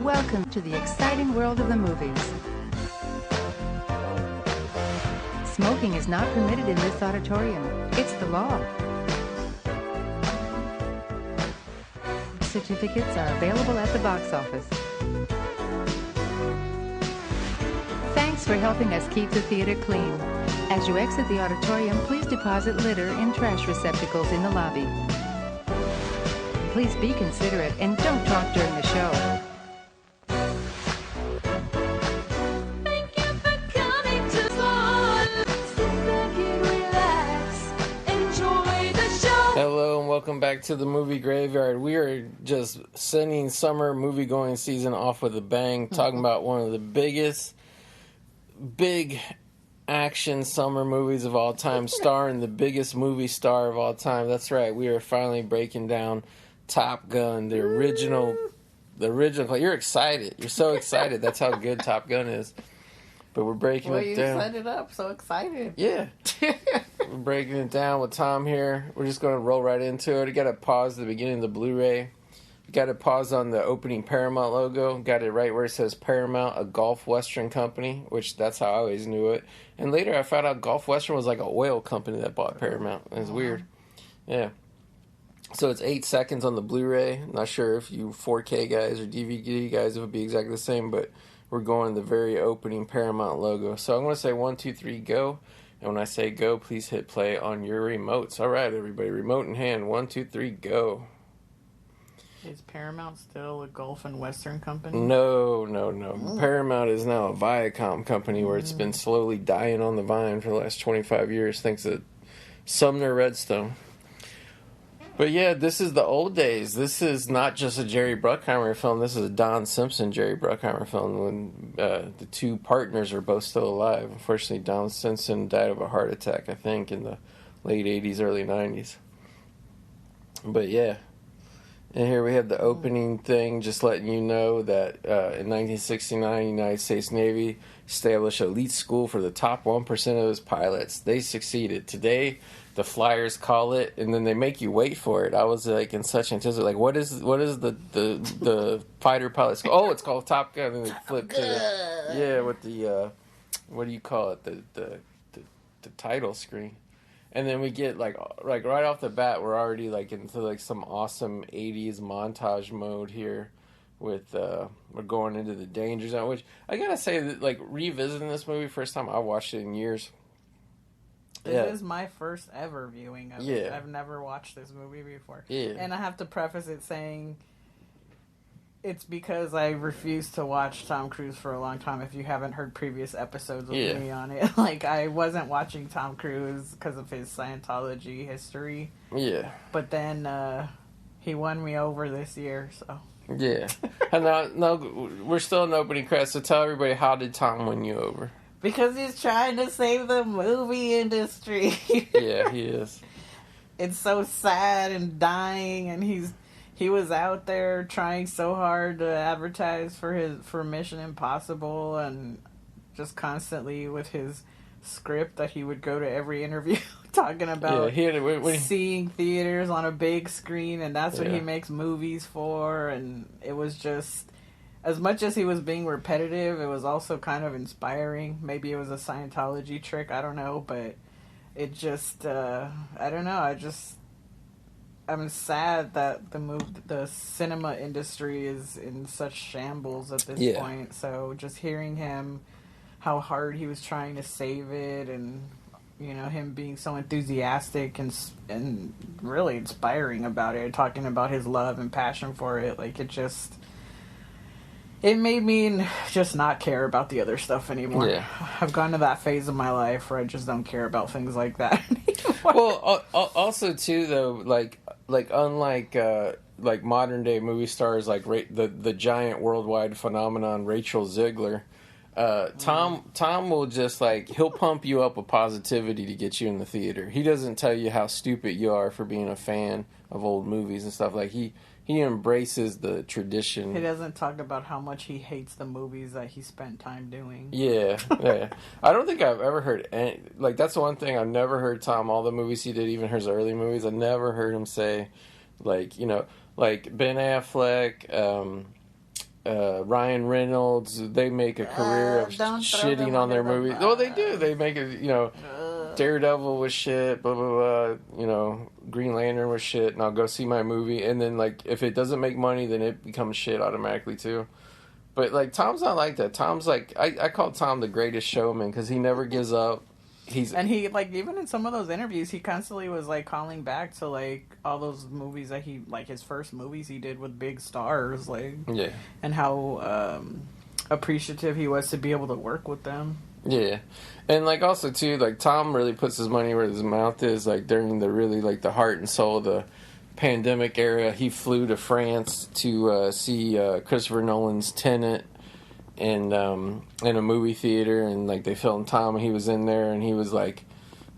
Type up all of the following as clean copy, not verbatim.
Welcome to the exciting world of the movies. Smoking is not permitted in this auditorium. It's the law. Certificates are available at the box office. Thanks for helping us keep the theater clean. As you exit the auditorium, please deposit litter in trash receptacles in the lobby. Please be considerate and don't talk during the show. Hello and welcome back to the Movie Graveyard. We are just sending summer movie-going season off with a bang, talking about one of the big action summer movies of all time, starring the biggest movie star of all time. That's right, we are finally breaking down Top Gun, the original. You're excited. You're so excited. That's how good Top Gun is. But we're breaking it down. You set it up so excited. Yeah. We're breaking it down with Tom here. We're just going to roll right into it. I got to pause the beginning of the Blu-ray. Got to pause on the opening Paramount logo. Got it right where it says Paramount, a Gulf Western company, which that's how I always knew it. And later I found out Gulf Western was like a oil company that bought Paramount. It's weird. Yeah. So it's 8 seconds on the Blu-ray. Not sure if you 4K guys or DVD guys, it would be exactly the same, but we're going the very opening Paramount logo. So I'm going to say 1, 2, 3, go. And when I say go, please hit play on your remotes. All right, everybody, remote in hand. 1, 2, 3, go. Is Paramount still a Gulf and Western company? No. Paramount is now a Viacom company where it's been slowly dying on the vine for the last 25 years thanks to Sumner Redstone. But yeah, this is the old days. This is not just a Jerry Bruckheimer film. This is a Don Simpson Jerry Bruckheimer film when the two partners are both still alive. Unfortunately, Don Simpson died of a heart attack, I think, in the late 80s, early 90s. But yeah. And here we have the opening thing, just letting you know that in 1969, United States Navy established an elite school for the top 1% of its pilots. They succeeded. Today, the flyers call it, and then they make you wait for it. I was like in such anticipation, like what is the fighter pilot school? Oh, it's called Top Gun. And they flip to with the what do you call it? The title screen. And then we get like right off the bat, we're already like into like some awesome 80s montage mode here with we're going into the danger zone, which I gotta say that like revisiting this movie, first time I watched it in years. This is my first ever viewing of it. I've never watched this movie before. Yeah. And I have to preface it saying it's because I refused to watch Tom Cruise for a long time. If you haven't heard previous episodes with me on it, like I wasn't watching Tom Cruise because of his Scientology history. Yeah. But then he won me over this year, so. Yeah. And now we're still in opening credits, so tell everybody, how did Tom win you over? Because he's trying to save the movie industry. Yeah, he is. It's so sad and dying, and he was out there trying so hard to advertise for Mission Impossible, and just constantly with his script that he would go to every interview talking about seeing theaters on a big screen, and that's what he makes movies for. And it was just, as much as he was being repetitive, it was also kind of inspiring. Maybe it was a Scientology trick, I don't know, but it just, I don't know, I'm sad that the cinema industry is in such shambles at this point. So just hearing him, how hard he was trying to save it, and you know, him being so enthusiastic and really inspiring about it, talking about his love and passion for it, like it made me just not care about the other stuff anymore. Yeah. I've gone to that phase of my life where I just don't care about things like that anymore. Well, also too though, like unlike like modern day movie stars like the giant worldwide phenomenon Rachel Ziegler, Tom will just like, he'll pump you up with positivity to get you in the theater. He doesn't tell you how stupid you are for being a fan of old movies and stuff. Like he embraces the tradition. He doesn't talk about how much he hates the movies that he spent time doing. Yeah. I don't think I've ever heard any, like, that's the one thing I've never heard Tom, all the movies he did, even his early movies, I never heard him say, like, you know, like Ben Affleck, Ryan Reynolds, they make a career of shitting on their movies. Well, they do. They make it, Daredevil was shit, blah, blah, blah. Green Lantern was shit, and I'll go see my movie. And then, like, if it doesn't make money, then it becomes shit automatically, too. But, like, Tom's not like that. Tom's like, I call Tom the greatest showman because he never gives up. And he, like, even in some of those interviews, he constantly was, like, calling back to, like, all those movies that he, like, his first movies he did with big stars, like, yeah, and how appreciative he was to be able to work with them. Yeah. And, like, also, too, like, Tom really puts his money where his mouth is, like, during the really, like, the heart and soul of the pandemic era. He flew to France to see Christopher Nolan's Tenet in a movie theater, and like they filmed Tom, and he was in there, and he was like,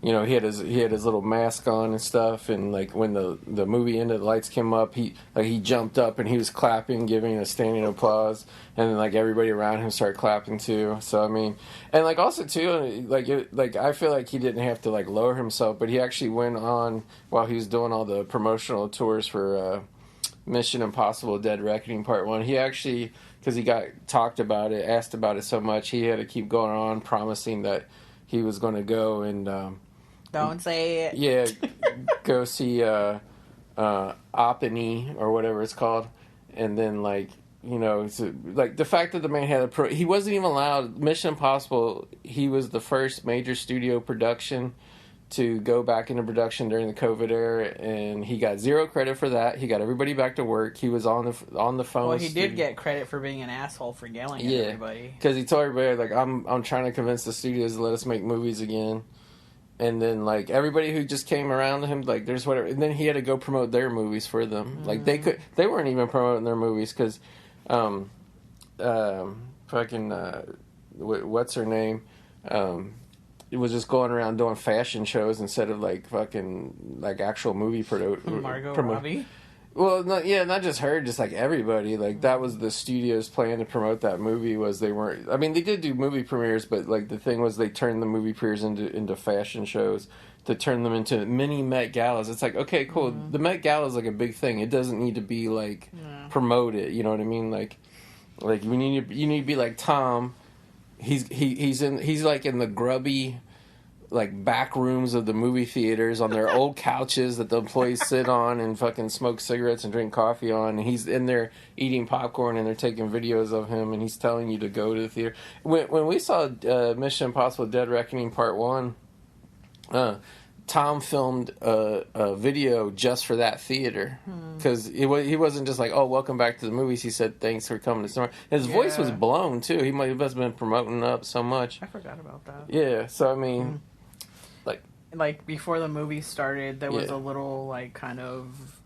he had his little mask on and stuff, and like when the movie ended, the lights came up, he jumped up and he was clapping, giving a standing applause, and then like everybody around him started clapping too. So I mean, and like also too, like I feel like he didn't have to like lower himself, but he actually went on while he was doing all the promotional tours for Mission Impossible: Dead Reckoning Part 1. He actually, because he got talked about it, asked about it so much, he had to keep going on, promising that he was going to go and don't say it. Yeah, go see Oppenheimer or whatever it's called, and then like like the fact that the man had he wasn't even allowed Mission Impossible. He was the first major studio production to go back into production during the COVID era, and he got zero credit for that. He got everybody back to work. He was on the phone. Well, he did get credit for being an asshole for yelling at everybody. Because he told everybody, like, I'm trying to convince the studios to let us make movies again. And then, like, everybody who just came around him, like, there's whatever. And then he had to go promote their movies for them. Mm. Like, they weren't even promoting their movies because, what's her name? It was just going around doing fashion shows instead of like fucking like actual movie Margot Robbie. Well, not just her, just like everybody. Like that was the studio's plan to promote that movie. Was they weren't. I mean, they did do movie premieres, but like the thing was they turned the movie premieres into fashion shows to turn them into mini Met Galas. It's like, okay, cool. Mm-hmm. The Met Gala is like a big thing. It doesn't need to be like promoted. You know what I mean? Like you need to be like Tom. He's like in the grubby like back rooms of the movie theaters on their old couches that the employees sit on and fucking smoke cigarettes and drink coffee on, and he's in there eating popcorn and they're taking videos of him and he's telling you to go to the theater. When we saw Mission Impossible: Dead Reckoning Part 1, Tom filmed a video just for that theater because he wasn't just like, oh, welcome back to the movies. He said, thanks for coming to summer. His voice was blown too. He might have been promoting up so much. I forgot about that. Yeah, so I mean, like before the movie started, there was a little like kind of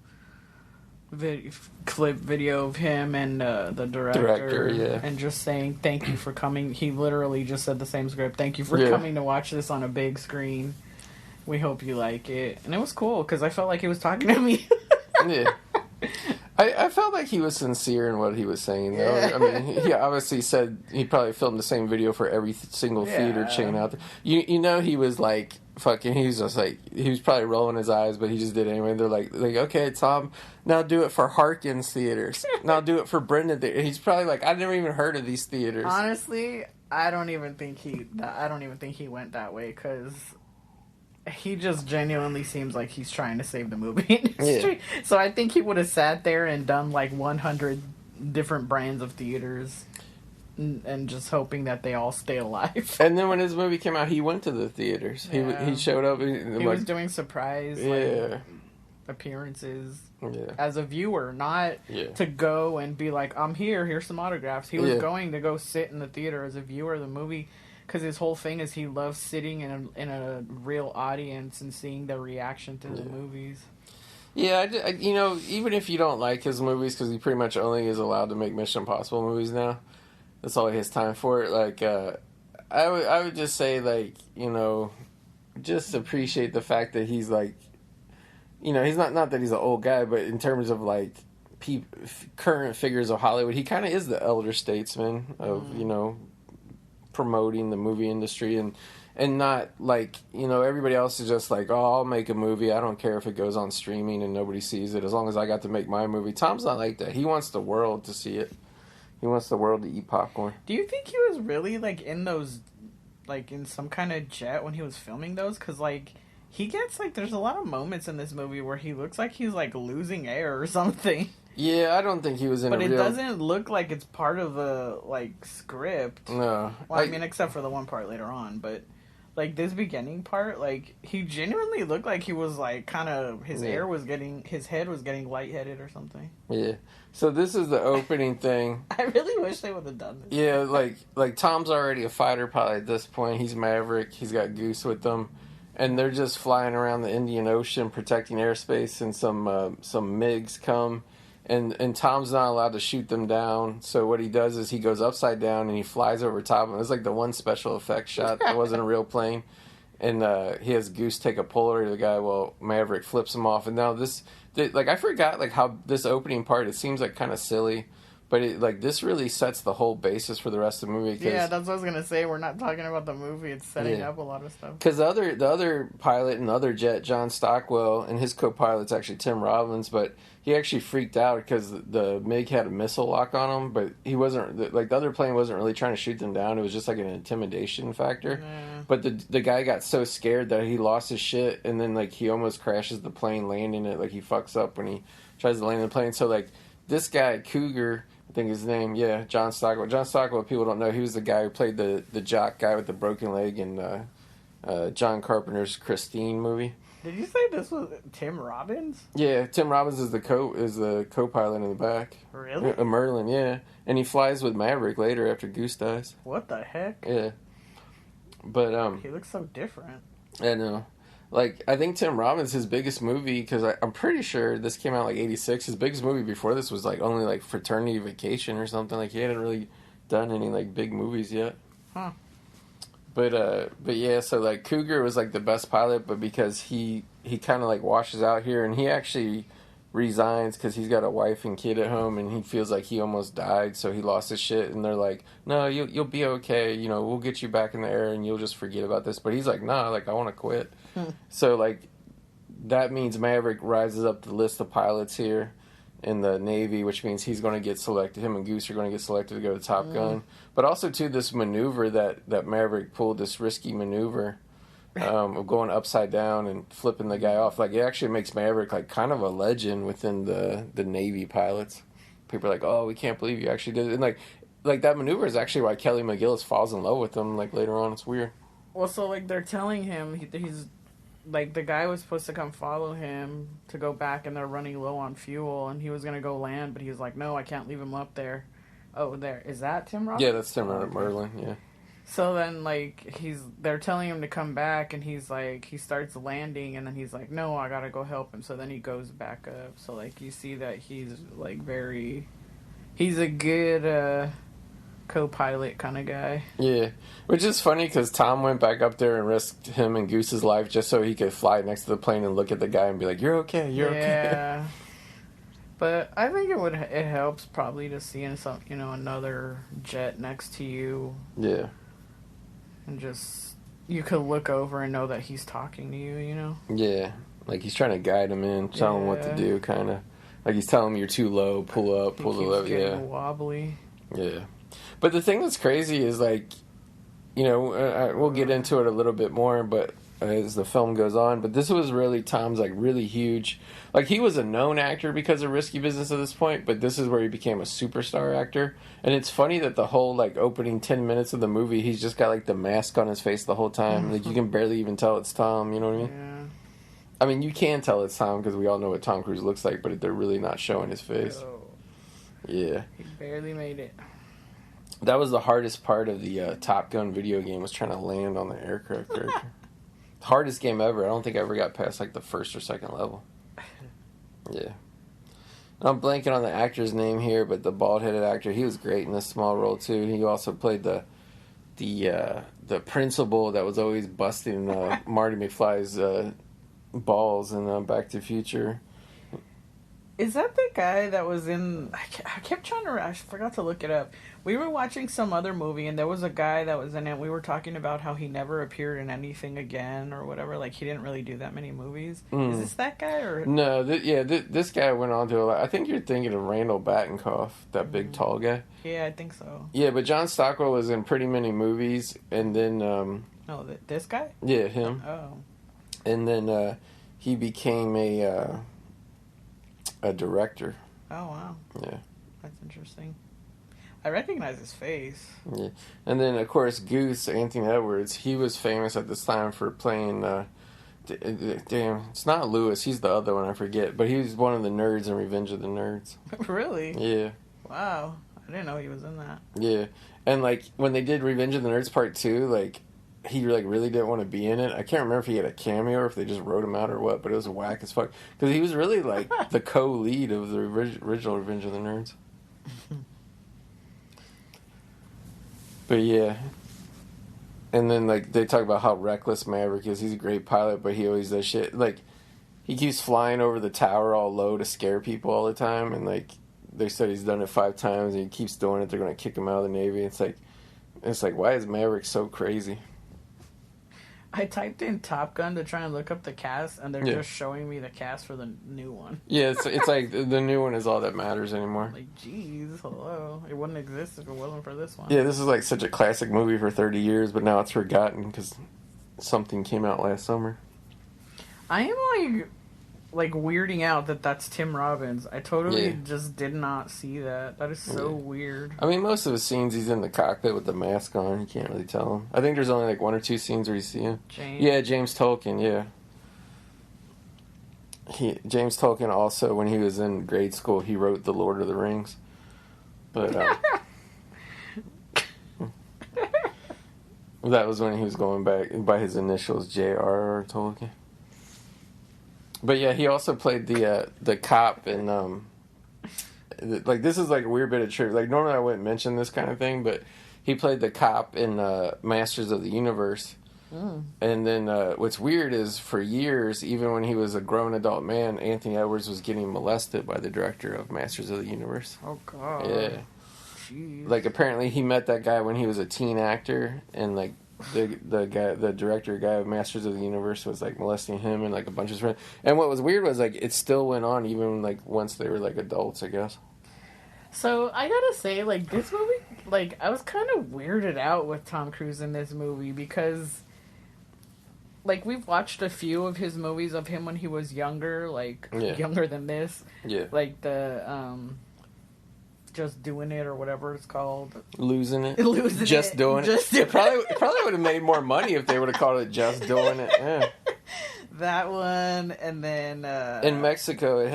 clip video of him and the director, and just saying thank you for coming. He literally just said the same script. Thank you for coming to watch this on a big screen. We hope you like it. And it was cool because I felt like he was talking to me. Yeah. I felt like he was sincere in what he was saying, though. Yeah. I mean, he obviously said he probably filmed the same video for every single theater chain out there. He was like, fucking, he was just like, he was probably rolling his eyes, but he just did it anyway. They're like, okay, Tom, now do it for Harkins theaters. Now do it for Brendan theaters. He's probably like, I've never even heard of these theaters. Honestly, I don't even think he went that way because he just genuinely seems like he's trying to save the movie industry. Yeah. So I think he would have sat there and done like 100 different brands of theaters and just hoping that they all stay alive. And then when his movie came out, he went to the theaters. Yeah. He showed up. He was doing surprise appearances as a viewer, not to go and be like, I'm here, here's some autographs. He was going to go sit in the theater as a viewer of the movie. Because his whole thing is he loves sitting in a real audience and seeing the reaction to the movies. Yeah, even if you don't like his movies, because he pretty much only is allowed to make Mission Impossible movies now. That's all he has time for. Like, I would just say, like, just appreciate the fact that he's like, he's not that he's an old guy, but in terms of like current figures of Hollywood, he kind of is the elder statesman of promoting the movie industry and not like everybody else is just like, oh, I'll make a movie, I don't care if it goes on streaming and nobody sees it as long as I got to make my movie. Tom's not like that. He wants the world to see it He wants the world to eat popcorn. Do you think he was really like in those, like in some kind of jet when he was filming those? Because like he gets like there's a lot of moments in this movie where he looks like he's like losing air or something. Yeah, I don't think he was in But a it real... doesn't look like it's part of the like script. No. Well, I mean, except for the one part later on, but like this beginning part, like he genuinely looked like he was like kind of his head was getting lightheaded or something. Yeah. So this is the opening thing. I really wish they would have done this. Yeah, like Tom's already a fighter pilot at this point. He's Maverick. He's got Goose with them, and they're just flying around the Indian Ocean protecting airspace. And some MiGs come, and Tom's not allowed to shoot them down. So what he does is he goes upside down and he flies over top of them. It's like the one special effects shot that wasn't a real plane. And he has Goose take a puller to the guy while Maverick flips him off. And now I forgot like how this opening part, it seems like kind of silly, but this really sets the whole basis for the rest of the movie. Yeah, that's what I was gonna say. We're not talking about the movie; it's setting up a lot of stuff. Because the other pilot and the other jet, John Stockwell, and his co-pilot's actually Tim Robbins, but he actually freaked out because the MiG had a missile lock on him, but he wasn't like the other plane wasn't really trying to shoot them down. It was just like an intimidation factor. Yeah. But the guy got so scared that he lost his shit, and then like he almost crashes the plane, landing it. Like he fucks up when he tries to land the plane. So like this guy Cougar, I think his name, John Stockwell. John Stockwell, people don't know, he was the guy who played the jock guy with the broken leg in John Carpenter's Christine movie. Did you say this was Tim Robbins? Yeah, Tim Robbins is the co-pilot in the back. Really? Merlin, yeah. And he flies with Maverick later after Goose dies. What the heck? Yeah. But he looks so different. I know. Like, I think Tim Robbins, his biggest movie, because I'm pretty sure this came out like 86, his biggest movie before this was like only like Fraternity Vacation or something. Like he hadn't really done any like big movies yet. Huh. But yeah, so like Cougar was like the best pilot, but because he kind of like washes out here, and he actually resigns because he's got a wife and kid at home, and he feels like he almost died, so he lost his shit. And they're like, "No, you'll be okay. You know, we'll get you back in the air, and you'll just forget about this." But he's like, "Nah, like I want to quit." So like that means Maverick rises up the list of pilots here in the Navy, which means he's going to get selected. Him and Goose are going to get selected to go to Top Gun. But also, too, this maneuver that Maverick pulled, this risky maneuver of going upside down and flipping the guy off, like it actually makes Maverick like kind of a legend within the Navy pilots. People are like, "Oh, we can't believe you actually did it." And like that maneuver is actually why Kelly McGillis falls in love with him. Like later on, it's weird. Well, so like they're telling him he's. Like, the guy was supposed to come follow him to go back, and they're running low on fuel, and he was going to go land, but he was like, no, I can't leave him up there. Oh, there. Is that Tim Robbins? Yeah, that's Tim Merlin, yeah. So then, like, they're telling him to come back, and he's like, he starts landing, and then he's like, no, I got to go help him. So then he goes back up. So, like, you see that he's, like, he's a good, co-pilot kind of guy. Yeah, which is funny because Tom went back up there and risked him and Goose's life just so he could fly next to the plane and look at the guy and be like, "You're okay, you're okay." Yeah, but I think it helps probably to see another jet next to you. Yeah, and just you could look over and know that he's talking to you. You know. Yeah, like he's trying to guide him in, tell him what to do, kind of like he's telling him you're too low, pull up, pull the lever. Yeah, wobbly. Yeah. But the thing that's crazy is, like, you know, we'll get into it a little bit more, but as the film goes on, but this was really Tom's, like, really huge. Like, he was a known actor because of Risky Business at this point, but this is where he became a superstar actor. And it's funny that the whole, like, opening 10 minutes of the movie, he's just got, like, the mask on his face the whole time. Like, you can barely even tell it's Tom, you know what I mean? Yeah. I mean, you can tell it's Tom because we all know what Tom Cruise looks like, but they're really not showing his face. Oh. Yeah. He barely made it. That was the hardest part of the Top Gun video game, was trying to land on the aircraft carrier. Hardest game ever. I don't think I ever got past like the first or second level. Yeah. I'm blanking on the actor's name here, but the bald-headed actor, he was great in this small role too. He also played the principal that was always busting Marty McFly's balls in Back to the Future. Is that the guy that was in? I kept trying to. I forgot to look it up. We were watching some other movie, and there was a guy that was in it. We were talking about how he never appeared in anything again or whatever. Like he didn't really do that many movies. Is this that guy or No? This guy went on to a lot. I think you're thinking of Randall Battenkoff, that big tall guy. Yeah, I think so. Yeah, but John Stockwell was in pretty many movies, and then No, this guy. yeah, him, Oh, and then he became a director. oh wow, Yeah. that's interesting. I recognize his face. Yeah, and then of course Goose, Anthony Edwards, he was famous at this time for playing. Damn, it's not Lewis. He's the other one. I forget, but he was one of the nerds in Revenge of the Nerds. Really? Yeah, Wow, I didn't know he was in that. yeah, and like when they did Revenge of the Nerds Part 2, like he like really didn't want to be in it. I can't remember if he had a cameo or if they just wrote him out or what, but it was whack as fuck because he was really like the co-lead of the original Revenge of the Nerds. But yeah, and then like they talk about how reckless Maverick is. He's a great pilot, but he always does shit. Like he keeps flying over the tower all low to scare people all the time, and like they said he's done it 5 times, and he keeps doing it. They're gonna kick him out of the Navy. It's like why is Maverick so crazy? I typed in Top Gun to try and look up the cast, and they're Yeah. just showing me the cast for the new one. Yeah, it's like the new one is all that matters anymore. Like, geez, hello. It wouldn't exist if it wasn't for this one. Yeah, this is like such a classic movie for 30 years, but now it's forgotten because something came out last summer. I am like weirding out that that's Tim Robbins. I totally Yeah. just did not see that. That is so weird. I mean, most of the scenes he's in the cockpit with the mask on. You can't really tell him. I think there's only like 1 or 2 scenes where you see him. James. Yeah, James Tolkien. Yeah, James Tolkien also, when he was in grade school, he wrote The Lord of the Rings. But that was when he was going back by his initials, J.R.R. Tolkien. But yeah, he also played the cop in like this is like a weird bit of trivia. Like normally I wouldn't mention this kind of thing, but he played the cop in Masters of the Universe. And then what's weird is for years, even when he was a grown adult man, Anthony Edwards was getting molested by the director of Masters of the Universe. Oh, God. Yeah. Jeez. Like apparently he met that guy when he was a teen actor, and like the director guy of Masters of the Universe was like molesting him and like a bunch of his friends. And what was weird was like it still went on even like once they were like adults, I guess. So I gotta say, like, this movie, like, I was kind of weirded out with Tom Cruise in this movie because, like, we've watched a few of his movies of him when he was younger, like, younger than this. Yeah. Like the, Just Doing It or whatever it's called. Losing it. Losing Just it. doing Just it. doing Probably would have made more money if they would have called it Just Doing It. Yeah. That one, and then In Mexico, he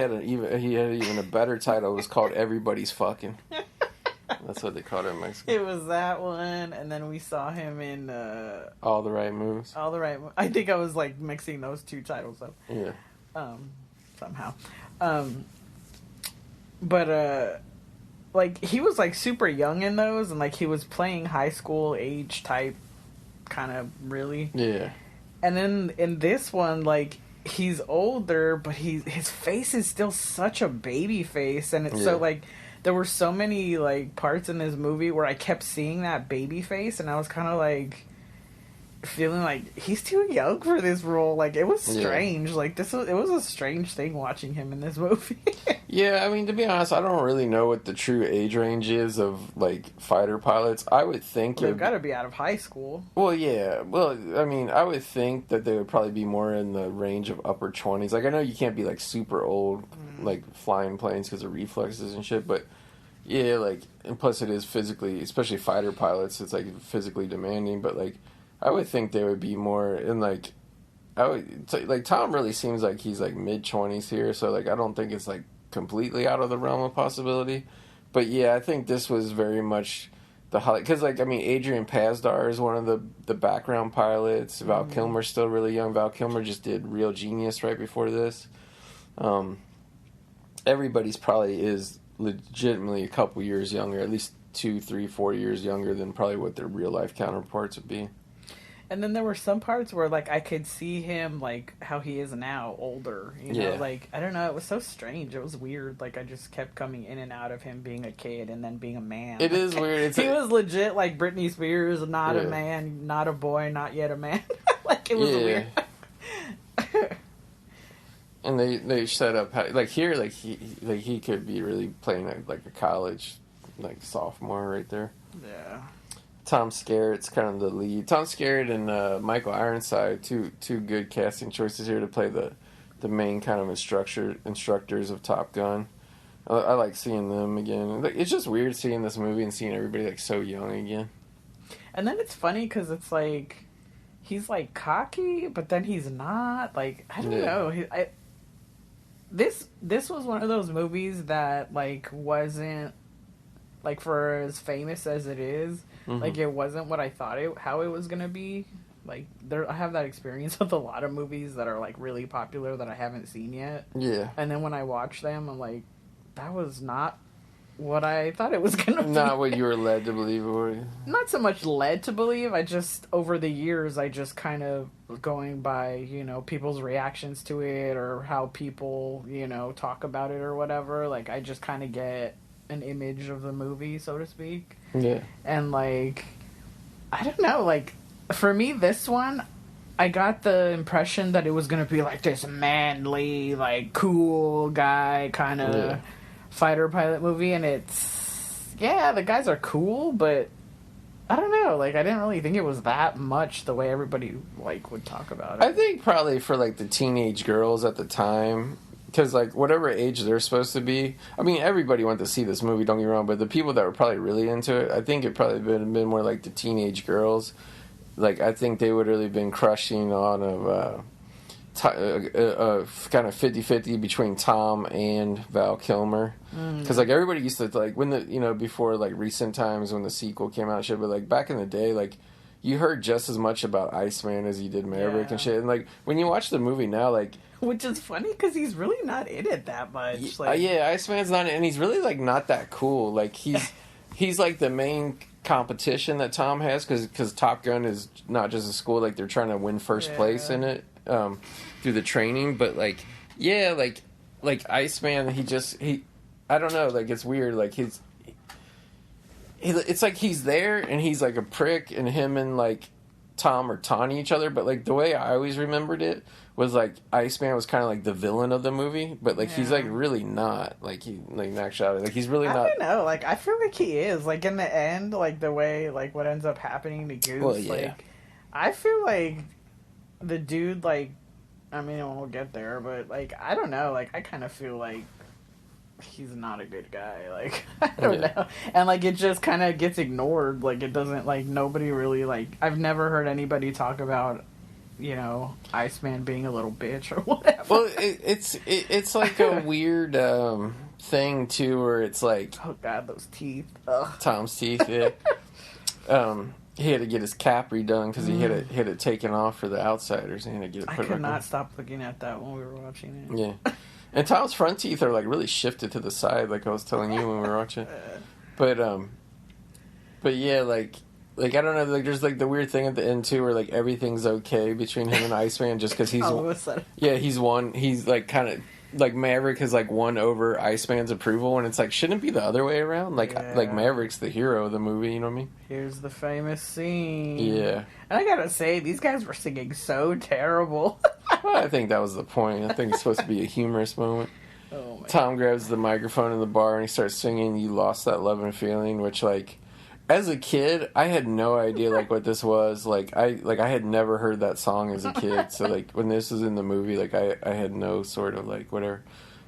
had even a better title. It was called Everybody's Fucking. That's what they called it in Mexico. it was that one, and then we saw him in All the Right Moves. All the Right. I think I was like mixing those two titles up. Yeah. Somehow. But like he was like super young in those, and like he was playing high school age type, kind of really. Yeah. And then in this one, like he's older, but his face is still such a baby face, and it's so like there were so many like parts in this movie where I kept seeing that baby face, and I was kind of like feeling like he's too young for this role. Like it was strange. Like it was a strange thing watching him in this movie. Yeah, I mean, to be honest, I don't really know what the true age range is of, like, fighter pilots. I would think... They've got to be out of high school. Well, yeah. Well, I mean, I would think that they would probably be more in the range of upper 20s. Like, I know you can't be, like, super old, like, flying planes because of reflexes and shit, but, yeah, like, and plus it is physically, especially fighter pilots, it's, like, physically demanding, but, like, I would think they would be more in, like... like, Tom really seems like he's, like, mid-20s here, so, like, I don't think it's, like, completely out of the realm of possibility. But yeah, I think this was very much the highlight. Because, like, I mean, Adrian Pasdar is one of the background pilots. Val Kilmer's still really young. Val Kilmer just did Real Genius right before this. Everybody's probably is legitimately a couple years younger, at least 2, 3, 4 years younger than probably what their real life counterparts would be. And then there were some parts where, like, I could see him, like, how he is now, older. You know, like, I don't know. It was so strange. It was weird. Like, I just kept coming in and out of him being a kid and then being a man. It is weird. He was legit like Britney Spears, not a man, not a boy, not yet a man. Like, it was weird. And they set up how, like, here, like he could be really playing like a college, like, sophomore right there. Yeah. Tom Skerritt's kind of the lead. Tom Skerritt and Michael Ironside, two good casting choices here to play the main kind of instructors of Top Gun. I like seeing them again. It's just weird seeing this movie and seeing everybody, like, so young again. And then it's funny because it's like he's like cocky, but then he's not. Like, I don't know. This was one of those movies that, like, wasn't, like, for as famous as it is. Like, it wasn't what I thought how it was gonna be. Like, I have that experience with a lot of movies that are, like, really popular that I haven't seen yet. Yeah. And then when I watch them, I'm like, that was not what I thought it was gonna be. Not what you were led to believe, or not so much led to believe. I just, over the years, I just kind of going by, you know, people's reactions to it or how people, you know, talk about it or whatever. Like, I just kind of get an image of the movie, so to speak. Yeah. And, like, I don't know, like, for me, this one, I got the impression that it was going to be, like, this manly, like, cool guy kind of fighter pilot movie, and it's, the guys are cool, but I don't know, like, I didn't really think it was that much the way everybody, like, would talk about it. I think probably for, like, the teenage girls at the time, because, like, whatever age they're supposed to be, I mean, everybody went to see this movie, don't get me wrong, but the people that were probably really into it, I think it probably been more like the teenage girls. Like, I think they would really been crushing on kind of 50-50 between Tom and Val Kilmer. Because, like, everybody used to, like, when the, you know, before, like, recent times when the sequel came out and shit, but, like, back in the day, like, you heard just as much about Iceman as you did Maverick and shit. And, like, when you watch the movie now, like... Which is funny, because he's really not in it that much. Like, Iceman's not... And he's really, like, not that cool. Like, he's like, the main competition that Tom has, because Top Gun is not just a school. Like, they're trying to win first place in it through the training. But, like, like, Iceman, he... I don't know. Like, it's weird. Like, it's like he's there, and he's, like, a prick, and him and, like, Tom are taunting each other, but, like, the way I always remembered it was, like, Iceman was kind of like the villain of the movie, but, like, he's, like, really not. Like, he, like, in actuality, like, he's really not. I don't know, like, I feel like he is. Like, in the end, like, the way, like, what ends up happening to Goose, like, I feel like the dude, like, I mean, we'll get there, but, like, I don't know, like, I kind of feel like he's not a good guy, like, I don't know, and, like, it just kind of gets ignored, like, it doesn't, like, nobody really, like, I've never heard anybody talk about, you know, Iceman being a little bitch or whatever. Well, it's like a weird thing, too, where it's like... Oh, God, those teeth. Ugh. Tom's teeth, He had to get his cap redone because he had it taken off for the outsiders. And he had to get it put I could not stop looking at that when we were watching it. Yeah. And Tom's front teeth are, like, really shifted to the side, like I was telling you when we were watching. But yeah, like, I don't know, like, there's, like, the weird thing at the end, too, where, like, everything's okay between him and Iceman just because he's... All of a sudden. Yeah, he's, like, kind of... Like, Maverick has, like, won over Iceman's approval, and it's like, shouldn't it be the other way around? Like, like, Maverick's the hero of the movie, you know what I mean? Here's the famous scene. Yeah. And I gotta say, these guys were singing so terrible. Well, I think that was the point. I think it's supposed to be a humorous moment. Oh my Tom grabs the microphone in the bar, and he starts singing You Lost That Love and Feeling, which, like... As a kid, I had no idea, like, what this was. Like, I had never heard that song as a kid. So, like, when this was in the movie, like, I had no sort of, like, whatever.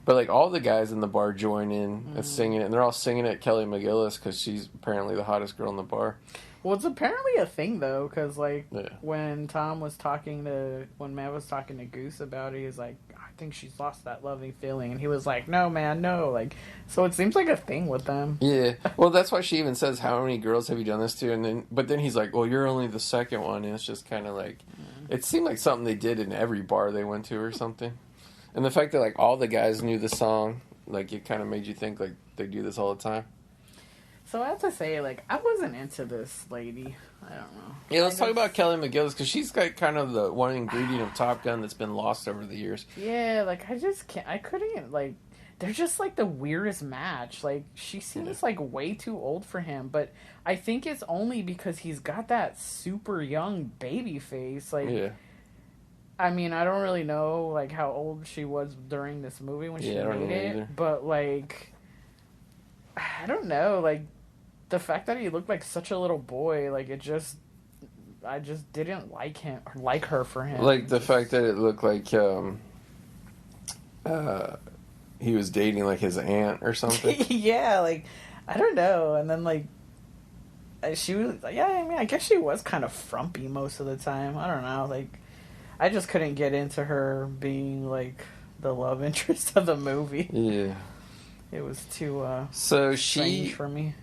But, like, all the guys in the bar join in and singing it. And they're all singing at Kelly McGillis because she's apparently the hottest girl in the bar. Well, it's apparently a thing, though, because, like, when Matt was talking to Goose about it, he was like, I think she's lost that loving feeling. And he was like, no, man, no. Like, so it seems like a thing with them. Yeah. Well, that's why she even says, how many girls have you done this to? But then he's like, well, you're only the second one. And it's just kind of like, it seemed like something they did in every bar they went to or something. And the fact that, like, all the guys knew the song, like, it kind of made you think, like, they do this all the time. So I have to say, like, I wasn't into this lady. I don't know. Yeah, let's talk about Kelly McGillis, because she's got kind of the one ingredient of Top Gun that's been lost over the years. Yeah, like, I just can't. I couldn't, like, they're just, like, the weirdest match. Like, she seems, like, way too old for him, but I think it's only because he's got that super young baby face. Like, Yeah. I mean, I don't really know, like, how old she was during this movie when she made it, either. but, like, I don't know, like, the fact that he looked like such a little boy, like, I just didn't like him, or like her for him. Like, the fact that it looked like, he was dating, like, his aunt or something. Yeah, like, I don't know, and then, like, she was, yeah, I mean, I guess she was kind of frumpy most of the time, I don't know, like, I just couldn't get into her being, like, the love interest of the movie. Yeah. It was too, so strange for me.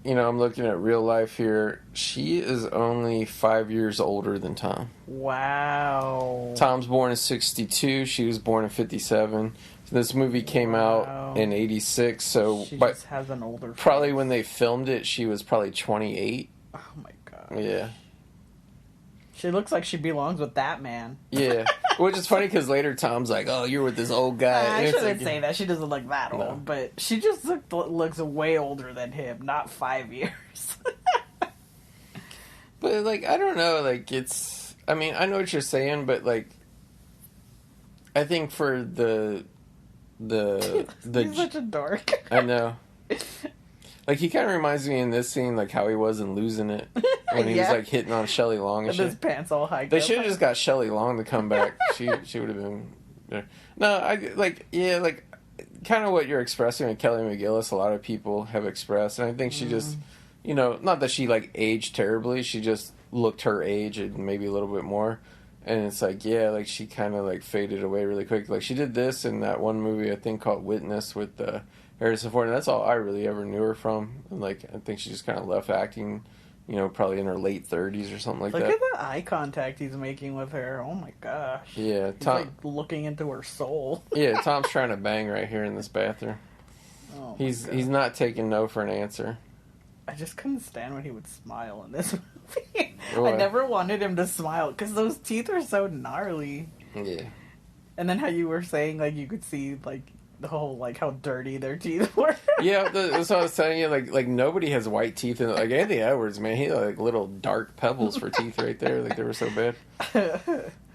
You know, I'm looking at real life here. She is only 5 years older than Tom. Wow. Tom's born in 62. She was born in 57. So this movie came out in 86. So she just has an older probably face. when they filmed it, she was probably 28. Oh my god. Yeah. She looks like she belongs with that man. Yeah. Which is funny because later Tom's like, oh, you're with this old guy. I shouldn't say that. She doesn't look that old, No. but she just looks way older than him, not 5 years. But, like, I don't know. Like, it's... I mean, I know what you're saying, but, like... I think for the He's such a dork. I know. Like, he kind of reminds me in this scene, like, how he was in Losing It. When he was, like, hitting on Shelley Long and With shit. his pants all hiked They up. should have just got Shelley Long to come back. She would have been... Yeah. No, I, like, yeah, like, kind of what you're expressing with Kelly McGillis, a lot of people have expressed. And I think she just, you know, not that she, like, aged terribly. She just looked her age and maybe a little bit more. And it's like, yeah, like, she kind of, like, faded away really quick. Like, she did this in that one movie, I think, called Witness with Harrison Ford. And that's all I really ever knew her from. And, like, I think she just kind of left acting, you know, probably in her late 30s or something like that. Look at the eye contact he's making with her. Oh my gosh. Yeah, He's Tom. like looking into her soul. Yeah, Tom's trying to bang right here in this bathroom. Oh my He's God. not taking no for an answer. I just couldn't stand when he would smile in this movie. Why? I never wanted him to smile because those teeth are so gnarly. Yeah. And then how you were saying, like, you could see, like, the whole, like, how dirty their teeth were. Yeah, that's what I was telling you. Like nobody has white teeth. In, like, Anthony Edwards, man, he had, like, little dark pebbles for teeth right there. Like, they were so bad.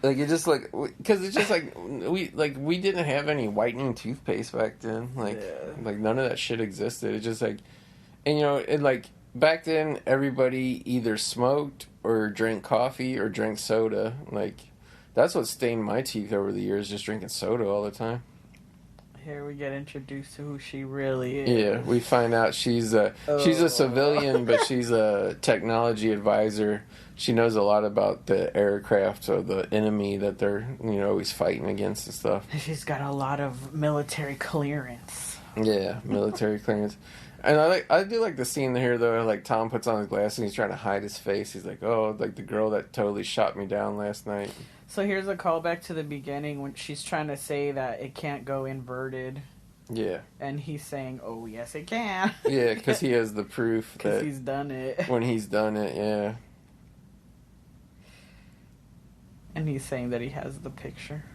Like, it just, like... Because it's just, like, we didn't have any whitening toothpaste back then. Like, like, none of that shit existed. It's just, like... And, you know, and, like, back then, everybody either smoked or drank coffee or drank soda. Like, that's what stained my teeth over the years, just drinking soda all the time. Here we get introduced to who she really is. Yeah, we find out she's a civilian, but she's a technology advisor. She knows a lot about the aircraft or the enemy that they're, you know, always fighting against and stuff. She's got a lot of military clearance. Yeah, military clearance. And I do like the scene here though. Like Tom puts on his glasses and he's trying to hide his face. He's like, "Oh, like the girl that totally shot me down last night." So here's a callback to the beginning when she's trying to say that it can't go inverted. Yeah. And he's saying, "Oh, yes, it can." Yeah, because he has the proof Because that he's done it. when he's done it. Yeah. And he's saying that he has the picture.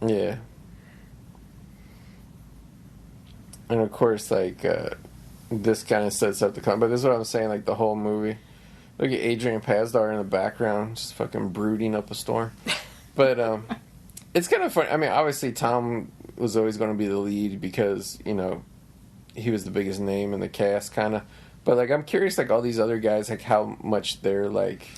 Yeah. And of course, like, this kind of sets up the but this is what I'm saying, like, the whole movie. Look at Adrian Pasdar in the background, just fucking brooding up a storm. But, it's kind of funny. I mean, obviously, Tom was always going to be the lead because, you know, he was the biggest name in the cast, kind of. But, like, I'm curious, like, all these other guys, like, how much their, like,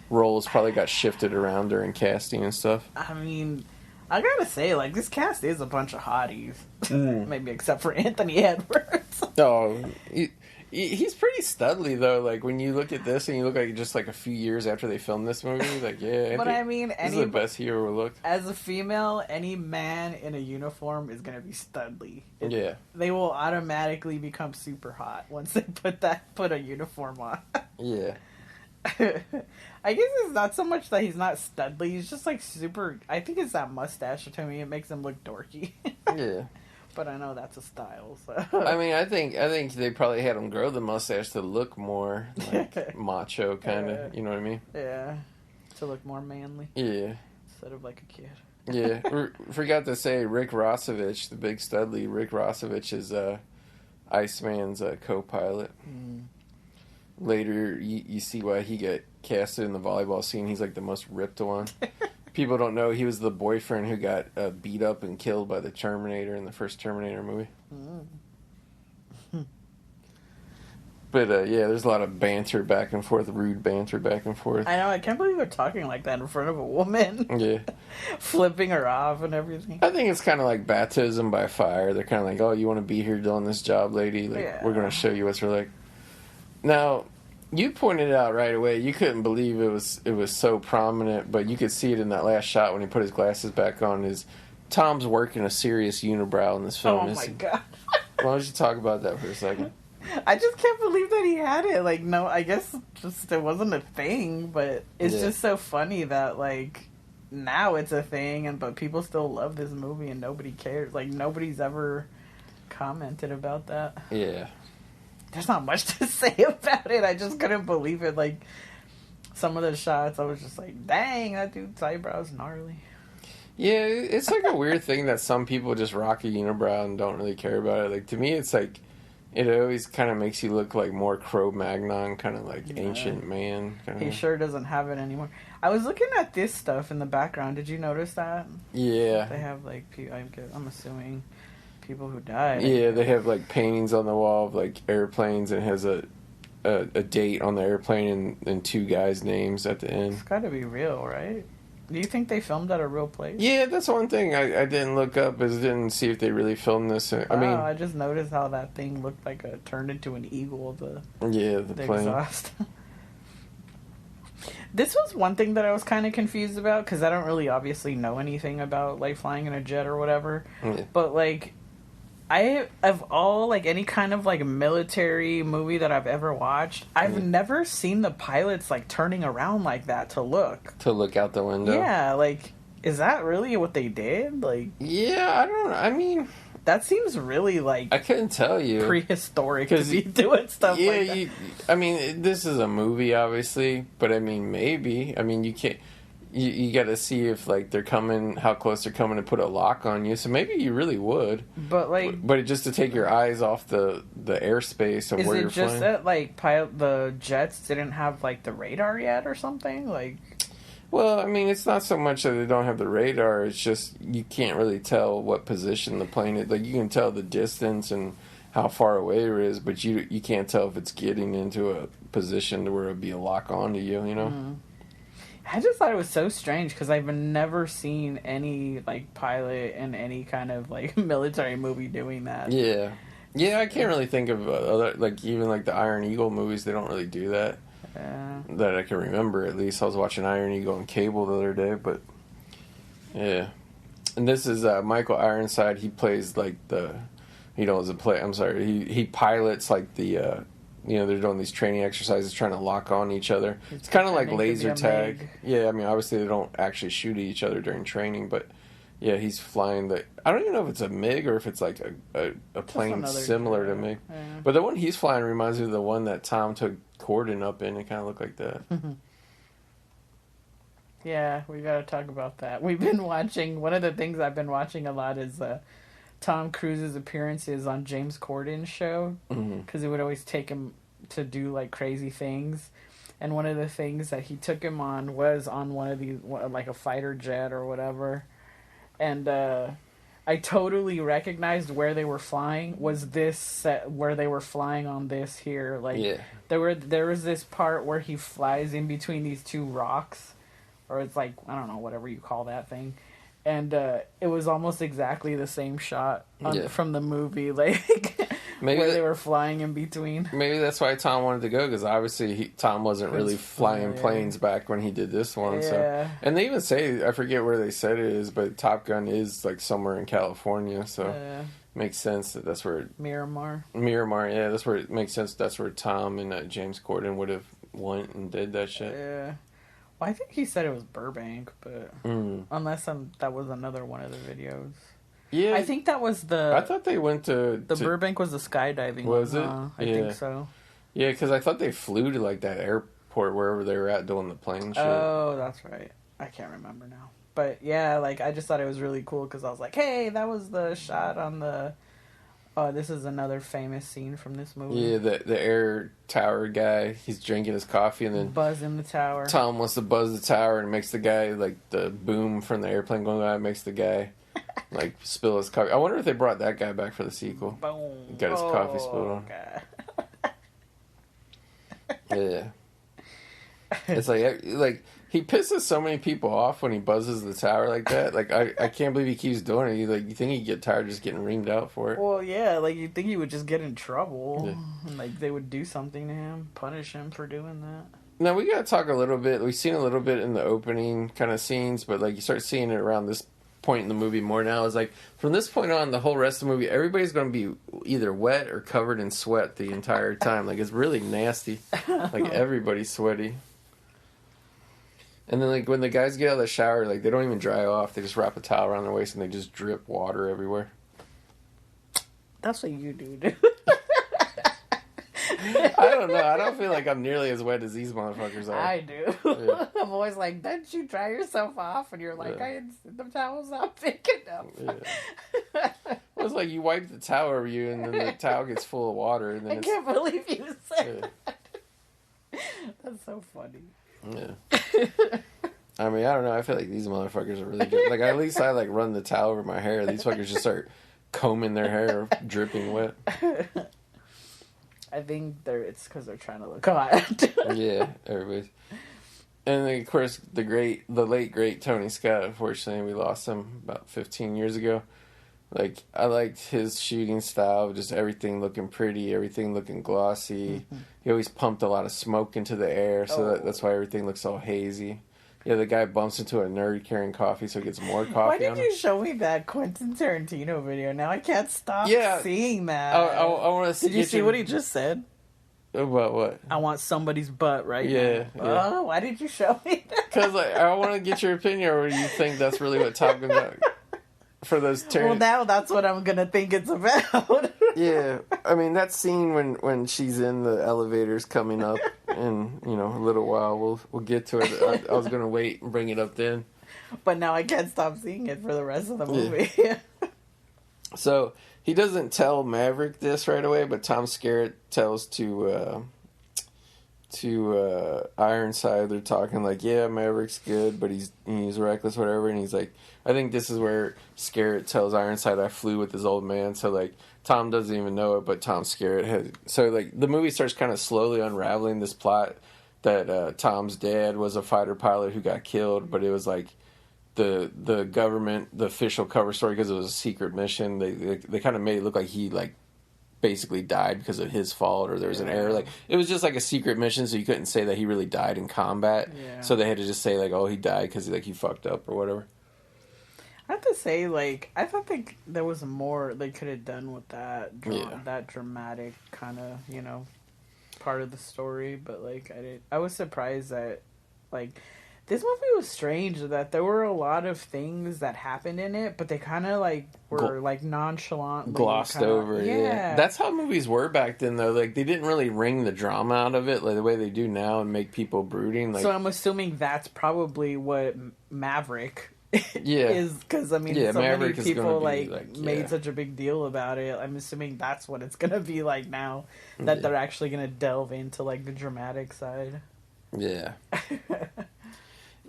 roles probably got shifted around during casting and stuff. I mean, I gotta say, like, this cast is a bunch of hotties. Maybe except for Anthony Edwards. Oh, he's pretty studly, though. Like, when you look at this and you look like just, like, a few years after they filmed this movie, like, yeah. But I mean, this is the best he ever looked. As a female, any man in a uniform is gonna be studly. Yeah. They will automatically become super hot once they put a uniform on. Yeah. I guess it's not so much that he's not studly. He's just like super. I think it's that mustache to me. It makes him look dorky. Yeah. But I know that's a style. So I mean, I think they probably had him grow the mustache to look more like macho, kind of. You know what I mean? Yeah, to look more manly. Yeah. Instead of like a kid. Yeah. Forgot to say, Rick Rossovich, the big Studley. Rick Rossovich is Iceman's co-pilot. Mm. Later, you see why he got casted in the volleyball scene. He's like the most ripped one. People don't know he was the boyfriend who got beat up and killed by the Terminator in the first Terminator movie. Mm. But yeah, there's a lot of banter back and forth, rude banter back and forth. I know, I can't believe they're talking like that in front of a woman. Yeah. Flipping her off and everything. I think it's kind of like baptism by fire. They're kind of like, oh, you want to be here doing this job, lady? Like, we're going to show you what we're like. Now, you pointed out right away, you couldn't believe it was so prominent, but you could see it in that last shot when he put his glasses back on. Tom's working a serious unibrow in this film. Oh my God. Why don't you talk about that for a second? I just can't believe that he had it. Like, no, I guess just it wasn't a thing, but it's just so funny that, like, now it's a thing, but people still love this movie and nobody cares. Like, nobody's ever commented about that. Yeah. There's not much to say about it. I just couldn't believe it. Like, some of the shots, I was just like, dang, that dude's eyebrow's gnarly. Yeah, it's like a weird thing that some people just rock a unibrow and don't really care about it. Like, to me, it's like, it always kind of makes you look like more Cro-Magnon, kind of like ancient man. Kinda. He sure doesn't have it anymore. I was looking at this stuff in the background. Did you notice that? Yeah. They have, like, I'm assuming people who died. Yeah, they have, like, paintings on the wall of, like, airplanes, and it has a date on the airplane and two guys' names at the end. It's got to be real, right? Do you think they filmed at a real place? Yeah, that's one thing I didn't look up, is didn't see if they really filmed this. I mean, I just noticed how that thing looked like turned into an eagle. The plane. Exhaust. This was one thing that I was kind of confused about, because I don't really obviously know anything about, like, flying in a jet or whatever. Yeah. But, like, of all, like, any kind of, like, military movie that I've ever watched, I've never seen the pilots, like, turning around like that to look. To look out the window? Yeah, like, is that really what they did? Like, yeah, I mean, that seems really, like, I couldn't tell you. Prehistoric to be doing stuff like that. I mean, this is a movie, obviously, but I mean, maybe. I mean, you can't. You got to see if, like, they're coming, how close they're coming to put a lock on you. So maybe you really would. But, like... But just to take your eyes off the airspace of where you're flying. Is it just that, like, the jets didn't have, like, the radar yet or something? Like... Well, I mean, it's not so much that they don't have the radar. It's just you can't really tell what position the plane is. Like, you can tell the distance and how far away it is, but you can't tell if it's getting into a position to where it'd be a lock onto you, you know? Mm-hmm. I just thought it was so strange because I've never seen any, like, pilot in any kind of, like, military movie doing that. Yeah. Yeah, I can't really think of other, like, even, like, the Iron Eagle movies, they don't really do that. Yeah. That I can remember, at least. I was watching Iron Eagle on cable the other day, but, yeah. And this is Michael Ironside. He plays, like, he pilots, like, the... they're doing these training exercises trying to lock on each other. It's kind of like laser tag. Yeah, I mean, obviously they don't actually shoot at each other during training, but yeah, he's flying I don't even know if it's a MiG or if it's like a plane similar to MiG. Yeah. But the one he's flying reminds me of the one that Tom took Corden up in. It kind of looked like that. Yeah, we got to talk about that. We've been watching, one of the things I've been watching a lot is Tom Cruise's appearances on James Corden's show, because it would always take him to do, like, crazy things. And one of the things that he took him on was on one of these, like, a fighter jet or whatever. And I totally recognized where they were flying was this set where they were flying on this here. Like, yeah. There was this part where he flies in between these two rocks, or it's like, I don't know, whatever you call that thing. And it was almost exactly the same shot from the movie, like where they were flying in between. Maybe that's why Tom wanted to go, because obviously Tom wasn't really flying planes back when he did this one. Yeah. So, and they even say, I forget where they said it is, but Top Gun is like somewhere in California, so makes sense that's where Miramar. Yeah, that's where it makes sense. That's where Tom and James Corden would have went and did that shit. Yeah. Well, I think he said it was Burbank, but unless that was another one of the videos. Yeah, I think that was I thought they went to Burbank was the skydiving. Was it? I think so. Yeah, because I thought they flew to like that airport wherever they were at doing the plane shit. Oh, that's right. I can't remember now. But yeah, like I just thought it was really cool because I was like, hey, that was the shot on the. Oh, this is another famous scene from this movie. Yeah, the air tower guy. He's drinking his coffee and then buzz in the tower. Tom wants to buzz the tower and it makes the guy like the boom from the airplane going by. It makes the guy like spill his coffee. I wonder if they brought that guy back for the sequel. Boom. Got his coffee spilled on. Yeah. It's like he pisses so many people off when he buzzes the tower like that. Like I can't believe he keeps doing it. You think he'd get tired just getting reamed out for it? Well, yeah, like you'd think he would just get in trouble. Yeah. And like they would do something to him, punish him for doing that. Now we gotta talk a little bit. We've seen a little bit in the opening kind of scenes, but like you start seeing it around this point in the movie more now. Is like from this point on, the whole rest of the movie, everybody's going to be either wet or covered in sweat the entire time. Like it's really nasty. Like everybody's sweaty. And then like when the guys get out of the shower, like they don't even dry off. They just wrap a towel around their waist and they just drip water everywhere. That's what you do, dude. I don't know. I don't feel like I'm nearly as wet as these motherfuckers are. I do. Yeah. I'm always like, don't you dry yourself off? And you're like, Yeah. I had the towels out picking up. Yeah. Well, it's like you wipe the towel over you and then the towel gets full of water. And then I can't believe you said Yeah. that. That's so funny. Yeah. I mean, I don't know. I feel like these motherfuckers are really good. Like, at least I, like, run the towel over my hair. These fuckers just start combing their hair dripping wet. I think it's because they're trying to look hot. Yeah, everybody's. And, then, of course, the late, great Tony Scott, unfortunately, we lost him about 15 years ago. Like, I liked his shooting style, just everything looking pretty, everything looking glossy. Mm-hmm. He always pumped a lot of smoke into the air, so that's why everything looks all hazy. Yeah, the guy bumps into a nerd carrying coffee, so he gets more coffee. Why did you show me that Quentin Tarantino video? Now I can't stop seeing that. I want to see. Did you see what he just said? About what? I want somebody's butt right now. Yeah. Oh, why did you show me that? Because I want to get your opinion, or do you think that's really what Top Gun for those Well, now that's what I'm gonna think it's about. Yeah, I mean that scene when she's in the elevators coming up in a little while. We'll get to it. I was gonna wait and bring it up then, but now I can't stop seeing it for the rest of the movie. Yeah. So he doesn't tell Maverick this right away, but Tom Skerritt tells to Ironside. They're talking like, yeah, Maverick's good, but he's reckless, whatever. And he's like, I think this is where Skerritt tells Ironside, I flew with his old man. So like Tom doesn't even know it, but Tom Skerritt has. So like the movie starts kind of slowly unraveling this plot that Tom's dad was a fighter pilot who got killed, but it was like the government, the official cover story, because it was a secret mission. They kind of made it look like he like basically died because of his fault, or there was an error. Like it was just like a secret mission, so you couldn't say that he really died in combat. Yeah. So they had to just say like, oh, he died because he fucked up or whatever. I have to say, like, I thought there was more they could have done with that that dramatic kind of part of the story, but like I was surprised that like this movie was strange that there were a lot of things that happened in it, but they kind of like were like nonchalant, glossed over. Yeah, that's how movies were back then, though. Like they didn't really wring the drama out of it like the way they do now and make people brooding. Like, so I'm assuming that's probably what Maverick. Is because so Maverick many people like made such a big deal about it. I'm assuming that's what it's gonna be like now that they're actually gonna delve into like the dramatic side. Yeah.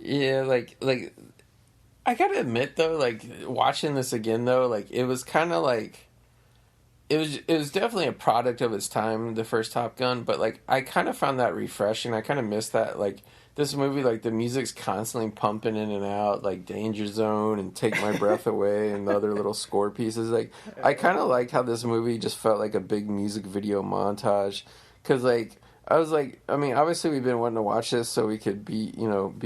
Yeah, like I gotta admit though, like watching this again though, like it was kind of like it was definitely a product of its time, the first Top Gun, but like I kind of found that refreshing. I kind of missed that. Like this movie, like the music's constantly pumping in and out, like Danger Zone and Take My Breath Away and the other little score pieces. Like I kind of like how this movie just felt like a big music video montage, because like I was like, I mean, obviously we've been wanting to watch this so we could be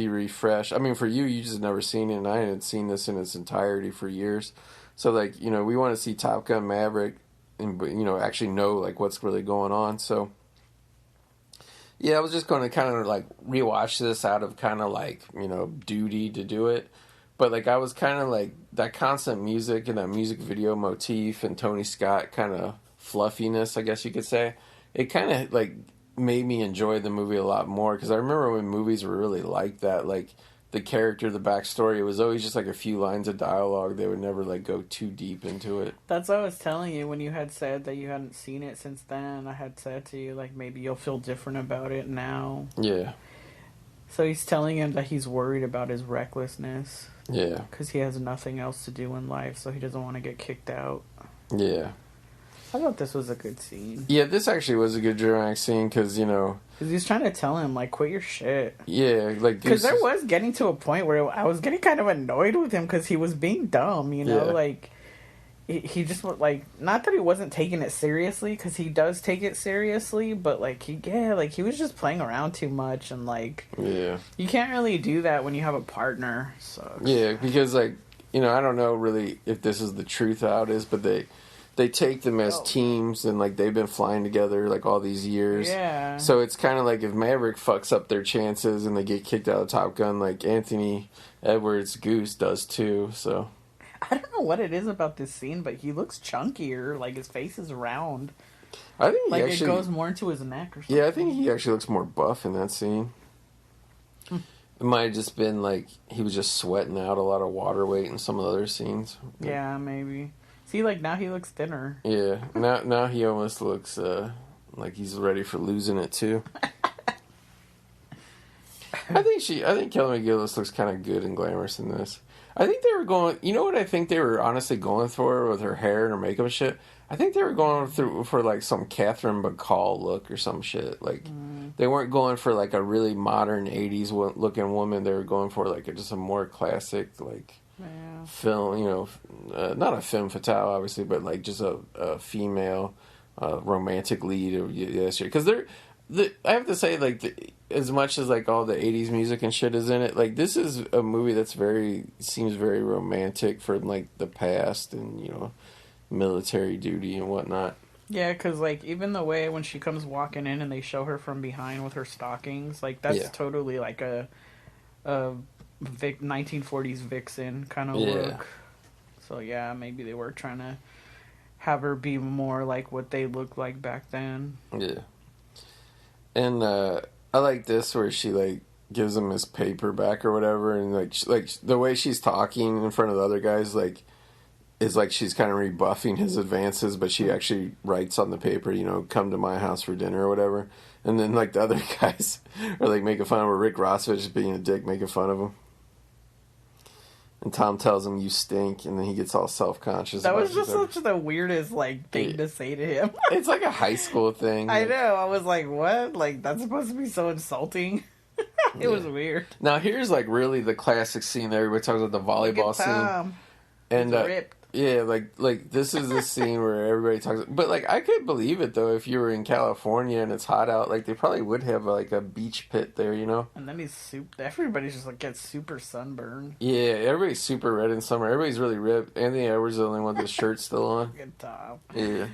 refreshed. I mean, for you just never seen it, and I hadn't seen this in its entirety for years. So like, we want to see Top Gun Maverick and actually know like what's really going on. So yeah, I was just going to kind of like rewatch this out of kind of like duty to do it. But like I was kind of like that constant music and that music video motif and Tony Scott kind of fluffiness, I guess you could say. It kind of like made me enjoy the movie a lot more because I remember when movies were really like that, like the character, the backstory, it was always just like a few lines of dialogue. They would never like go too deep into it. That's what I was telling you when you had said that you hadn't seen it since then. I had said to you, like, maybe you'll feel different about it now. Yeah. So he's telling him that he's worried about his recklessness. Yeah. Because he has nothing else to do in life, so he doesn't want to get kicked out. Yeah. I thought this was a good scene. Yeah, this actually was a good dramatic scene because, you know... Because he's trying to tell him, like, quit your shit. Yeah, like... Because there was getting to a point where I was getting kind of annoyed with him because he was being dumb, you know? Yeah. Like, he just, like... Not that he wasn't taking it seriously, because he does take it seriously, but, like, he was just playing around too much, and, like... Yeah. You can't really do that when you have a partner, so... Yeah, because, like, you know, I don't know really if this is the truth how it is, but they take them as teams, and like they've been flying together like all these years. Yeah. So it's kind of like if Maverick fucks up their chances and they get kicked out of Top Gun, like Anthony Edwards Goose does too. So I don't know what it is about this scene, but he looks chunkier. Like his face is round. I think like actually, it goes more into his neck or something. Yeah, I think he actually looks more buff in that scene. It might have just been like he was just sweating out a lot of water weight in some of the other scenes. Yeah, maybe. See, like now he looks thinner. Yeah, now he almost looks like he's ready for losing it too. I think Kelly McGillis looks kind of good and glamorous in this. I think they were going. You know what I think they were honestly going for with her hair and her makeup and shit. I think they were going through for like some Catherine Bacall look or some shit. Like they weren't going for like a really modern '80s looking woman. They were going for like just a more classic like film. You know, not a femme fatale obviously, but like just a female romantic lead of this year. Because I have to say like as much as like all the '80s music and shit is in it, like this is a movie that's seems very romantic for like the past and you know. Military duty and whatnot. Yeah, because like even the way when she comes walking in and they show her from behind with her stockings, like that's totally like a 1940s vixen kind of look. So yeah, maybe they were trying to have her be more like what they looked like back then. Yeah, and I like this where she like gives him his paper back or whatever, and like the way she's talking in front of the other guys like. Is like she's kind of rebuffing his advances, but she actually writes on the paper, you know, come to my house for dinner or whatever. And then, like, the other guys are, like, making fun of her. Rick Rossovich is being a dick, making fun of him. And Tom tells him, you stink, and then he gets all self-conscious. That was just such the weirdest, like, thing to say to him. It's like a high school thing. I know. I was like, what? Like, that's supposed to be so insulting. It was weird. Now, here's, like, really the classic scene that everybody talks about, the volleyball scene. And, ripped. Yeah, like this is the scene where everybody talks. But like, I could believe it though if you were in California and it's hot out. Like they probably would have like a beach pit there, you know. And then everybody's just like gets super sunburned. Yeah, everybody's super red in summer. Everybody's really ripped. Anthony Edwards is the only one with the shirt still on. Good top. Yeah.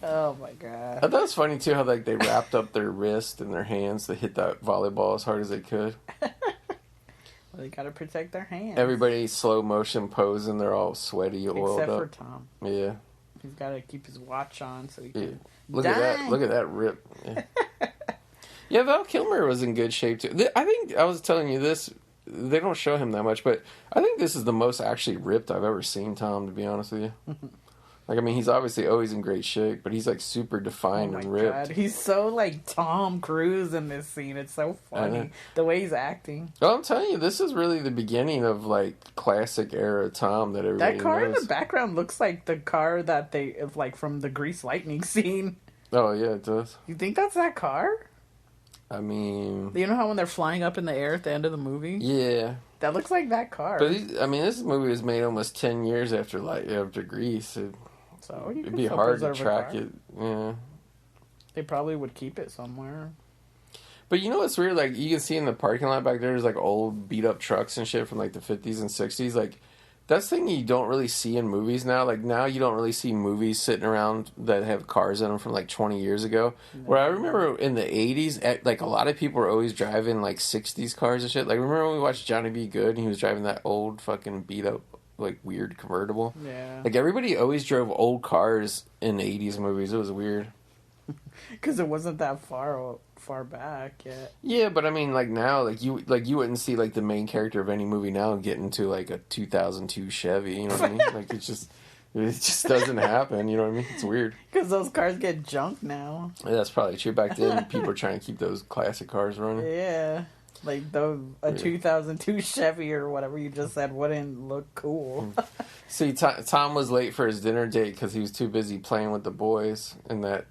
Oh my god. I thought it was funny too how like they wrapped up their wrist and their hands to hit that volleyball as hard as they could. Well, they gotta protect their hands. Everybody slow motion posing. They're all sweaty, oiled Except up. Except for Tom. Yeah. He's gotta keep his watch on so he can. Look at that! Look at that rip. Yeah. Yeah, Val Kilmer was in good shape too. I think I was telling you this. They don't show him that much, but I think this is the most actually ripped I've ever seen Tom. To be honest with you. Like, I mean, he's obviously always in great shape, but he's, like, super defined and ripped. God. He's so, like, Tom Cruise in this scene. It's so funny, the way he's acting. Well, I'm telling you, this is really the beginning of, like, classic era Tom that everybody knows. That car in the background looks like the car that they, like, from the Grease Lightning scene. Oh, yeah, it does. You think that's that car? I mean... You know how when they're flying up in the air at the end of the movie? Yeah. That looks like that car. But, I mean, this movie was made almost 10 years after Grease. So it'd be hard to track it. Yeah. They probably would keep it somewhere. But you know what's weird? Like, you can see in the parking lot back there, there's, like, old beat-up trucks and shit from, like, the 50s and 60s. Like, That's the thing you don't really see in movies now. Like, now you don't really see movies sitting around that have cars in them from, like, 20 years ago. No. Where I remember in the 80s, like, a lot of people were always driving, like, 60s cars and shit. Like, remember when we watched Johnny B. Good and he was driving that old fucking beat-up, like, weird convertible? Yeah. Like, everybody always drove old cars in 80s movies. It was weird. Because it wasn't that far back yet. Yeah, but I mean, like, now, you wouldn't see, like, the main character of any movie now get into, like, a 2002 Chevy, you know what I mean? Like, it just doesn't happen, you know what I mean? It's weird. Because those cars get junk now. Yeah, that's probably true. Back then, people were trying to keep those classic cars running. Yeah. Like, a 2002 Chevy or whatever you just said wouldn't look cool. See, Tom was late for his dinner date because he was too busy playing with the boys, and that...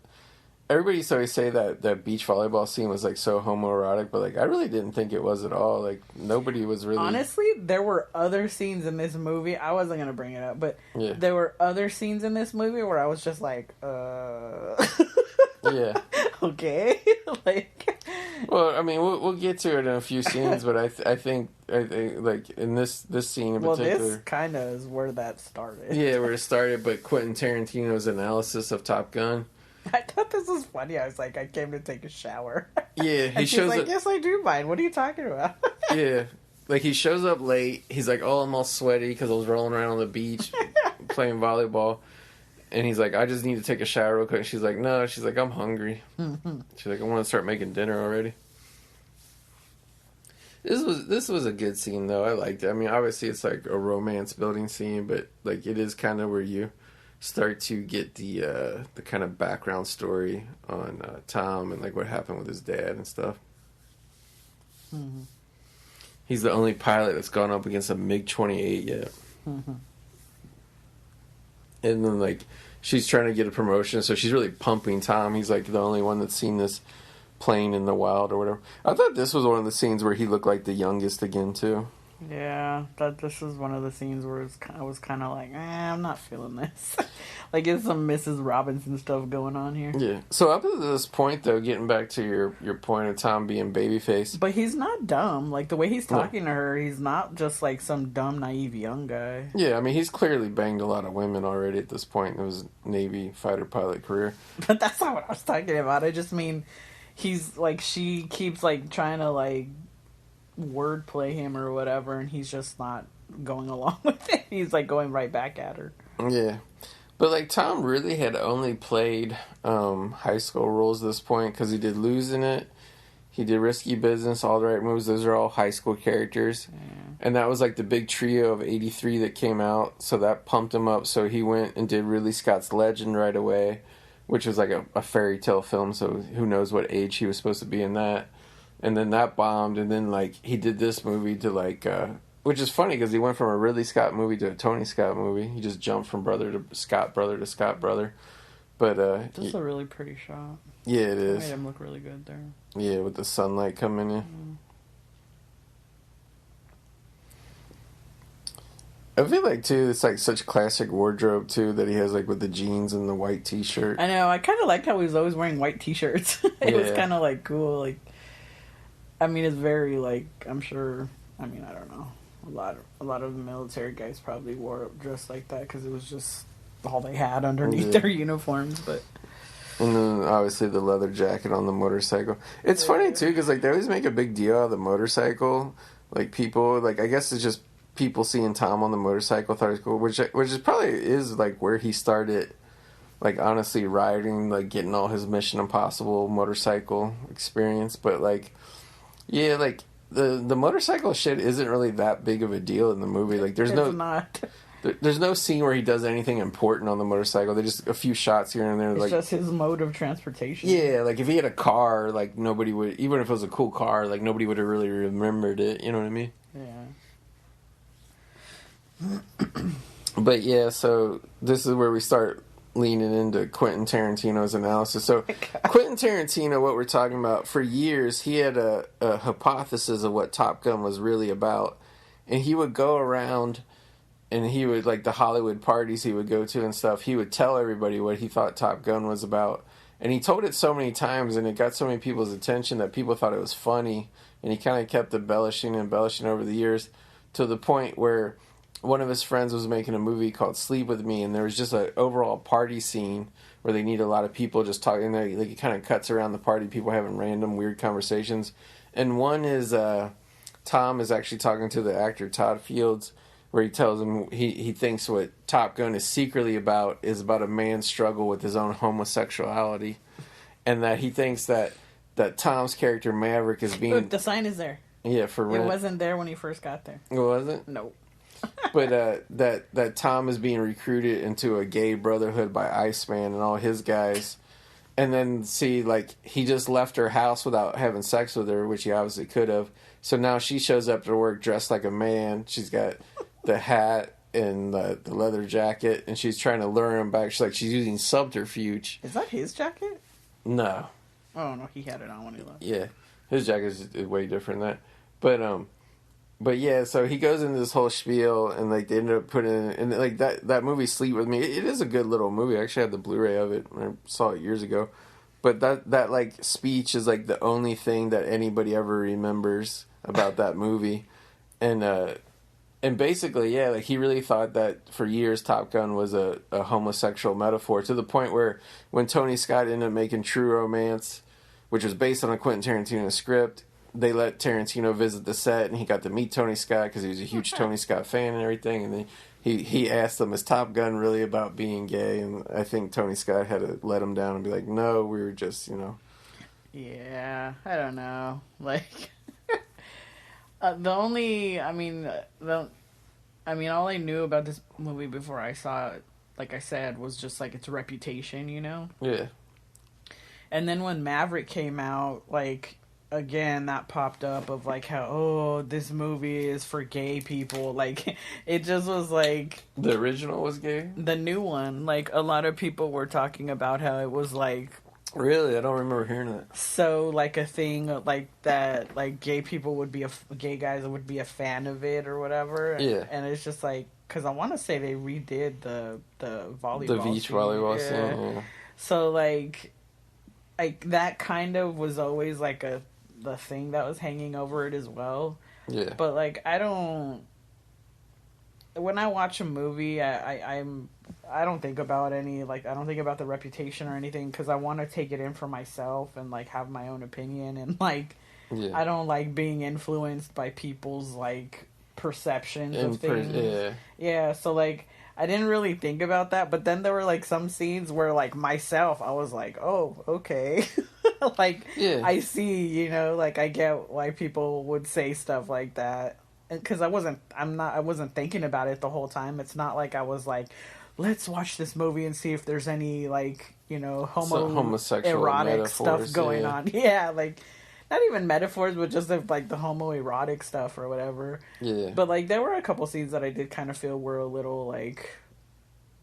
Everybody used to always say that beach volleyball scene was, like, so homoerotic, but, like, I really didn't think it was at all. Like, nobody was really... Honestly, there were other scenes in this movie. I wasn't going to bring it up, but yeah. There were other scenes in this movie where I was just like, Yeah. Okay. Like... Well, I mean, we'll get to it in a few scenes, but I think, like, in this scene in particular... Well, this kind of is where that started. Yeah, where it started, but Quentin Tarantino's analysis of Top Gun... I thought this was funny. I was like, I came to take a shower. Yeah, he shows like, yes, I do mind. What are you talking about? Yeah, like, he shows up late. He's like, oh, I'm all sweaty because I was rolling around on the beach playing volleyball. And he's like, I just need to take a shower real quick. And she's like, no. She's like, I'm hungry. She's like, I want to start making dinner already. This was a good scene, though. I liked it. I mean, obviously, it's like a romance building scene, but, like, it is kind of where you start to get the kind of background story on Tom and, like, what happened with his dad and stuff. Mm-hmm. He's the only pilot that's gone up against a MiG-28 yet. Mm-hmm. And then, like, she's trying to get a promotion, so she's really pumping Tom. He's, like, the only one that's seen this plane in the wild or whatever. I thought this was one of the scenes where he looked like the youngest again, too. Yeah, this is one of the scenes where I was kind of like, I'm not feeling this. Like, it's some Mrs. Robinson stuff going on here. Yeah. So up to this point, though, getting back to your point of Tom being babyface. But he's not dumb. Like, the way he's talking to her, he's not just, like, some dumb, naive young guy. Yeah, I mean, he's clearly banged a lot of women already at this point in his Navy fighter pilot career. But that's not what I was talking about. I just mean, he's, like, she keeps, like, trying to, like, wordplay him or whatever, and he's just not going along with it. He's, like, going right back at her. Yeah. But, like, Tom really had only played high school roles at this point because he did Losing It, he did Risky Business, All the Right Moves. Those are all high school characters. Yeah. And that was, like, the big trio of 83 that came out, so that pumped him up. So he went and did Ridley Scott's Legend right away, which was, like, a fairy tale film, so who knows what age he was supposed to be in that. And then that bombed, and then, like, he did this movie to, like... which is funny, because he went from a Ridley Scott movie to a Tony Scott movie. He just jumped from brother to Scott brother to Scott brother. But, that's a really pretty shot. Yeah, it is. Made him look really good there. Yeah, with the sunlight coming in. Mm. I feel like, too, it's, like, such classic wardrobe, too, that he has, like, with the jeans and the white t-shirt. I know. I kind of liked how he was always wearing white t-shirts. It was kind of, like, cool. Like, I mean, it's very, like, I'm sure... I mean, I don't know. A lot of the military guys probably wore up dressed like that because it was just all they had underneath their uniforms. But and then obviously the leather jacket on the motorcycle. It's funny too because like they always make a big deal out of the motorcycle. Like people, like I guess it's just people seeing Tom on the motorcycle thought it was cool, which is probably is like where he started. Like honestly, riding, like getting all his Mission Impossible motorcycle experience. But like, yeah, like. The motorcycle shit isn't really that big of a deal in the movie. Like, there's there's no scene where he does anything important on the motorcycle. There's just a few shots here and there. It's like just his mode of transportation. Yeah, like if he had a car, like nobody would, even if it was a cool car, like nobody would have really remembered it. You know what I mean? Yeah. But yeah, so this is where we start leaning into Quentin Tarantino's analysis. So Quentin Tarantino, what we're talking about, for years he had a hypothesis of what Top Gun was really about, and he would go around and he would, like the Hollywood parties he would go to and stuff, he would tell everybody what he thought Top Gun was about, and he told it so many times and it got so many people's attention that people thought it was funny, and he kind of kept embellishing over the years to the point where one of his friends was making a movie called Sleep With Me, and there was just an overall party scene where they need a lot of people just talking. Like it kind of cuts around the party, people having random weird conversations. And one is Tom is actually talking to the actor Todd Fields, where he tells him he thinks what Top Gun is secretly about is about a man's struggle with his own homosexuality, and that he thinks that Tom's character Maverick is being... Look, the sign is there. Yeah, for rent. It wasn't there when he first got there. It wasn't? No. But that Tom is being recruited into a gay brotherhood by Iceman and all his guys. And then, see, like, he just left her house without having sex with her, which he obviously could have. So now she shows up to work dressed like a man. She's got the hat and the leather jacket, and she's trying to lure him back. She's using subterfuge. Is that his jacket? No. Oh, no, he had it on when he left. Yeah. His jacket is way different than that. But yeah, so he goes into this whole spiel, and like they ended up putting in, and like that movie Sleep With Me, it is a good little movie. I actually had the Blu-ray of it. I saw it years ago. But that like speech is like the only thing that anybody ever remembers about that movie. And basically, yeah, like he really thought that for years Top Gun was a homosexual metaphor, to the point where when Tony Scott ended up making True Romance, which was based on a Quentin Tarantino script, they let Tarantino visit the set, and he got to meet Tony Scott because he was a huge Tony Scott fan and everything. And then he asked him, "Is Top Gun really about being gay?" And I think Tony Scott had to let him down and be like, "No, we were just, you know." Yeah, I don't know. Like, all I knew about this movie before I saw it, like I said, was just like its reputation, you know? Yeah. And then when Maverick came out, like, again, that popped up of like how, oh, this movie is for gay people. Like, it just was like... The original was gay? The new one. Like, a lot of people were talking about how it was like... Really? I don't remember hearing that. So, like, a thing like that, like, gay people would be gay guys would be a fan of it or whatever. Yeah. And it's just like, because I want to say they redid the volleyball The beach scene. volleyball scene, yeah. So, like, that kind of was always, like, the thing that was hanging over it as well. Yeah. But, like, I don't... When I watch a movie, I don't think about I don't think about the reputation or anything, because I want to take it in for myself and, like, have my own opinion, and, like, yeah. I don't like being influenced by people's, like, perceptions of things. Yeah, so, like, I didn't really think about that, but then there were, like, some scenes where, like, myself, I was like, oh, okay. Like, yeah. I see, you know, like, I get why people would say stuff like that. Because I wasn't thinking about it the whole time. It's not like I was like, let's watch this movie and see if there's any, like, you know, homosexual erotic stuff going on. Yeah, like, not even metaphors, but just like the homoerotic stuff or whatever. Yeah. But, like, there were a couple scenes that I did kind of feel were a little, like,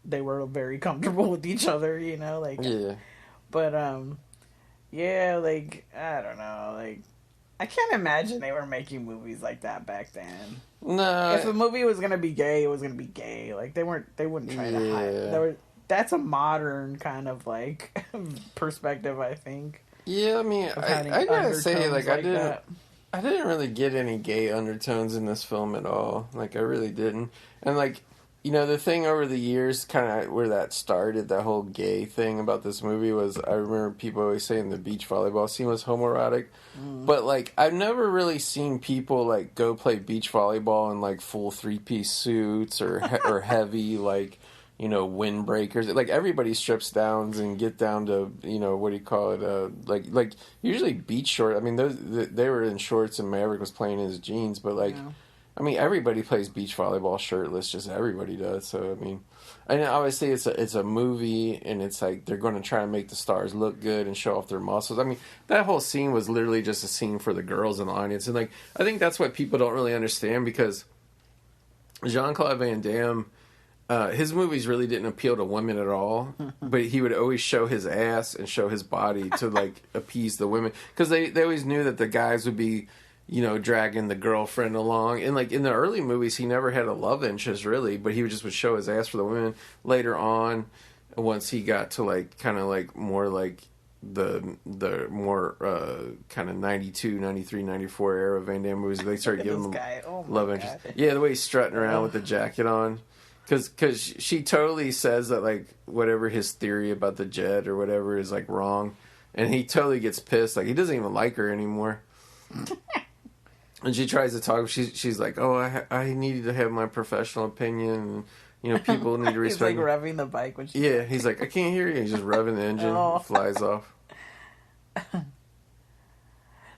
they were very comfortable with each other, you know, like. Yeah. But yeah, like, I don't know, like, I can't imagine they were making movies like that back then. No. If a movie was gonna be gay, it was gonna be gay. Like, they wouldn't try to hide. That's a modern kind of, like, perspective, I think. Yeah, I mean, I gotta say, like I didn't really get any gay undertones in this film at all. Like, I really didn't. And, like, you know, the thing over the years, kind of where that started, that whole gay thing about this movie, was I remember people always saying the beach volleyball scene was homoerotic. But, like, I've never really seen people, like, go play beach volleyball in, like, full three-piece suits or heavy, like, you know, windbreakers. Like, everybody strips down and get down to, you know, what do you call it? Like usually beach shorts. I mean, they were in shorts and Maverick was playing in his jeans, but, like... Yeah. I mean, everybody plays beach volleyball shirtless. Just everybody does. So, I mean, and obviously it's a movie, and it's like they're going to try to make the stars look good and show off their muscles. I mean, that whole scene was literally just a scene for the girls in the audience, and like I think that's what people don't really understand, because Jean-Claude Van Damme, his movies really didn't appeal to women at all, but he would always show his ass and show his body to like appease the women, because they always knew that the guys would be, you know, dragging the girlfriend along. And, like, in the early movies, he never had a love interest, really, but he would show his ass for the women. Later on, once he got to, like, kind of, like, more, like, the more kind of 92, 93, 94 era Van Damme movies. They started giving him love interest. Yeah, the way he's strutting around with the jacket on. Because she totally says that, like, whatever his theory about the jet or whatever is, like, wrong. And he totally gets pissed. Like, he doesn't even like her anymore. And she tries to talk. She's like, oh, I need to have my professional opinion. You know, people need to respect He's, like, revving the bike. When she yeah, he's like, I can't hear you. He's just revving the engine. Flies off.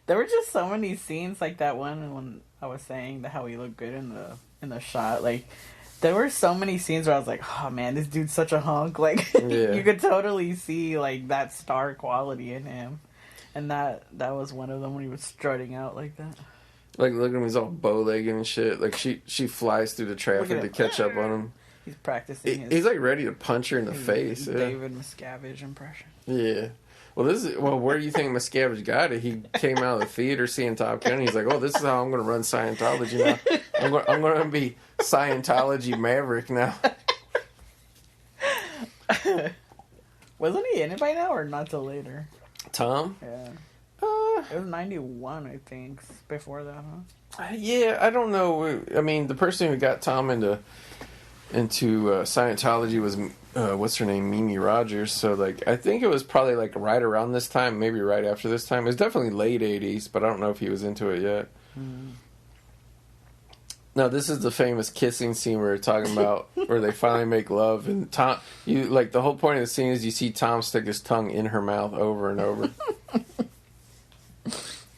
There were just so many scenes like that one when I was saying how he looked good in the shot. Like, there were so many scenes where I was like, oh man, this dude's such a hunk. Like, yeah. You could totally see, like, that star quality in him. And that was one of them when he was strutting out like that. Like, look at him, he's all bow-legged and shit. Like, she flies through the traffic to catch up on him. He's practicing He's, like, ready to punch her in the face. David Miscavige impression. Yeah. Well, where do you think Miscavige got it? He came out of the theater seeing Top Gun. He's like, oh, this is how I'm going to run Scientology now. I'm going to be Scientology Maverick now. Wasn't he in it by now or not till later? Tom? Yeah. It was 91, I think, before that, huh? Yeah, I don't know. I mean, the person who got Tom into Scientology was what's her name, Mimi Rogers. So, like, I think it was probably, like, right around this time, maybe right after this time. It was definitely late 80s, but I don't know if he was into it yet. No, this is the famous kissing scene we were talking about, where they finally make love, and Tom, the whole point of the scene is you see Tom stick his tongue in her mouth over and over.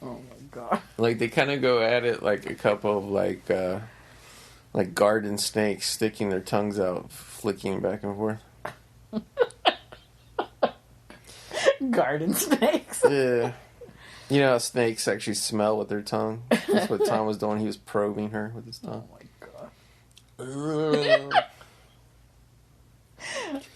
Oh my god! Like, they kind of go at it like a couple of like garden snakes sticking their tongues out, flicking back and forth. Garden snakes. Yeah. You know how snakes actually smell with their tongue? That's what Tom was doing. He was probing her with his tongue. Oh my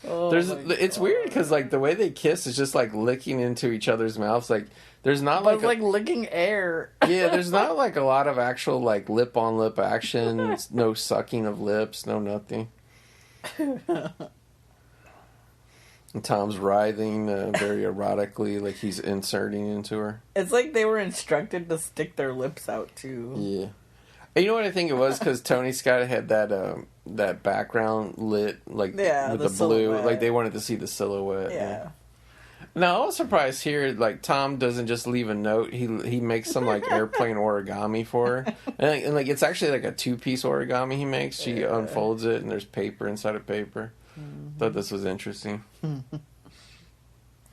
god. It's weird because, like, the way they kiss is just like licking into each other's mouths. Like, there's not like licking air. Yeah, there's not like a lot of actual like lip on lip action. It's no sucking of lips, no nothing. And Tom's writhing very erotically, like he's inserting into her. It's like they were instructed to stick their lips out too. Yeah. And you know what I think it was? Because Tony Scott had that background lit, like, with the blue. Silhouette. Like, they wanted to see the silhouette. Yeah. Now, I was surprised here, like, Tom doesn't just leave a note. He makes some, like, airplane origami for her. And, like, it's actually, like, a two-piece origami he makes. She unfolds it, and there's paper inside of paper. Mm-hmm. Thought this was interesting.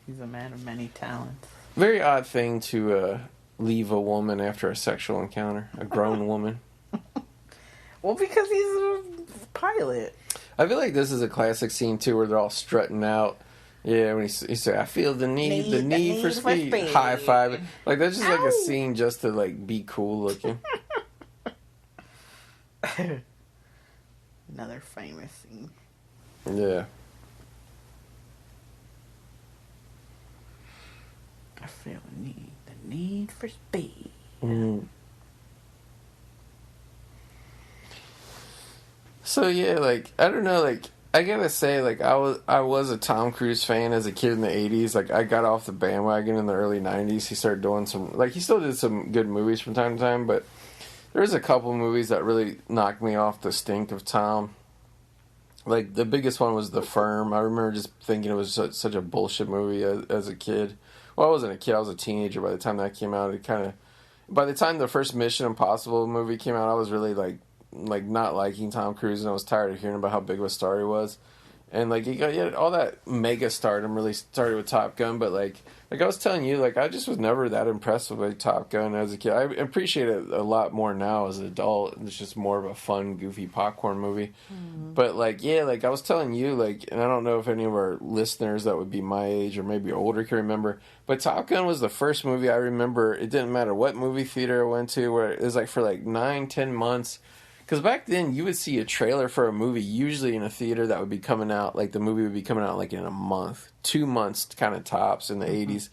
He's a man of many talents. Very odd thing to leave a woman after a sexual encounter. A grown woman. Well, because he's a pilot. I feel like this is a classic scene, too, where they're all strutting out. Yeah, when he said, I feel the need for speed. High five. Like, that's just like a scene just to, like, be cool looking. Another famous scene. Yeah. I feel the need for speed. Mm. So, yeah, like, I don't know, like, I gotta say, like, I was a Tom Cruise fan as a kid in the 80s. Like, I got off the bandwagon in the early 90s. He started doing he still did some good movies from time to time, but there's a couple movies that really knocked me off the stink of Tom. Like, the biggest one was The Firm. I remember just thinking it was such a bullshit movie as a kid. Well, I wasn't a kid. I was a teenager by the time that came out. By the time the first Mission Impossible movie came out, I was really, like not liking Tom Cruise, and I was tired of hearing about how big of a star he was. And, like, he got all that mega stardom really started with Top Gun, but, like I was telling you, like, I just was never that impressed with, like, Top Gun as a kid. I appreciate it a lot more now as an adult. It's just more of a fun, goofy popcorn movie. Mm-hmm. But, like, yeah, like, I was telling you, like, and I don't know if any of our listeners that would be my age or maybe older can remember, but Top Gun was the first movie I remember. It didn't matter what movie theater I went to, where it was, like, for, like, 9-10 months. Because back then, you would see a trailer for a movie, usually in a theater that would be coming out, like, the movie would be coming out, like, in a month. 2 months, kind of tops, in the 80s.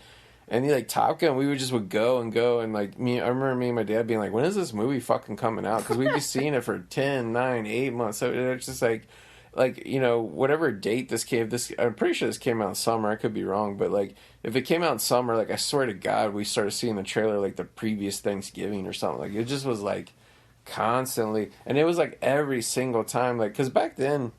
And, like, Top Gun, we would go, and, like, I remember me and my dad being like, when is this movie fucking coming out? Because we'd be seeing it for 10, 9, 8 months. So it's just, like, like, you know, whatever date this came, I'm pretty sure this came out in summer. I could be wrong, but like, if it came out in summer, like, I swear to God, we started seeing the trailer like the previous Thanksgiving or something. Like, it just was like constantly, and it was like every single time, like, because back then,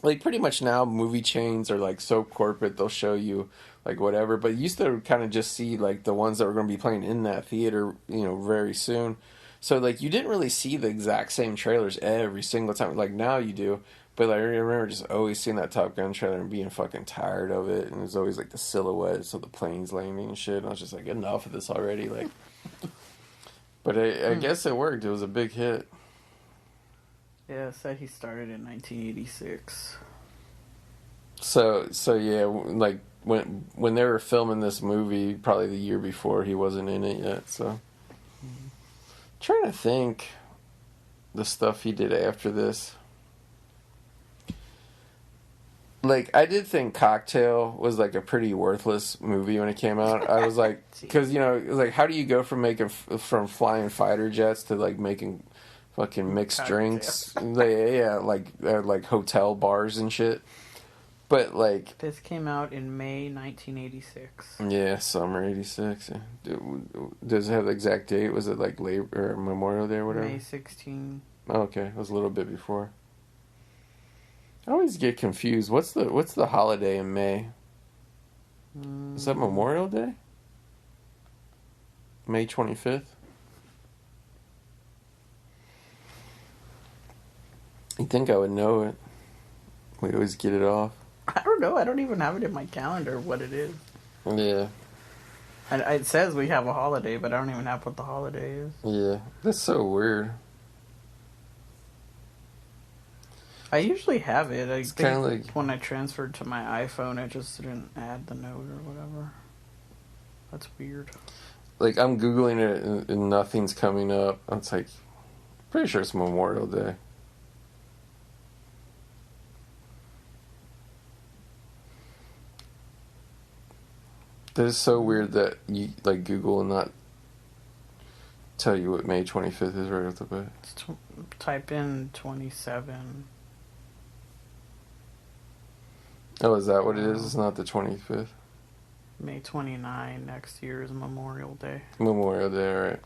like, pretty much now movie chains are like so corporate, they'll show you like whatever, but you used to kind of just see like the ones that were going to be playing in that theater, you know, very soon. So like you didn't really see the exact same trailers every single time. Like now you do, but like, I remember just always seeing that Top Gun trailer and being fucking tired of it, and there's always like the silhouettes of the planes landing and shit. And I was just like, enough of this already. Like, but I guess it worked. It was a big hit. Yeah, it said he started in 1986. So yeah, like when they were filming this movie, probably the year before, he wasn't in it yet. So, trying to think the stuff he did after this. Like, I did think Cocktail was like a pretty worthless movie when it came out. I was like, because, you know, it was like, how do you go from from flying fighter jets to like making fucking mixed drinks? Like hotel bars and shit. But like, this came out in May 1986. Yeah, summer '86. Does it have the exact date? Was it like Labor or Memorial Day or whatever? May 16. Oh, okay, it was a little bit before. I always get confused. What's the holiday in May? Is that Memorial Day? May 25th? You'd think I would know it. We always get it off. I don't know. I don't even have it in my calendar what it is. Yeah. It says we have a holiday, but I don't even have what the holiday is. Yeah. That's so weird. I usually have it. I It's think kind of like when I transferred to my iPhone, I just didn't add the note or whatever. That's weird. Like, I'm Googling it and nothing's coming up. It's like, pretty sure it's Memorial Day. That is so weird that you, like, Google and not tell you what May 25th is right off the bat. Type in 27. Oh, is that what it is? It's not the 25th? May 29 next year is Memorial Day. Memorial Day, alright.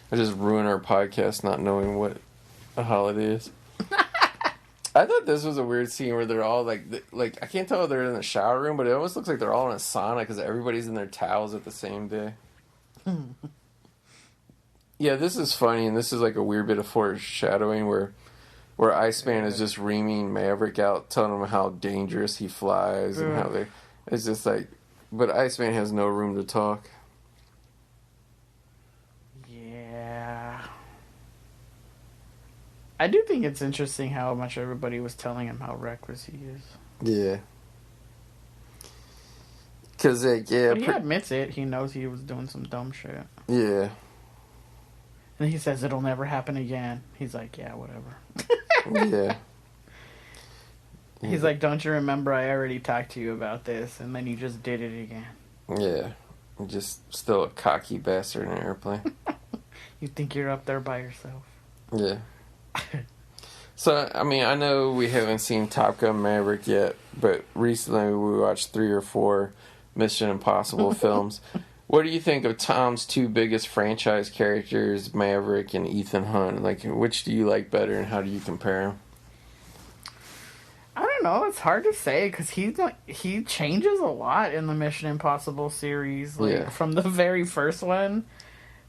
I just ruined our podcast not knowing what a holiday is. I thought this was a weird scene where they're all like I can't tell if they're in the shower room, but it almost looks like they're all in a sauna because everybody's in their towels at the same day. Yeah, this is funny, and this is like a weird bit of foreshadowing where Iceman is just reaming Maverick out, telling him how dangerous he flies and how it's just like, but Iceman has no room to talk. Yeah. I do think it's interesting how much everybody was telling him how reckless he is. Yeah. Because, like, yeah. But he admits it. He knows he was doing some dumb shit. Yeah. And he says it'll never happen again. He's like, yeah, whatever. Yeah. He's like, don't you remember I already talked to you about this, and then you just did it again. Yeah. Just still a cocky bastard in an airplane. You think you're up there by yourself. Yeah. So, I mean, I know we haven't seen Top Gun Maverick yet, but recently we watched 3 or 4 Mission Impossible films. What do you think of Tom's 2 biggest franchise characters, Maverick and Ethan Hunt? Like, which do you like better, and how do you compare them? I don't know. It's hard to say because he changes a lot in the Mission Impossible series. Like from the very first one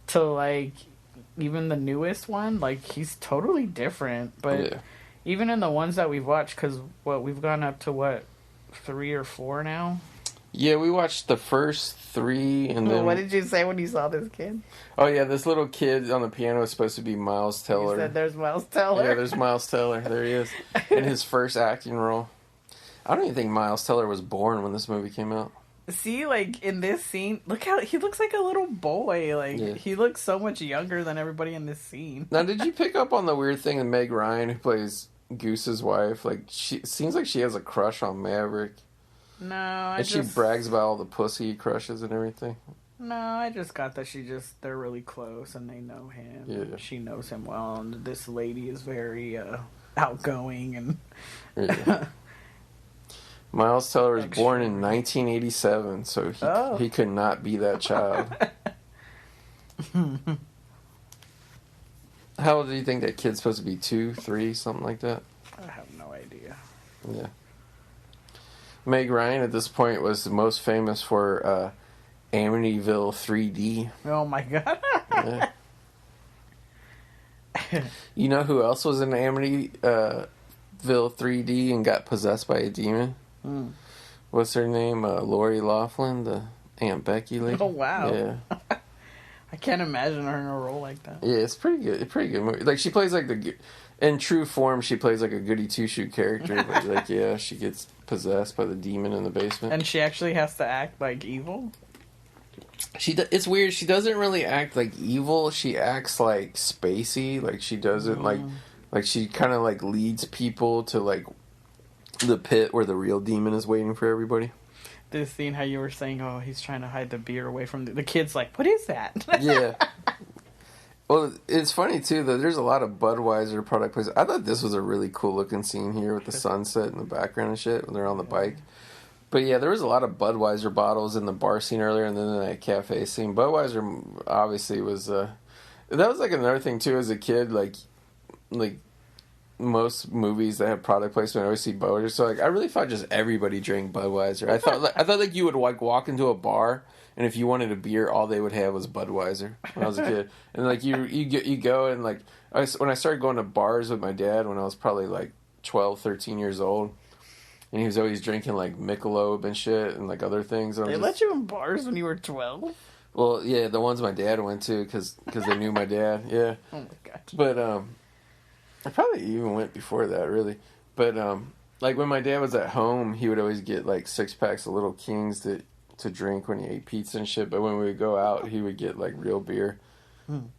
to like even the newest one. Like he's totally different. But even in the ones that we've watched, because we've gone up to 3 or 4 now. Yeah, we watched the first 3, and then... What did you say when you saw this kid? Oh, yeah, this little kid on the piano is supposed to be Miles Teller. You said there's Miles Teller? Yeah, there's Miles Teller. There he is. In his first acting role. I don't even think Miles Teller was born when this movie came out. See, like, in this scene, look how he looks like a little boy. Like, he looks so much younger than everybody in this scene. Now, did you pick up on the weird thing that Meg Ryan, who plays Goose's wife, like, it seems like she has a crush on Maverick? No, she brags about all the pussy crushes and everything. No, I just got that they're really close and they know him. Yeah. She knows him well, and this lady is very outgoing and. Yeah. Miles Teller was born in 1987, so he could not be that child. How old do you think that kid's supposed to be? 2, 3, something like that? I have no idea. Yeah. Meg Ryan at this point was the most famous for Amityville 3D. Oh my god. Yeah. You know who else was in Amityville 3D and got possessed by a demon? What's her name? Lori Loughlin, the Aunt Becky lady. Oh wow. Yeah. I can't imagine her in a role like that. Yeah, it's pretty good. Pretty good movie. Like she plays like in true form, she plays like a goody two shoe character. But like, yeah, she gets possessed by the demon in the basement, and she actually has to act like evil. It's weird. She doesn't really act like evil. She acts like spacey. Like she doesn't like she kind of like leads people to like the pit where the real demon is waiting for everybody. This scene, how you were saying, oh, he's trying to hide the beer away from the kid's like, what is that? Yeah. Well, it's funny too that there's a lot of Budweiser product placement. I thought this was a really cool looking scene here with the sunset in the background and shit when they're on the bike. But yeah, there was a lot of Budweiser bottles in the bar scene earlier, and then in that cafe scene. Budweiser obviously was. That was like another thing too as a kid, like most movies that have product placement, I always see Budweiser. So like, I really thought just everybody drank Budweiser. I thought like you would like walk into a bar, and if you wanted a beer, all they would have was Budweiser when I was a kid. And like you go and like when I started going to bars with my dad when I was probably like 12, 13 years old. And he was always drinking, like, Michelob and shit and, like, other things. And let you in bars when you were 12? Well, yeah, the ones my dad went to because they knew my dad, yeah. Oh, my God. But, I probably even went before that, really. But, like, when my dad was at home, he would always get, like, 6-packs of Little Kings to drink when he ate pizza and shit. But when we would go out, he would get, like, real beer.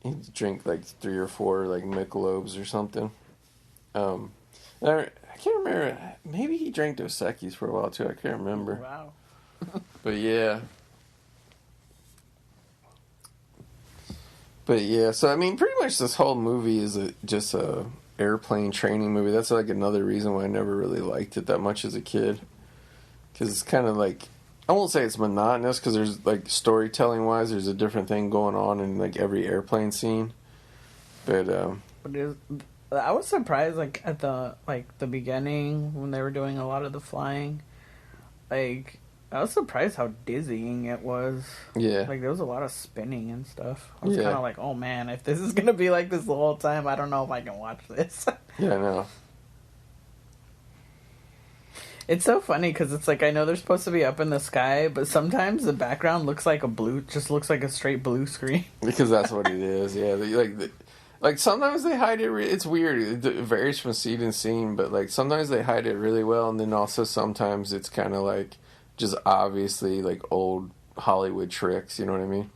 He'd drink, like, 3 or 4, like, Michelobs or something. I can't remember. Maybe he drank Dos Equis for a while, too. I can't remember. Wow. But, yeah. So, I mean, pretty much this whole movie is just a airplane training movie. That's, like, another reason why I never really liked it that much as a kid. Because it's kind of, like... I won't say it's monotonous, because there's, like, storytelling-wise, there's a different thing going on in, like, every airplane scene. But I was surprised, like, at the beginning, when they were doing a lot of the flying. Like, I was surprised how dizzying it was. Yeah. Like, there was a lot of spinning and stuff. I was kind of like, oh, man, if this is going to be like this the whole time, I don't know if I can watch this. Yeah, I know. It's so funny, because it's like, I know they're supposed to be up in the sky, but sometimes the background looks like just looks like a straight blue screen. Because that's what it is, yeah. Like, sometimes they hide it, it's weird, it varies from scene to scene, but, like, sometimes they hide it really well, and then also sometimes it's kind of, like, just obviously, like, old Hollywood tricks, you know what I mean?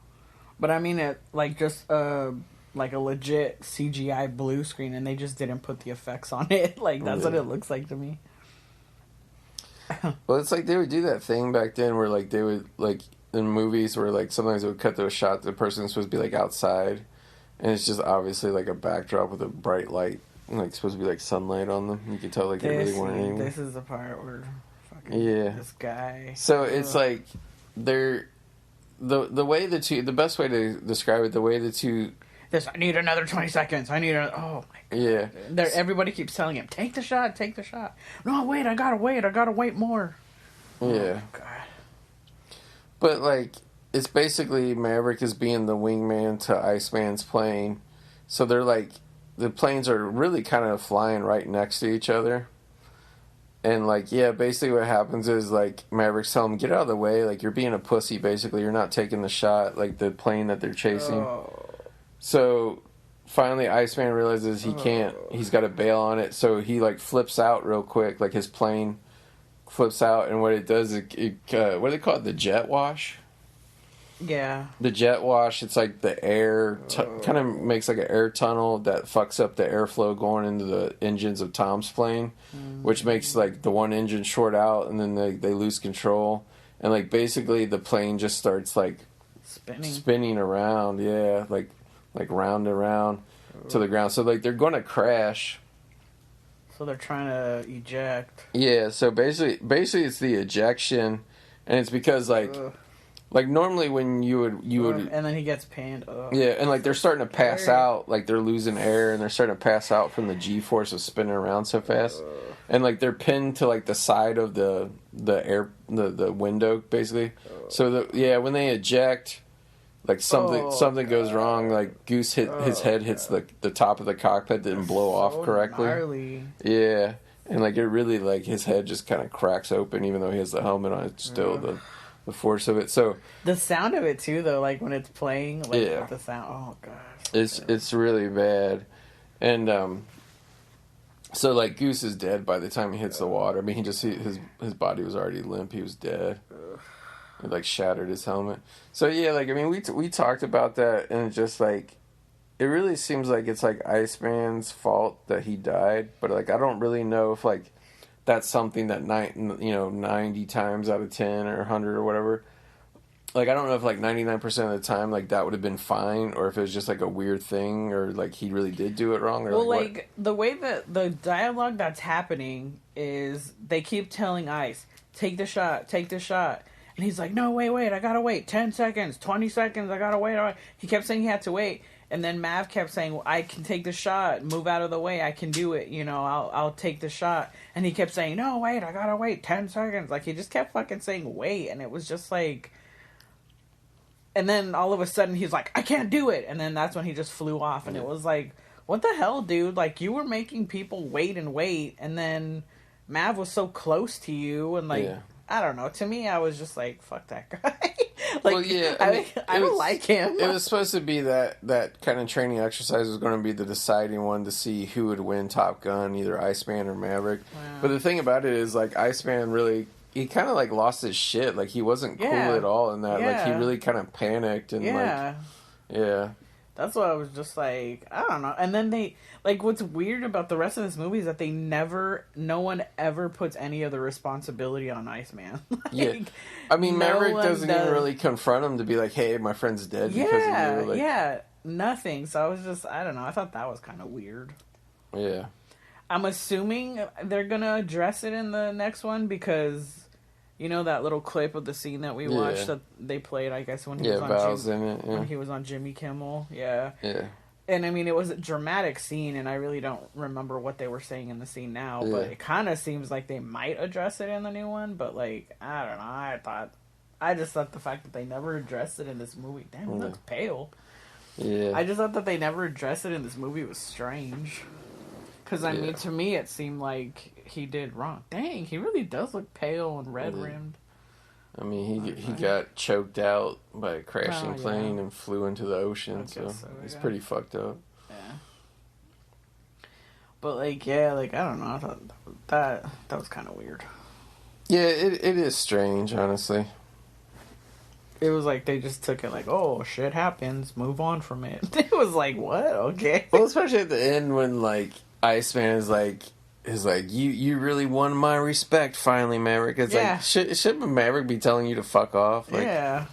But I mean, it, like, just, like, a legit CGI blue screen, and they just didn't put the effects on it. Like, that's what it looks like to me. Well, it's like they would do that thing back then where, like, they would, like, in movies where, like, sometimes they would cut to a shot, the person's supposed to be, like, outside, and it's just obviously, like, a backdrop with a bright light, and, like, supposed to be, like, sunlight on them. You can tell, like, they really want it anyway. This is the part where fucking this guy... So, it's like, they're... The way the best way to describe it, the way the two... I need another 20 seconds. Oh, my God. Yeah. Everybody keeps telling him, take the shot. No, wait, I gotta wait more. Yeah. Oh, God. But, like, it's basically Maverick is being the wingman to Iceman's plane. So they're, like, the planes are really kind of flying right next to each other. And, like, yeah, basically what happens is, like, Maverick's telling him, get out of the way. Like, you're being a pussy, basically. You're not taking the shot, like, the plane that they're chasing. Oh. So, finally, Iceman realizes he can't. He's got to bail on it. So, he, like, flips out real quick. Like, his plane flips out. And what it does, what do they call it? The jet wash? Yeah. The jet wash, it's like the air, kind of makes like an air tunnel that fucks up the airflow going into the engines of Tom's plane, which makes like the one engine short out, and then they lose control, and like basically the plane just starts like spinning around, yeah, like round and round to the ground. So like they're going to crash, So they're trying to eject. Yeah, so basically it's the ejection, and it's because like normally when you would and then he gets pinned. Ugh. Yeah, and like they're starting to pass Scary. out, like they're losing air, and they're starting to pass out from the G-force of spinning around so fast, and like they're pinned to like the side of the window basically. So when they eject, like something goes wrong, like Goose his head hits the top of the cockpit, didn't blow off correctly. Gnarly. Yeah, and like it really like his head just kind of cracks open, even though he has the helmet on. It's still the force of it. So the sound of it too, though, like when it's playing, like yeah, the sound. Oh gosh, it's really bad, and so like Goose is dead by the time he hits the water. I mean, his body was already limp. He was dead. It like shattered his helmet. So yeah, like I mean, we talked about that, and it's just like it really seems like it's like Iceman's fault that he died, but like I don't really know if like that's something that 90 times out of 10 or 100 or whatever. Like I don't know if like 99% of the time like that would have been fine, or if it was just like a weird thing, or like he really did do it wrong. Or well, like the way that the dialogue that's happening is they keep telling Ice, take the shot, and he's like, no, wait, I gotta wait 10 seconds, 20 seconds, I gotta wait. He kept saying he had to wait. And then Mav kept saying, well, I can take the shot. Move out of the way. I can do it. You know, I'll take the shot. And he kept saying, no, wait, I gotta wait 10 seconds. Like, he just kept fucking saying wait. And it was just like... And then all of a sudden he's like, I can't do it. And then that's when he just flew off. And it was like, what the hell, dude? Like, you were making people wait and wait. And then Mav was so close to you. And like, I don't know. To me, I was just like, fuck that guy. Like, well, yeah, I don't like him. It was supposed to be that kind of training exercise was going to be the deciding one to see who would win Top Gun, either Iceman or Maverick. Wow. But the thing about it is, like, Iceman really, he kind of, like, lost his shit. Like, he wasn't cool at all in that. Yeah. Like, he really kind of panicked and, That's why I was just like, I don't know. And then they, like, what's weird about the rest of this movie is that no one ever puts any of the responsibility on Iceman. Like, I mean, Maverick doesn't even really confront him to be like, hey, my friend's dead because of you. Like, nothing. So I was just, I don't know. I thought that was kind of weird. Yeah. I'm assuming they're going to address it in the next one because... You know that little clip of the scene that we watched that they played, I guess, when he was on when he was on Jimmy Kimmel. Yeah. Yeah. And I mean, it was a dramatic scene, and I really don't remember what they were saying in the scene now, but it kind of seems like they might address it in the new one, but like, I don't know. I just thought the fact that they never addressed it in this movie, damn, he looks pale. Yeah. I just thought that they never addressed it in this movie was strange. Because, I mean, to me, it seemed like he did wrong. Dang, he really does look pale and red-rimmed. I mean, he got choked out by a crashing plane and flew into the ocean, so he's pretty fucked up. Yeah. But, like, I don't know. I thought that was kind of weird. Yeah, it is strange, honestly. It was like they just took it like, oh, shit happens, move on from it. It was like, what? Okay. Well, especially at the end when, like, Iceman is like, you really won my respect finally, Maverick. It's like, shouldn't Maverick be telling you to fuck off? Like, yeah.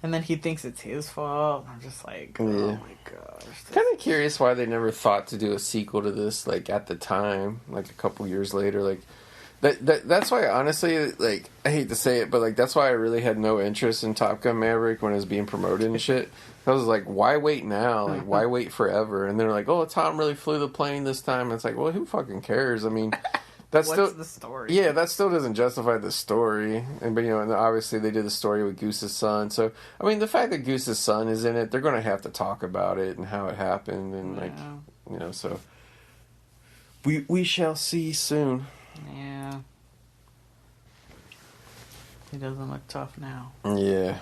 And then he thinks it's his fault. I'm just like, oh my gosh. Kind of curious why they never thought to do a sequel to this, like, at the time, like a couple years later. Like, that's why, honestly, like, I hate to say it, but, like, that's why I really had no interest in Top Gun Maverick when it was being promoted and shit. I was like, why wait now? Like, why wait forever? And they're like, oh, Tom really flew the plane this time. And it's like, well, who fucking cares? I mean, What's the story? Yeah, that still doesn't justify the story. And obviously they did the story with Goose's son. So, I mean, the fact that Goose's son is in it, they're going to have to talk about it and how it happened. And, so we shall see soon. Yeah. He doesn't look tough now. Yeah.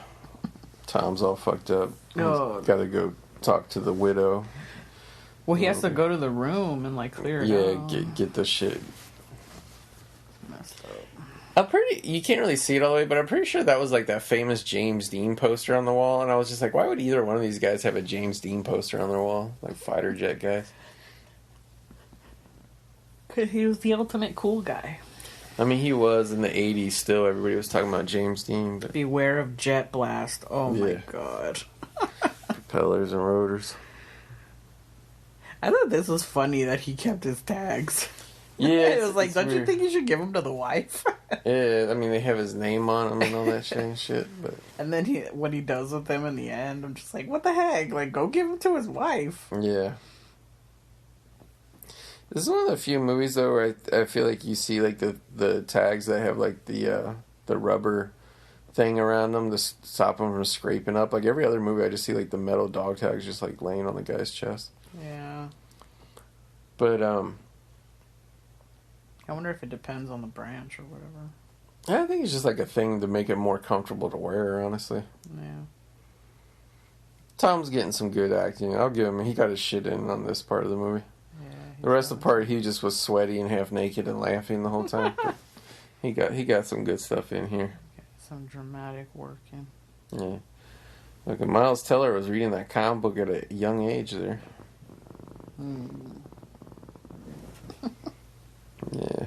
Tom's all fucked up. Oh. Got to go talk to the widow. Well, he has to go to the room and, like, clear it out. Yeah, get the shit. Messed up. You can't really see it all the way, but I'm pretty sure that was, like, that famous James Dean poster on the wall, and I was just like, why would either one of these guys have a James Dean poster on their wall? Like, fighter jet guys. Because he was the ultimate cool guy. I mean, he was in the 80s still. Everybody was talking about James Dean. But... Beware of jet blast. Oh, my God. Propellers and rotors. I thought this was funny that he kept his tags. Yeah, It was like, don't you think you should give them to the wife? Yeah, I mean, they have his name on them and all that shit, but... And then what he does with them in the end, I'm just like, what the heck? Like, go give him to his wife. Yeah. This is one of the few movies, though, where I feel like you see, like, the tags that have, like, the rubber thing around them to stop them from scraping up. Like, every other movie, I just see, like, the metal dog tags just, like, laying on the guy's chest. Yeah. But, I wonder if it depends on the branch or whatever. I think it's just, like, a thing to make it more comfortable to wear, honestly. Yeah. Tom's getting some good acting. I'll give him. He got his shit in on this part of the movie. Yeah. The rest of the part, he just was sweaty and half naked and laughing the whole time. he got some good stuff in here. Some dramatic work in. Yeah. Look, Miles Teller was reading that comic book at a young age there. Yeah.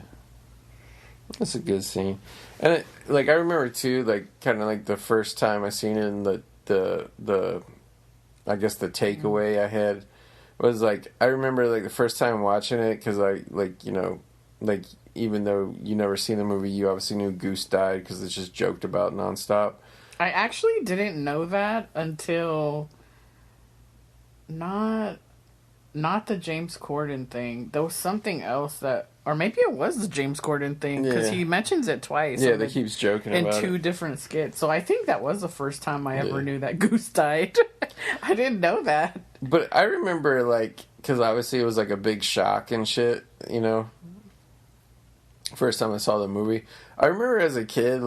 That's a good scene. And, I remember, too, kind of, the first time I seen it in the I guess the takeaway I had was, I remember, the first time watching it, because even though you never seen the movie, you obviously knew Goose died, because it's just joked about nonstop. I actually didn't know that until not the James Corden thing. There was something else that, or maybe it was the James Corden thing, because he mentions it twice. Yeah, they keeps joking about it. In two different skits. So I think that was the first time I ever knew that Goose died. I didn't know that. But I remember, because obviously it was, a big shock and shit, first time I saw the movie. I remember as a kid,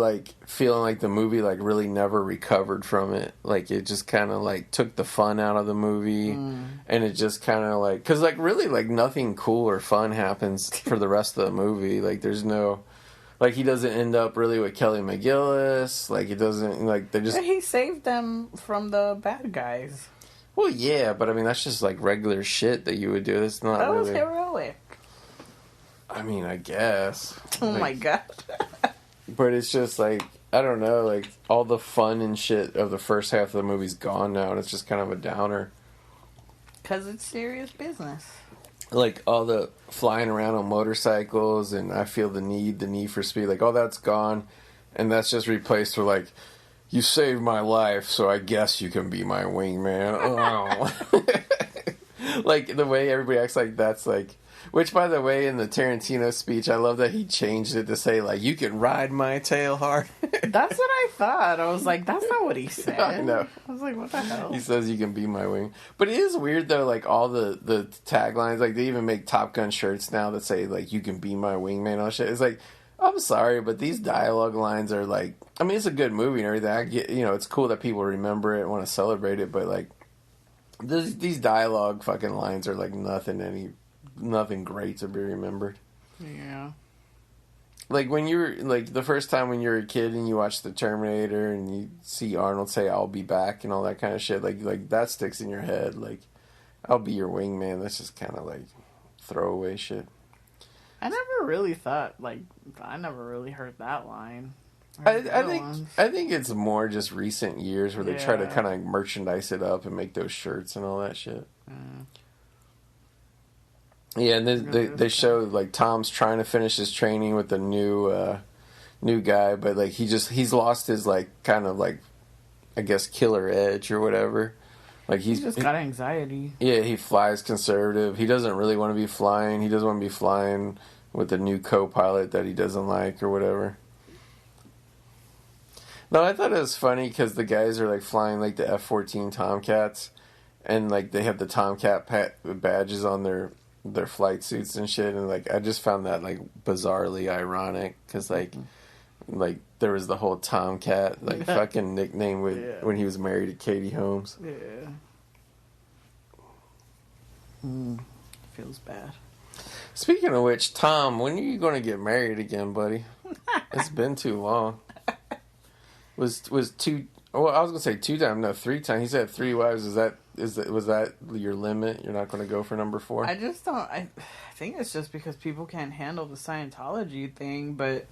feeling like the movie, really never recovered from it. It just kind of, took the fun out of the movie. And it just kind of, because, really, nothing cool or fun happens for the rest of the movie. There's no... he doesn't end up really with Kelly McGillis. He doesn't, they just... He saved them from the bad guys. Well, yeah, but, I mean, that's just, regular shit that you would do. It's not that really... was heroic. I mean, I guess. Oh, my God. But it's just, I don't know, all the fun and shit of the first half of the movie's gone now, and it's just kind of a downer. Because it's serious business. All the flying around on motorcycles, and I feel the need for speed, all that's gone, and that's just replaced with, you saved my life, so I guess you can be my wingman. Oh. The way everybody acts that's, which, by the way, in the Tarantino speech, I love that he changed it to say, you can ride my tail hard. That's what I thought. I was like, that's not what he said. I know. I was like, what the hell? He says you can be my wing. But it is weird, though, all the taglines, they even make Top Gun shirts now that say, you can be my wingman and all that shit. It's I'm sorry, but these dialogue lines are, I mean, it's a good movie and everything. I get, it's cool that people remember it and want to celebrate it, but, these dialogue fucking lines are, nothing great to be remembered. Yeah. When you were, the first time when you were a kid and you watched The Terminator and you see Arnold say, I'll be back and all that kind of shit, that sticks in your head. I'll be your wingman. That's just kind of, throwaway shit. I never really thought, I never really heard that line. I think it's more just recent years where they try to kind of merchandise it up and make those shirts and all that shit. Yeah, and then they show Tom's trying to finish his training with the new guy, but he's lost his kind of I guess killer edge or whatever. He's just got anxiety. Yeah, he flies conservative. He doesn't really want to be flying. He doesn't want to be flying with the new co-pilot that he doesn't like or whatever. No, I thought it was funny because the guys are flying the F-14 Tomcats, and they have the Tomcat badges on their flight suits and shit, and I just found that bizarrely ironic because there was the whole Tomcat fucking nickname when he was married to Katie Holmes. Yeah. Feels bad. Speaking of which, Tom, when are you going to get married again, buddy? It's been too long. Was two? Well, I was gonna say 2 times, no, 3 times. He said 3 wives. Was that your limit? You're not gonna go for number 4? I just don't. I think it's just because people can't handle the Scientology thing. But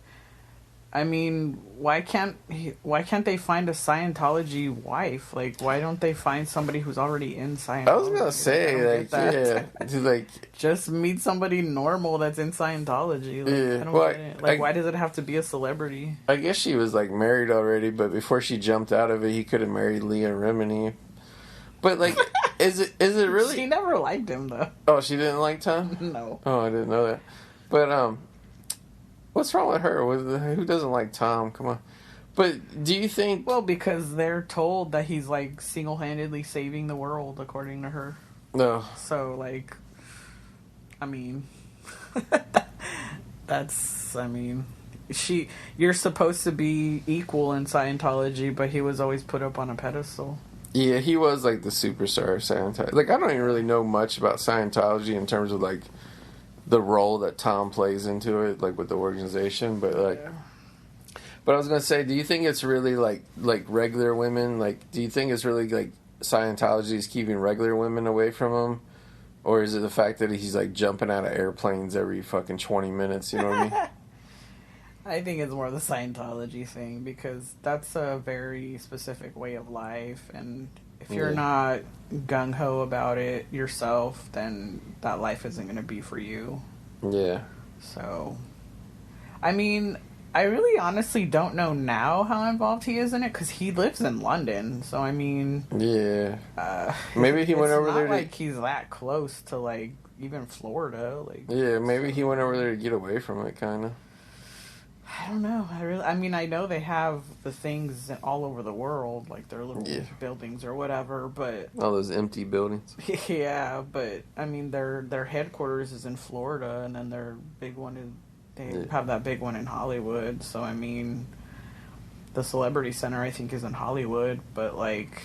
I mean, why can't they find a Scientology wife? Like, why don't they find somebody who's already in Scientology? I was gonna say, like, yeah, like just meet somebody normal that's in Scientology. Like, yeah. I don't get it. Like, why does it have to be a celebrity? I guess she was like married already, but before she jumped out of it, he could have married Leah Remini. But like, is it really? She never liked him though. Oh, she didn't like Tom? No. Oh, I didn't know that. But what's wrong with her? Who doesn't like Tom? Come on. But do you think? Well, because they're told that he's like single-handedly saving the world, according to her. No. So like, I mean, you're supposed to be equal in Scientology, but he was always put up on a pedestal. Yeah, he was like the superstar of Scientology. Like, I don't even really know much about Scientology in terms of like the role that Tom plays into it, like with the organization. But like, but I was gonna say, do you think it's really like regular women? Like, do you think it's really like Scientology is keeping regular women away from him, or is it the fact that he's like jumping out of airplanes every fucking 20 minutes? You know what I mean? I think it's more the Scientology thing, because that's a very specific way of life, and if you're not gung-ho about it yourself, then that life isn't going to be for you. Yeah. So, I mean, I really honestly don't know now how involved he is in it, because he lives in London, so I mean... Yeah. Maybe he went over there to... It's not like he's that close to, like, even Florida. Like, yeah, maybe he went over there to get away from it, kind of. I don't know. I mean, I know they have the things all over the world, like their little buildings or whatever, but... All those empty buildings. Yeah, but, I mean, their headquarters is in Florida, and then their big one is... They have that big one in Hollywood, so, I mean... The Celebrity Center, I think, is in Hollywood, but, like...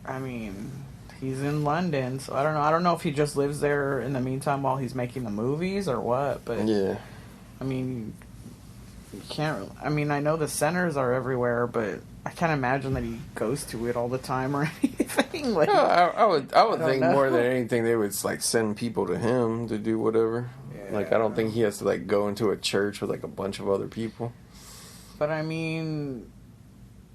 I mean... He's in London, so I don't know. I don't know if he just lives there in the meantime while he's making the movies or what, but... Yeah. I mean... You can't. I mean, I know the centers are everywhere, but I can't imagine that he goes to it all the time or anything. Like, I would think more than anything they would like send people to him to do whatever. Yeah. Like, I don't think he has to like go into a church with like a bunch of other people. But I mean,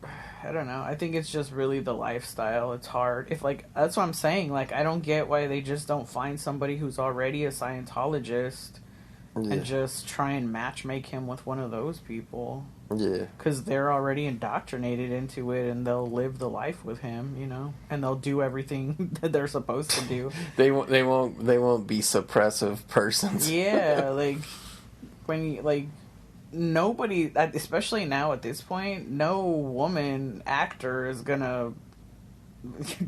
I don't know. I think it's just really the lifestyle. It's hard. If like that's what I'm saying. Like, I don't get why they just don't find somebody who's already a Scientologist. Yeah. And just try and matchmake him with one of those people. Yeah. Because they're already indoctrinated into it, and they'll live the life with him, you know? And they'll do everything that they're supposed to do. They won't be suppressive persons. Yeah, like, when you, like, nobody, especially now at this point, no woman actor is gonna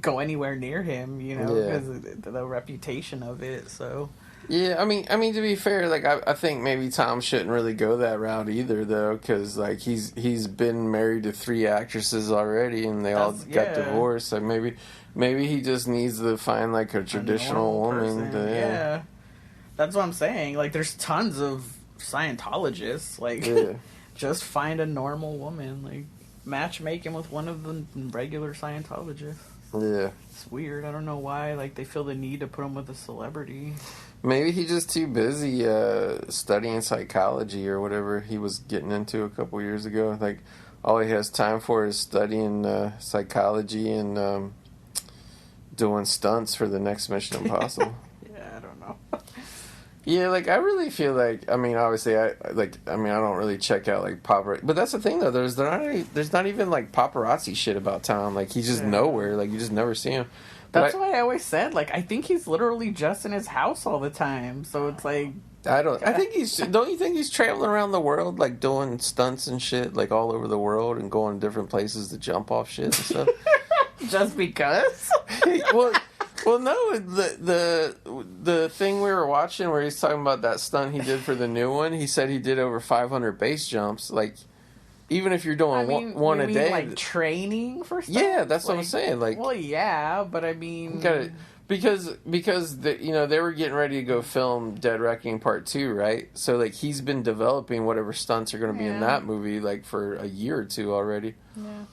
go anywhere near him, you know? Because of the reputation of it, so... Yeah, I mean, to be fair, like I think maybe Tom shouldn't really go that route either, though, because like he's been married to 3 actresses already, and they all got divorced. Like maybe he just needs to find like a traditional woman. Yeah, that's what I'm saying. Like, there's tons of Scientologists. Like, just find a normal woman. Like, matchmaking with one of the regular Scientologists. Yeah, it's weird. I don't know why. Like, they feel the need to put him with a celebrity. Maybe he's just too busy studying psychology or whatever he was getting into a couple years ago. Like, all he has time for is studying psychology and doing stunts for the next Mission Impossible. Yeah, I don't know. Yeah, like, I really feel like, I mean, obviously, I don't really check out, like, paparazzi. But that's the thing, though. There's not even, like, paparazzi shit about Tom. Like, he's just nowhere. Like, you just never see him. That's why I always said, like, I think he's literally just in his house all the time. So it's like... don't you think he's traveling around the world, like, doing stunts and shit, like, all over the world and going to different places to jump off shit and stuff? Just because? Well, no, the thing we were watching where he's talking about that stunt he did for the new one, he said he did over 500 base jumps, like... Even if you're doing one a day, like training for stuff. Yeah, that's what I'm saying. Like, well, yeah, but I mean, because they were getting ready to go film Dead Reckoning Part 2, right? So like he's been developing whatever stunts are going to be in that movie like for a year or two already. Yeah.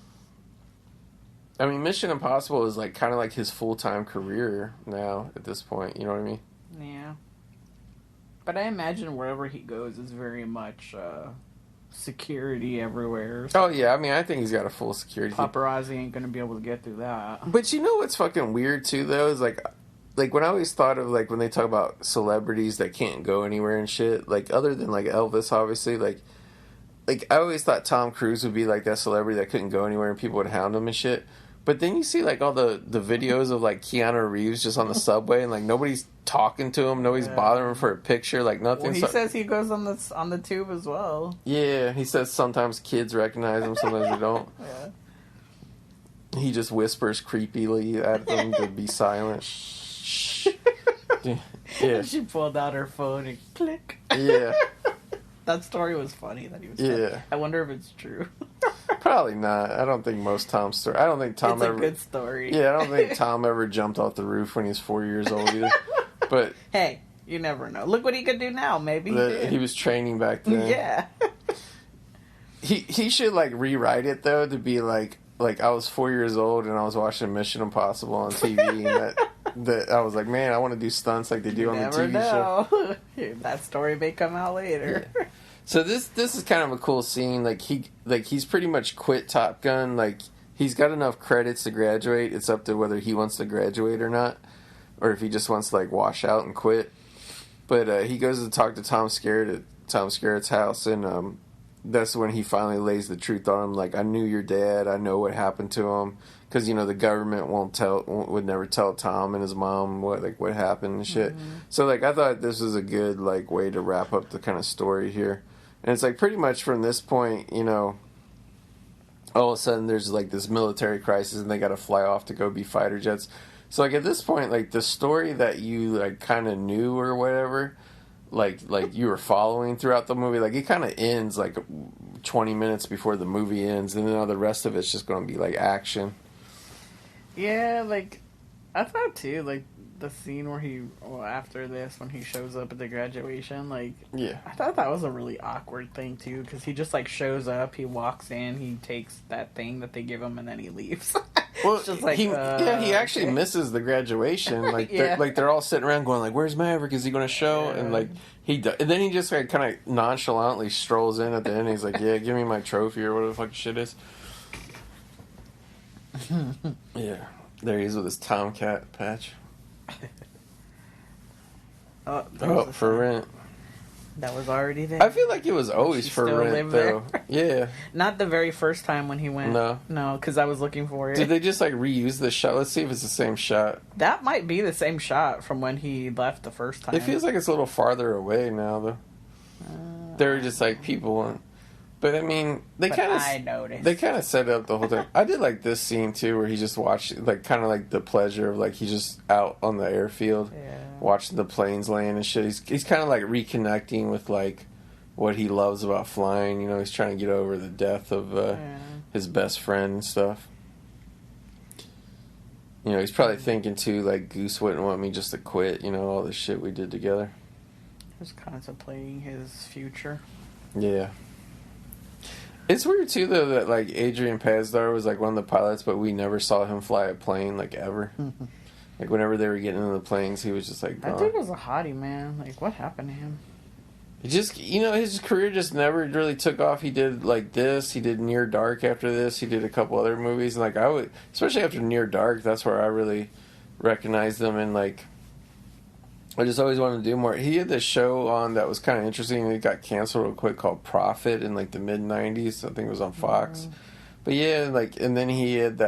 I mean, Mission Impossible is like kind of like his full-time career now at this point. You know what I mean? Yeah. But I imagine wherever he goes is very much. security everywhere. Oh, yeah. I mean, I think he's got a full security team. Paparazzi ain't gonna be able to get through that. But you know what's fucking weird, too, though? Is, like when I always thought of, like, when they talk about celebrities that can't go anywhere and shit, like, other than, like, Elvis, obviously, like, I always thought Tom Cruise would be, like, that celebrity that couldn't go anywhere and people would hound him and shit. But then you see, like, all the videos of, like, Keanu Reeves just on the subway, and, like, nobody's talking to him, nobody's bothering him for a picture, like, nothing. Well, he says he goes on the tube as well. Yeah, he says sometimes kids recognize him, sometimes they don't. Yeah. He just whispers creepily at them to be silent. Shh. Yeah. She pulled out her phone and click. Yeah. That story was funny that he was Yeah. I wonder if it's true. Probably not. I don't think most Tom's story. I don't think Tom it's ever. It's a good story. Yeah, I don't think Tom ever jumped off the roof when he was 4 years old either. But hey, you never know. Look what he could do now. Maybe he was training back then. Yeah. He should like rewrite it though to be like I was 4 years old and I was watching Mission Impossible on TV and that I was like, man, I want to do stunts like they do on the TV show. That story may come out later. Yeah. So this is kind of a cool scene. He's pretty much quit Top Gun. Like he's got enough credits to graduate. It's up to whether he wants to graduate or not, or if he just wants to like wash out and quit. But he goes to talk to Tom Skerritt at Tom Skerritt's house, and that's when he finally lays the truth on him. Like, I knew your dad. I know what happened to him. Because, you know, the government would never tell Tom and his mom what happened and shit. Mm-hmm. So, like, I thought this was a good, like, way to wrap up the kind of story here. And it's, like, pretty much from this point, you know, all of a sudden there's, like, this military crisis and they got to fly off to go be fighter jets. So, like, at this point, like, the story that you, like, kind of knew or whatever, like you were following throughout the movie, like, it kind of ends, like, 20 minutes before the movie ends, and then all the rest of it's just going to be, like, action. Yeah, like, I thought, too, like, the scene where after this, when he shows up at the graduation, like, yeah, I thought that was a really awkward thing, too, because he just, like, shows up, he walks in, he takes that thing that they give him, and then he leaves. Well, it's just like, he actually misses the graduation. Like, they're all sitting around going, like, "Where's Maverick? Is he going to show?" Yeah. And like and then he just like kind of nonchalantly strolls in at the end. He's like, "Yeah, give me my trophy or whatever the fuck shit is." Yeah, there he is with his Tomcat patch. For rent. That was already there. I feel like it was always for rent, though. Yeah. Not the very first time when he went. No, because I was looking for it. Did they just, like, reuse the shot? Let's see if it's the same shot. That might be the same shot from when he left the first time. It feels like it's a little farther away now, though. There were just, like, people... But, I mean, they kind of set up the whole thing. I did like this scene, too, where he just watched, like, kind of like the pleasure of, like, he's just out on the airfield watching the planes land and shit. He's kind of, like, reconnecting with, like, what he loves about flying. You know, he's trying to get over the death of his best friend and stuff. You know, he's probably thinking, too, like, Goose wouldn't want me just to quit, you know, all the shit we did together. Just contemplating his future. Yeah. It's weird, too, though, that, like, Adrian Pazdar was, like, one of the pilots, but we never saw him fly a plane, like, ever. Like, whenever they were getting into the planes, he was just, like, gone. That dude was a hottie, man. Like, what happened to him? He just, you know, his career just never really took off. He did, like, this. He did Near Dark after this. He did a couple other movies. And, like, especially after Near Dark, that's where I really recognized him. And, like, I just always wanted to do more. He had this show on that was kind of interesting. It got canceled real quick called Profit in like the mid-90s. I think it was on Fox. But yeah, like, and then he had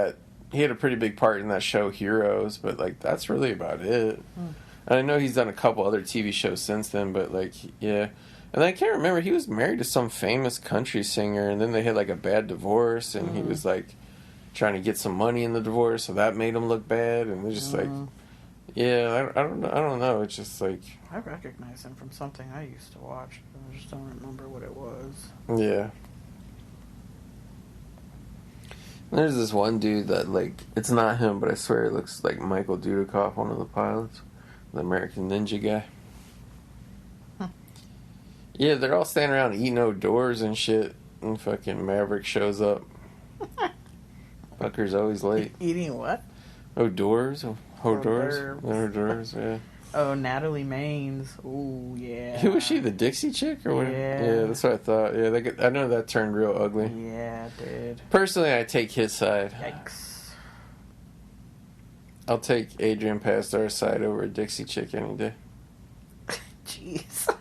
a pretty big part in that show Heroes, but like that's really about it. And I know he's done a couple other TV shows since then, but like, yeah. And I can't remember, he was married to some famous country singer, and then they had like a bad divorce, and he was like trying to get some money in the divorce, so that made him look bad, and they're just like... Yeah, I don't know. It's just like... I recognize him from something I used to watch. I just don't remember what it was. Yeah. There's this one dude that, like... It's not him, but I swear it looks like Michael Dudikoff, one of the pilots. The American Ninja guy. Yeah, they're all standing around eating outdoors and shit. And fucking Maverick shows up. Fucker's always late. Eating what? Hors d'oeuvres, yeah. Oh, Natalie Maines. Ooh, yeah. Who was she? The Dixie chick or what? Yeah. That's what I thought. Yeah, I know that turned real ugly. Yeah, dude. Personally, I take his side. Yikes. I'll take Adrian Pasdar's side over a Dixie chick any day. Jeez.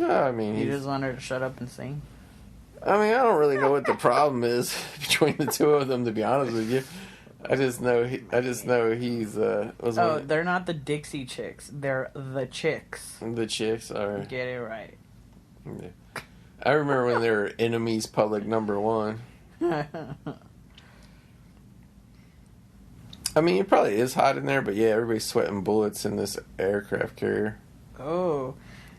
I mean, You just want her to shut up and sing? I mean, I don't really know what the problem is between the two of them, to be honest with you. I just know he's They're not the Dixie Chicks. They're the Chicks. the chicks are. Get it right. Yeah. I remember when they were enemies public number one. I mean, it probably is hot in there, but yeah, everybody's sweating bullets in this aircraft carrier. Oh.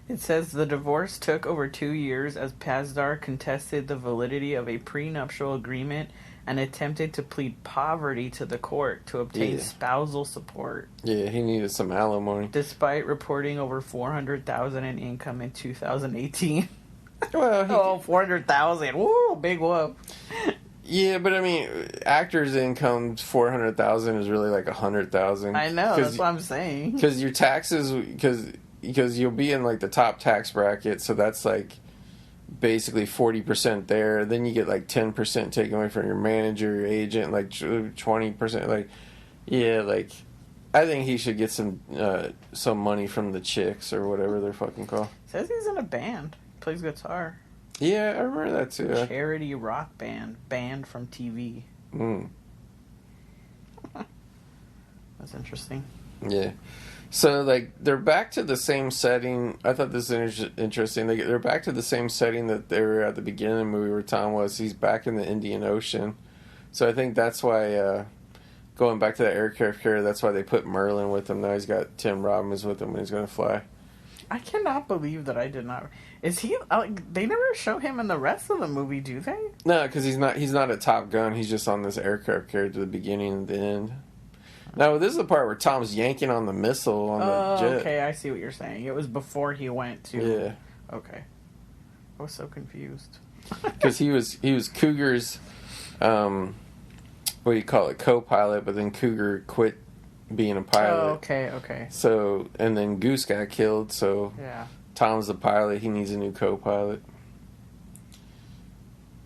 It says the divorce took over 2 years as Pasdar contested the validity of a prenuptial agreement and attempted to plead poverty to the court to obtain spousal support. Yeah, he needed some alimony. Despite reporting over $400,000 in income in 2018. Well, 400,000. Woo, big whoop. Yeah, but I mean, actors' income $400,000 is really like $100,000. I know, that's what I'm saying. Because your taxes, because you'll be in like the top tax bracket, so that's like basically 40% there. Then you get like 10% taken away from your manager, your agent, like 20%. Like, yeah, like I think he should get some money from the chicks or whatever they're fucking called. Says he's in a band. Plays guitar. Yeah, I remember that too. Charity rock band. Banned from TV. That's interesting. Yeah. So, like, they're back to the same setting. I thought this was interesting. They're back to the same setting that they were at the beginning of the movie where Tom was. He's back in the Indian Ocean. So I think that's why, going back to the aircraft carrier, that's why they put Merlin with him. Now he's got Tim Robbins with him when he's going to fly. I cannot believe that I did not... Is he... they never show him in the rest of the movie, do they? No, because he's not a Top Gun. He's just on this aircraft carrier to the beginning and the end. No, this is the part where Tom's yanking on the missile on the jet. Okay, I see what you're saying. It was before he went to... Yeah. Okay. I was so confused. Because he was Cougar's, what do you call it, co-pilot, but then Cougar quit being a pilot. Oh, okay. So, and then Goose got killed, so yeah. Tom's the pilot. He needs a new co-pilot.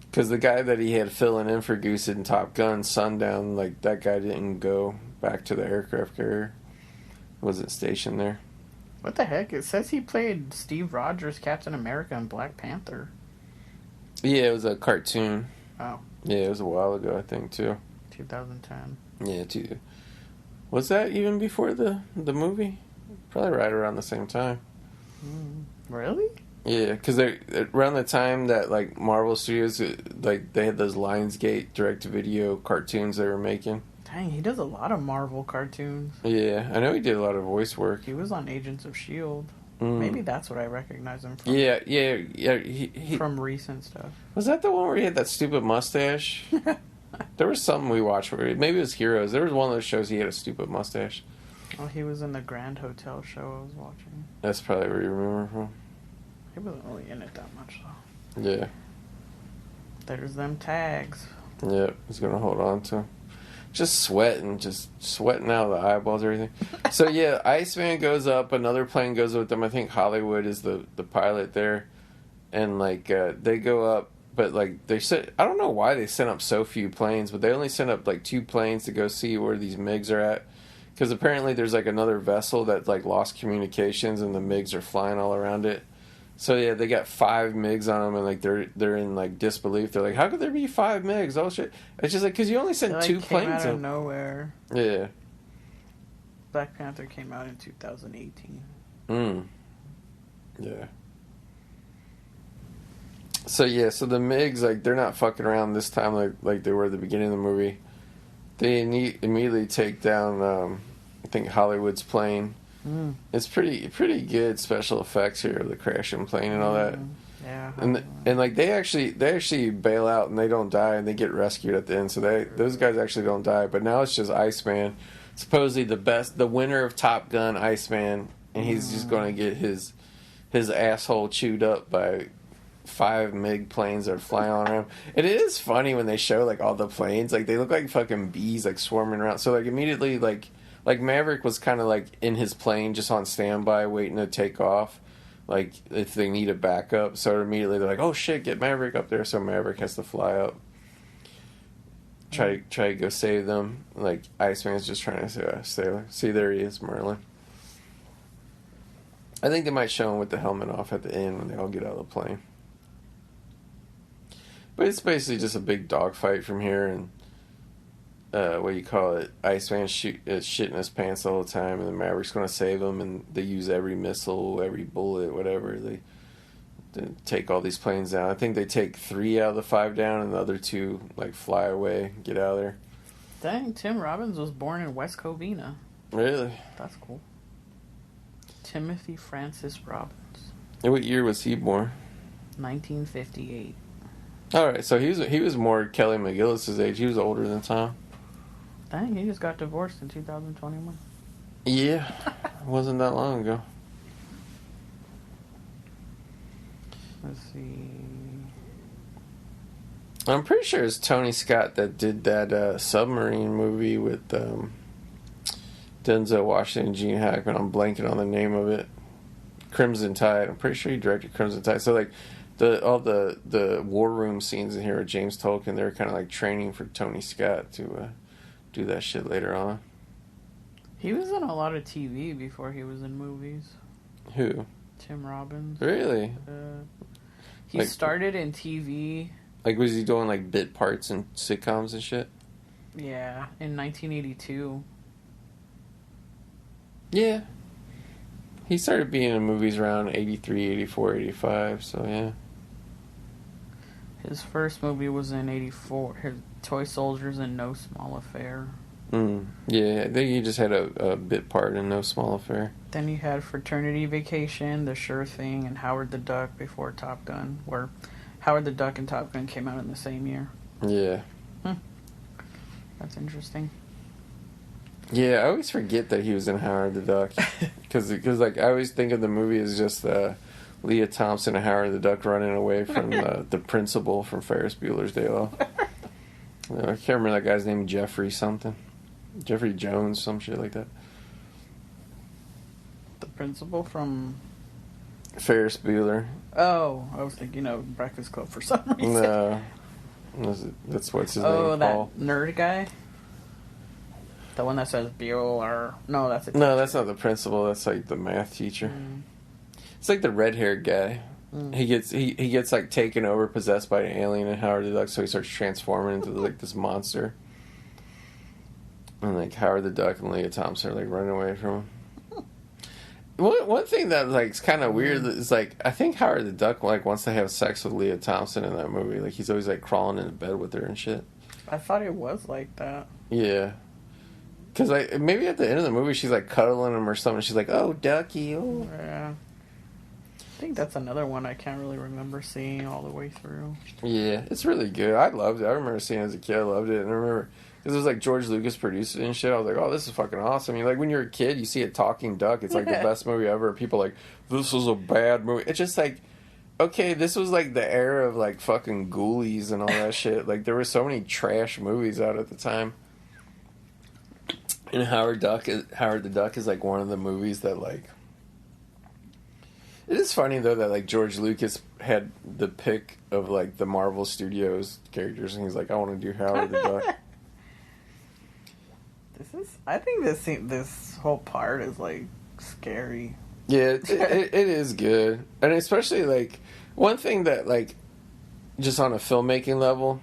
Because the guy that he had filling in for Goose in Top Gun, Sundown, like, that guy didn't go back to the aircraft carrier. Wasn't stationed there. What the heck? It says he played Steve Rogers, Captain America, and Black Panther. Yeah, it was a cartoon. Oh. Yeah, it was a while ago, I think, too. 2010. Yeah, too. Was that even before the movie? Probably right around the same time. Really? Yeah, because around the time that like Marvel Studios, like they had those Lionsgate direct-to-video cartoons they were making. Dang, he does a lot of Marvel cartoons. Yeah, I know he did a lot of voice work. He was on Agents of S.H.I.E.L.D. Maybe that's what I recognize him from. Yeah. He from recent stuff. Was that the one where he had that stupid mustache? There was something we watched where maybe it was Heroes. There was one of those shows he had a stupid mustache. Oh, he was in the Grand Hotel show I was watching. That's probably where you remember from. He wasn't really in it that much, though. Yeah. There's them tags. Yep, he's going to hold on to them. Just sweating out of the eyeballs, everything. So, yeah, Iceman goes up. Another plane goes with them. I think Hollywood is the pilot there. And, like, they go up. But, like, I don't know why they sent up so few planes, but they only sent up, like, 2 planes to go see where these MiGs are at. Because apparently there's, like, another vessel that, like, lost communications and the MiGs are flying all around it. So, yeah, they got 5 MiGs on them and, like, they're in, like, disbelief. They're like, how could there be 5 MiGs? Oh, shit. It's just, like, because you only sent 2 planes out of nowhere. Yeah. Black Panther came out in 2018. Yeah. So the MiGs, like, they're not fucking around this time like they were at the beginning of the movie. They immediately take down, I think, Hollywood's plane. It's pretty good special effects here, the crashing plane and all that. Yeah. And like they actually bail out and they don't die and they get rescued at the end. So those guys actually don't die. But now it's just Iceman, supposedly the winner of Top Gun, Iceman, and he's just going to get his asshole chewed up by 5 MiG planes that are flying all around. And it is funny when they show like all the planes, like they look like fucking bees like swarming around. So like immediately like Like, Maverick was kind of like in his plane just on standby waiting to take off. Like, if they need a backup. So immediately they're like, oh shit, get Maverick up there. So Maverick has to fly up. Try to go save them. Like, Iceman's just trying to say, see, there he is, Merlin. I think they might show him with the helmet off at the end when they all get out of the plane. But it's basically just a big dogfight from here, and what do you call it? Iceman shitting his pants the whole time, and the Maverick's going to save him, and they use every missile, every bullet, whatever. They take all these planes down. I think they take 3 out of the 5 down, and the other 2 like fly away, get out of there. Dang, Tim Robbins was born in West Covina. Really? That's cool. Timothy Francis Robbins. And what year was he born? 1958. All right, so he was more Kelly McGillis' age. He was older than Tom. Dang, he just got divorced in 2021. Yeah, it wasn't that long ago. Let's see. I'm pretty sure it's Tony Scott that did that submarine movie with Denzel Washington and Gene Hackman. I'm blanking on the name of it. Crimson Tide. I'm pretty sure he directed Crimson Tide. So like all the war room scenes in here with James Tolkien, they were kind of like training for Tony Scott to do that shit later on. He was in a lot of TV before he was in movies. Who? Tim Robbins. Really? He like, started in TV. Like, was he doing like bit parts in sitcoms and shit? Yeah, in 1982. Yeah. He started being in movies around 83, 84, 85, so yeah. His first movie was in 84. His Toy Soldiers and No Small Affair. Yeah, I think he just had a bit part in No Small Affair. Then he had Fraternity Vacation, The Sure Thing, and Howard the Duck before Top Gun, where Howard the Duck and Top Gun came out in the same year. Yeah. That's interesting. Yeah, I always forget that he was in Howard the Duck. Because like, I always think of the movie as just Leah Thompson and Howard the Duck running away from the principal from Ferris Bueller's Day Off. I can't remember that guy's name, Jeffrey something. Jeffrey Jones, some shit like that. The principal from Ferris Bueller. Oh, I was thinking of Breakfast Club for some reason. No. That's what's his name, Oh, that Paul. nerd guy? The one that says Bueller. No, that's a teacher. No, that's not the principal. That's like the math teacher. It's like the red-haired guy. He gets like taken over, possessed by an alien in Howard the Duck, so he starts transforming into like this monster. And like Howard the Duck and Leah Thompson are like running away from him. One thing that like is kind of weird is like I think Howard the Duck like wants to have sex with Leah Thompson in that movie. Like he's always like crawling into bed with her and shit. I thought it was like that. Yeah. Because like maybe at the end of the movie she's like cuddling him or something. She's like, "Oh, Ducky, oh." Yeah. I think that's another one I can't really remember seeing all the way through. Yeah, it's really good. I loved it. I remember seeing it as a kid. I loved it. And I remember, because it was like George Lucas produced it and shit. I was like, oh, this is fucking awesome. You know, like when you're a kid, you see a talking duck. It's like the best movie ever. People are like, this was a bad movie. It's just like, okay, this was like the era of like fucking Ghoulies and all that shit. Like there were so many trash movies out at the time. And Howard the Duck is like one of the movies that like, it is funny though that like George Lucas had the pick of like the Marvel Studios characters, and he's like, I want to do Howard the Duck. I think this whole part is like scary. Yeah, it is good, and especially like one thing that like just on a filmmaking level,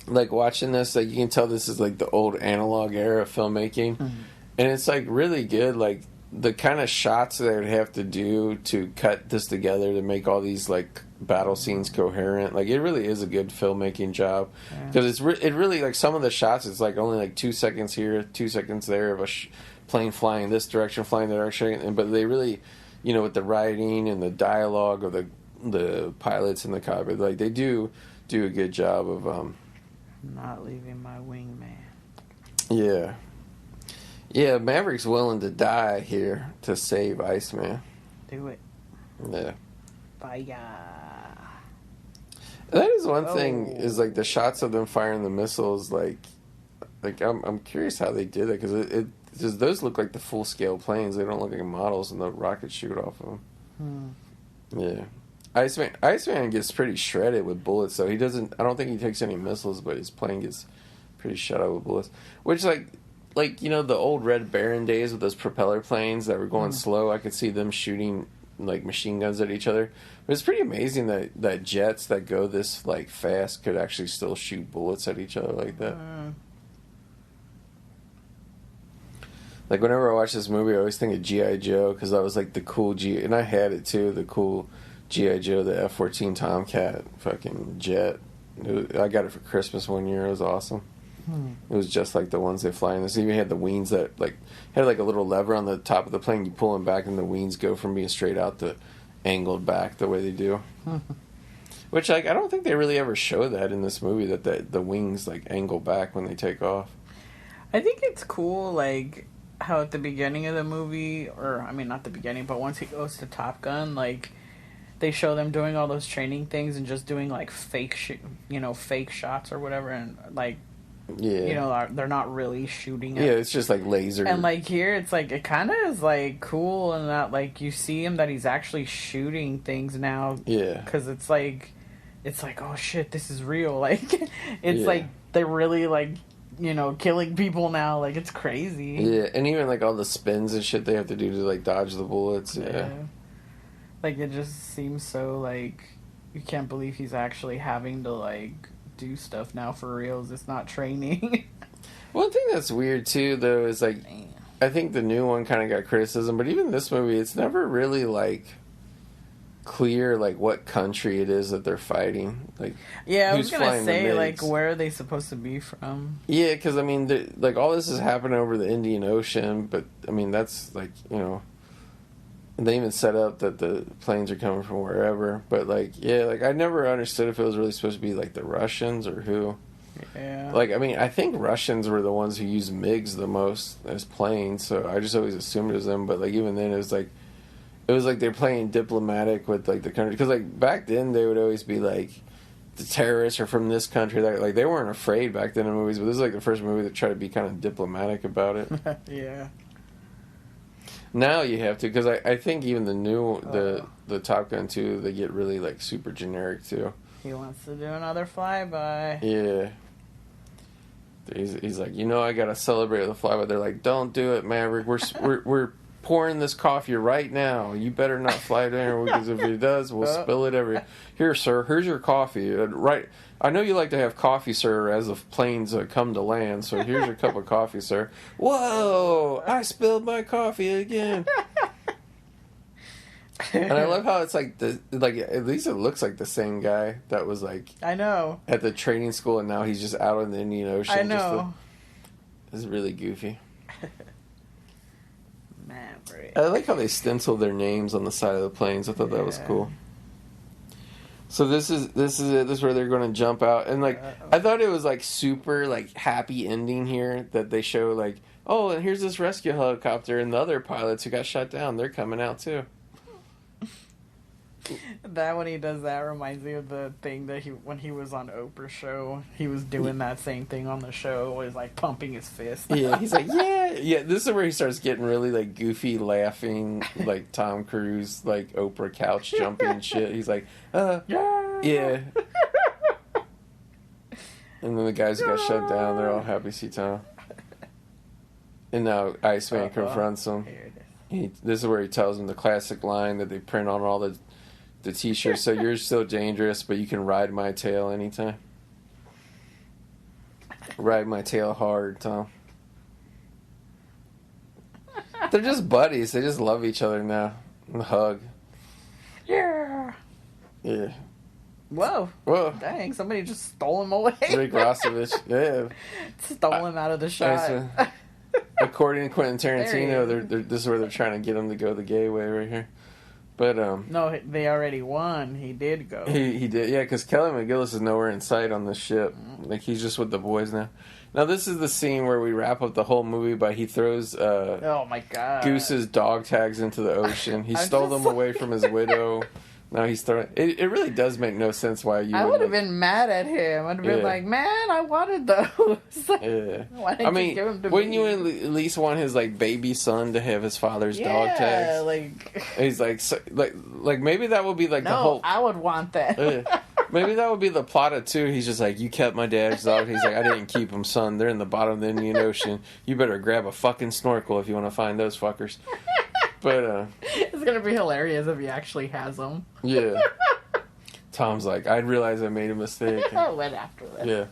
like watching this, like you can tell this is like the old analog era of filmmaking, and it's like really good, like. The kind of shots they would have to do to cut this together to make all these like battle scenes coherent, like it really is a good filmmaking job because it really like some of the shots it's like only like 2 seconds here, 2 seconds there of a plane flying this direction, flying that direction, but they really, you know, with the writing and the dialogue of the pilots in the cockpit, like they do a good job of not leaving my wingman. Yeah. Yeah, Maverick's willing to die here to save Iceman. Do it. Yeah. Bye-ya. That is one thing, is like the shots of them firing the missiles, like I'm curious how they did it, because it just those look like the full scale planes. They don't look like models, and the rockets shoot off of them. Yeah, Iceman gets pretty shredded with bullets. So he doesn't. I don't think he takes any missiles, but his plane gets pretty shut out with bullets. Which like you know the old Red Baron days with those propeller planes that were going slow. I could see them shooting like machine guns at each other. But it's pretty amazing that jets that go this like fast could actually still shoot bullets at each other like that. Like whenever I watch this movie, I always think of G.I. Joe because I was like the cool and I had it too, the cool G.I. Joe, the F-14 Tomcat fucking jet. I got it for Christmas one year. It was awesome. It was just like the ones they fly in. This even had the wings that like had like a little lever on the top of the plane. You pull them back, and the wings go from being straight out to angled back the way they do. Which like I don't think they really ever show that in this movie that the wings like angle back when they take off. I think it's cool, like how at the beginning of the movie, or I mean not the beginning, but once he goes to Top Gun, like they show them doing all those training things and just doing like fake shots or whatever, and like. Yeah, you know, they're not really shooting. Yeah, it's just like laser. And like here, it's like it kind of is like cool, and that like you see him that he's actually shooting things now. Yeah, because it's like oh shit, this is real. Like it's like they're really like killing people now. Like it's crazy. Yeah, and even like all the spins and shit they have to do to like dodge the bullets. Yeah, like it just seems so like you can't believe he's actually having to like. Do stuff now for reals. It's not training. One thing that's weird too, though, is like I think the new one kind of got criticism, but even this movie, it's never really like clear like what country it is that they're fighting. Like, yeah, I was gonna say like where are they supposed to be from? Yeah, because I mean, like all this is happening over the Indian Ocean, but I mean that's like they even set up that the planes are coming from wherever. But, like, yeah, like, I never understood if it was really supposed to be, like, the Russians or who. Yeah. Like, I mean, I think Russians were the ones who used MiGs the most as planes, so I just always assumed it was them. But, like, even then, it was like they're playing diplomatic with, like, the country. Because, like, back then, they would always be, like, the terrorists are from this country. Like, they weren't afraid back then in movies, but this is, like, the first movie that tried to be kind of diplomatic about it. Yeah. Now you have to, because I think even the new, the Top Gun 2, they get really, like, super generic, too. He wants to do another flyby. Yeah. He's like, I gotta celebrate with a flyby. They're like, don't do it, Maverick. We're pouring this coffee right now. You better not fly down, because if he does, we'll spill it everywhere. Here, sir, here's your coffee. Right. I know you like to have coffee, sir, as the planes come to land, so here's your cup of coffee, sir. Whoa! I spilled my coffee again. And I love how it's like at least it looks like the same guy that was like I know at the training school, and now he's just out in the Indian Ocean. I know. It's really goofy. Maverick. I like how they stencil their names on the side of the planes. I thought that was cool. So this is it. This is where they're going to jump out, and like I thought it was like super like happy ending here that they show like, oh, and here's this rescue helicopter, and the other pilots who got shot down, they're coming out too. That when he does that reminds me of the thing that when he was on Oprah's show, he was doing that same thing on the show, was like pumping his fist. Yeah, he's like, yeah. This is where he starts getting really like goofy, laughing, like Tom Cruise, like Oprah couch jumping shit. He's like, yeah. And then the guys who got shut down, they're all happy to see Tom. And now Iceman confronts him. This is where he tells him the classic line that they print on all the t-shirts. So you're so dangerous, but you can ride my tail anytime. Ride my tail hard, Tom. They're just buddies. They just love each other now. And hug. Yeah. Yeah. Whoa. Dang, somebody just stole him away. Rick Rossovich. Yeah. Stole him out of the shot. According to Quentin Tarantino, this is where they're trying to get him to go the gay way right here. But no, they already won. He did go. He did, yeah, because Kelly McGillis is nowhere in sight on this ship. Like, he's just with the boys now. Now, this is the scene where we wrap up the whole movie by he throws oh my god, Goose's dog tags into the ocean. He stole them away from his widow. Now he's throwing. It really does make no sense why you. I would have been mad at him. I'd have been like, man, I wanted those. Yeah. Why didn't you give them to me? Wouldn't you at least want his like baby son to have his father's dog tags? Yeah, like. He's like maybe that would be like the whole. I would want that. Maybe that would be the plot of 2. He's just like, you kept my dad's dog. He's like, I didn't keep them, son. They're in the bottom of the Indian Ocean. You better grab a fucking snorkel if you want to find those fuckers. But it's gonna be hilarious if he actually has them. Yeah. Tom's like, I realized I made a mistake. I went after that.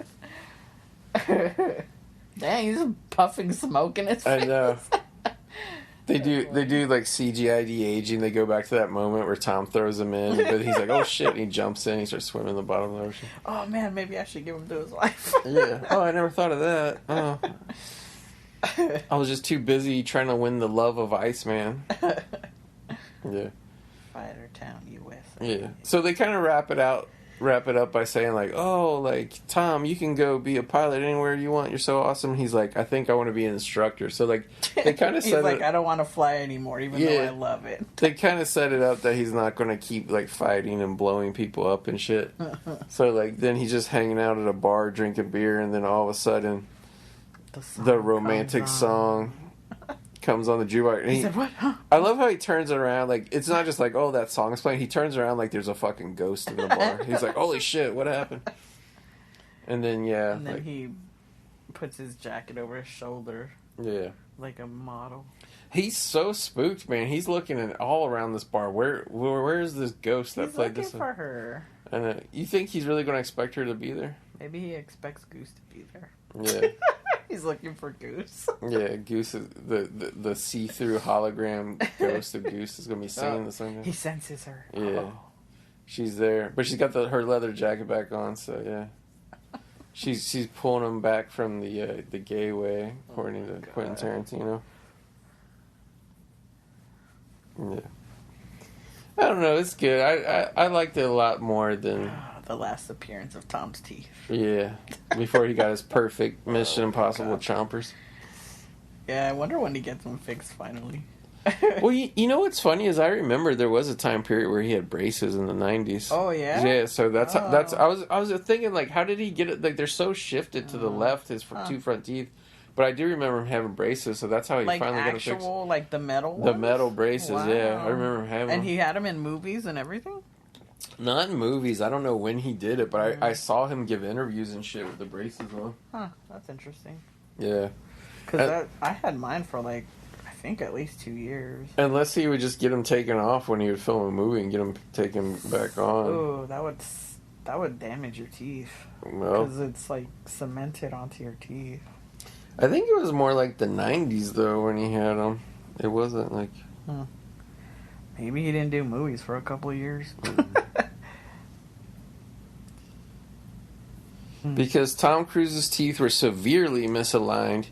Yeah. Dang, he's puffing smoke in his face. I know. They do like CGI de-aging. They go back to that moment where Tom throws him in, but he's like, oh shit, and he jumps in, he starts swimming in the bottom of the ocean. Oh man, maybe I should give him to his wife. Yeah. Oh, I never thought of that. Oh. I was just too busy trying to win the love of Iceman. Yeah. Fighter Town, USA. Yeah. So they kind of wrap it up by saying like, oh, like, Tom, you can go be a pilot anywhere you want. You're so awesome. He's like, I think I want to be an instructor. So like, they kind of he's said like, I don't want to fly anymore, even though I love it. They kind of set it up that he's not going to keep like fighting and blowing people up and shit. So like, then he's just hanging out at a bar drinking beer, and then all of a sudden, the romantic song comes on the jukebox. He said, what? Huh? I love how he turns it around. Like, it's not just like, oh, that song's playing. He turns around like there's a fucking ghost in the bar. He's like, holy shit, what happened? And then, And then he puts his jacket over his shoulder. Yeah. Like a model. He's so spooked, man. He's looking at all around this bar. Where is this ghost that played this? He's looking for her. And you think he's really going to expect her to be there? Maybe he expects Goose to be there. Yeah. He's looking for Goose. Yeah, Goose is the see-through hologram ghost of Goose is going to be singing the song. He senses her. Yeah. Oh. She's there. But she's got her leather jacket back on, so yeah. She's pulling him back from the gay way, according to Quentin Tarantino. Yeah. I don't know, it's good. I liked it a lot more than the last appearance of Tom's teeth. Yeah. Before he got his perfect Mission Impossible chompers. Yeah, I wonder when he gets them fixed finally. Well, you know what's funny is I remember there was a time period where he had braces in the 90s. Oh yeah. Yeah, so that's I was thinking like, how did he get it? Like, they're so shifted to the left, his two front teeth. But I do remember him having braces, so that's how he finally got it fixed. Like the metal ones? The metal braces, wow. Yeah. I remember him having them. And he had them in movies and everything? Not in movies. I don't know when he did it, but I saw him give interviews and shit with the braces on. Huh, that's interesting. Yeah. Because I had mine for like, I think at least 2 years. Unless he would just get them taken off when he would film a movie and get them taken back on. Ooh, that would damage your teeth. Well, because it's like cemented onto your teeth. I think it was more like the 90s though when he had them. It wasn't like... Maybe he didn't do movies for a couple of years. Because Tom Cruise's teeth were severely misaligned,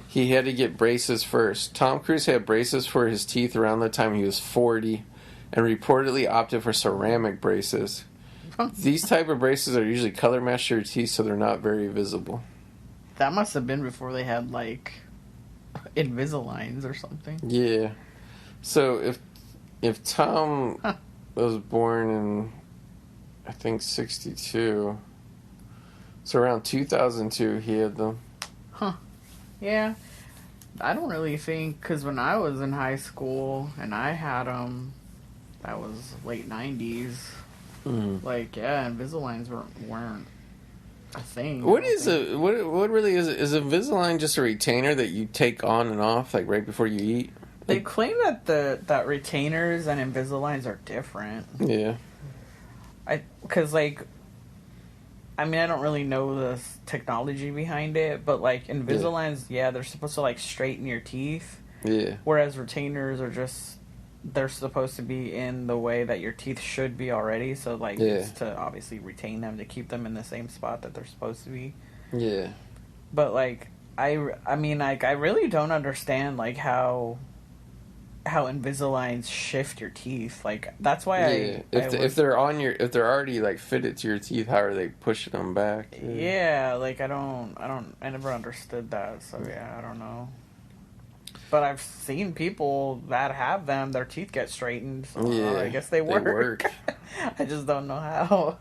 he had to get braces first. Tom Cruise had braces for his teeth around the time he was 40 and reportedly opted for ceramic braces. These type of braces are usually color matched to your teeth, so they're not very visible. That must have been before they had, like, Invisaligns or something. Yeah. So if Tom was born in, I think, 62, so around 2002 he had them. Huh. Yeah. I don't really think, because when I was in high school and I had them, that was late 90s. Like, yeah, Invisaligns weren't a thing. What really is it? Is Invisalign just a retainer that you take on and off, like right before you eat? They claim that retainers and Invisaligns are different. Yeah. Because, like, I mean, I don't really know the technology behind it, but, like, Invisaligns, they're supposed to, like, straighten your teeth. Yeah. Whereas retainers are just, they're supposed to be in the way that your teeth should be already. So, like, it's to obviously retain them, to keep them in the same spot that they're supposed to be. Yeah. But, like, I mean, like, I really don't understand, like, how Invisaligns shift your teeth. Like, that's why if they're already like fitted to your teeth, how are they pushing them back? Yeah, like I never understood that. So yeah, I don't know. But I've seen people that have them, their teeth get straightened. So Yeah, I guess they work. I just don't know how.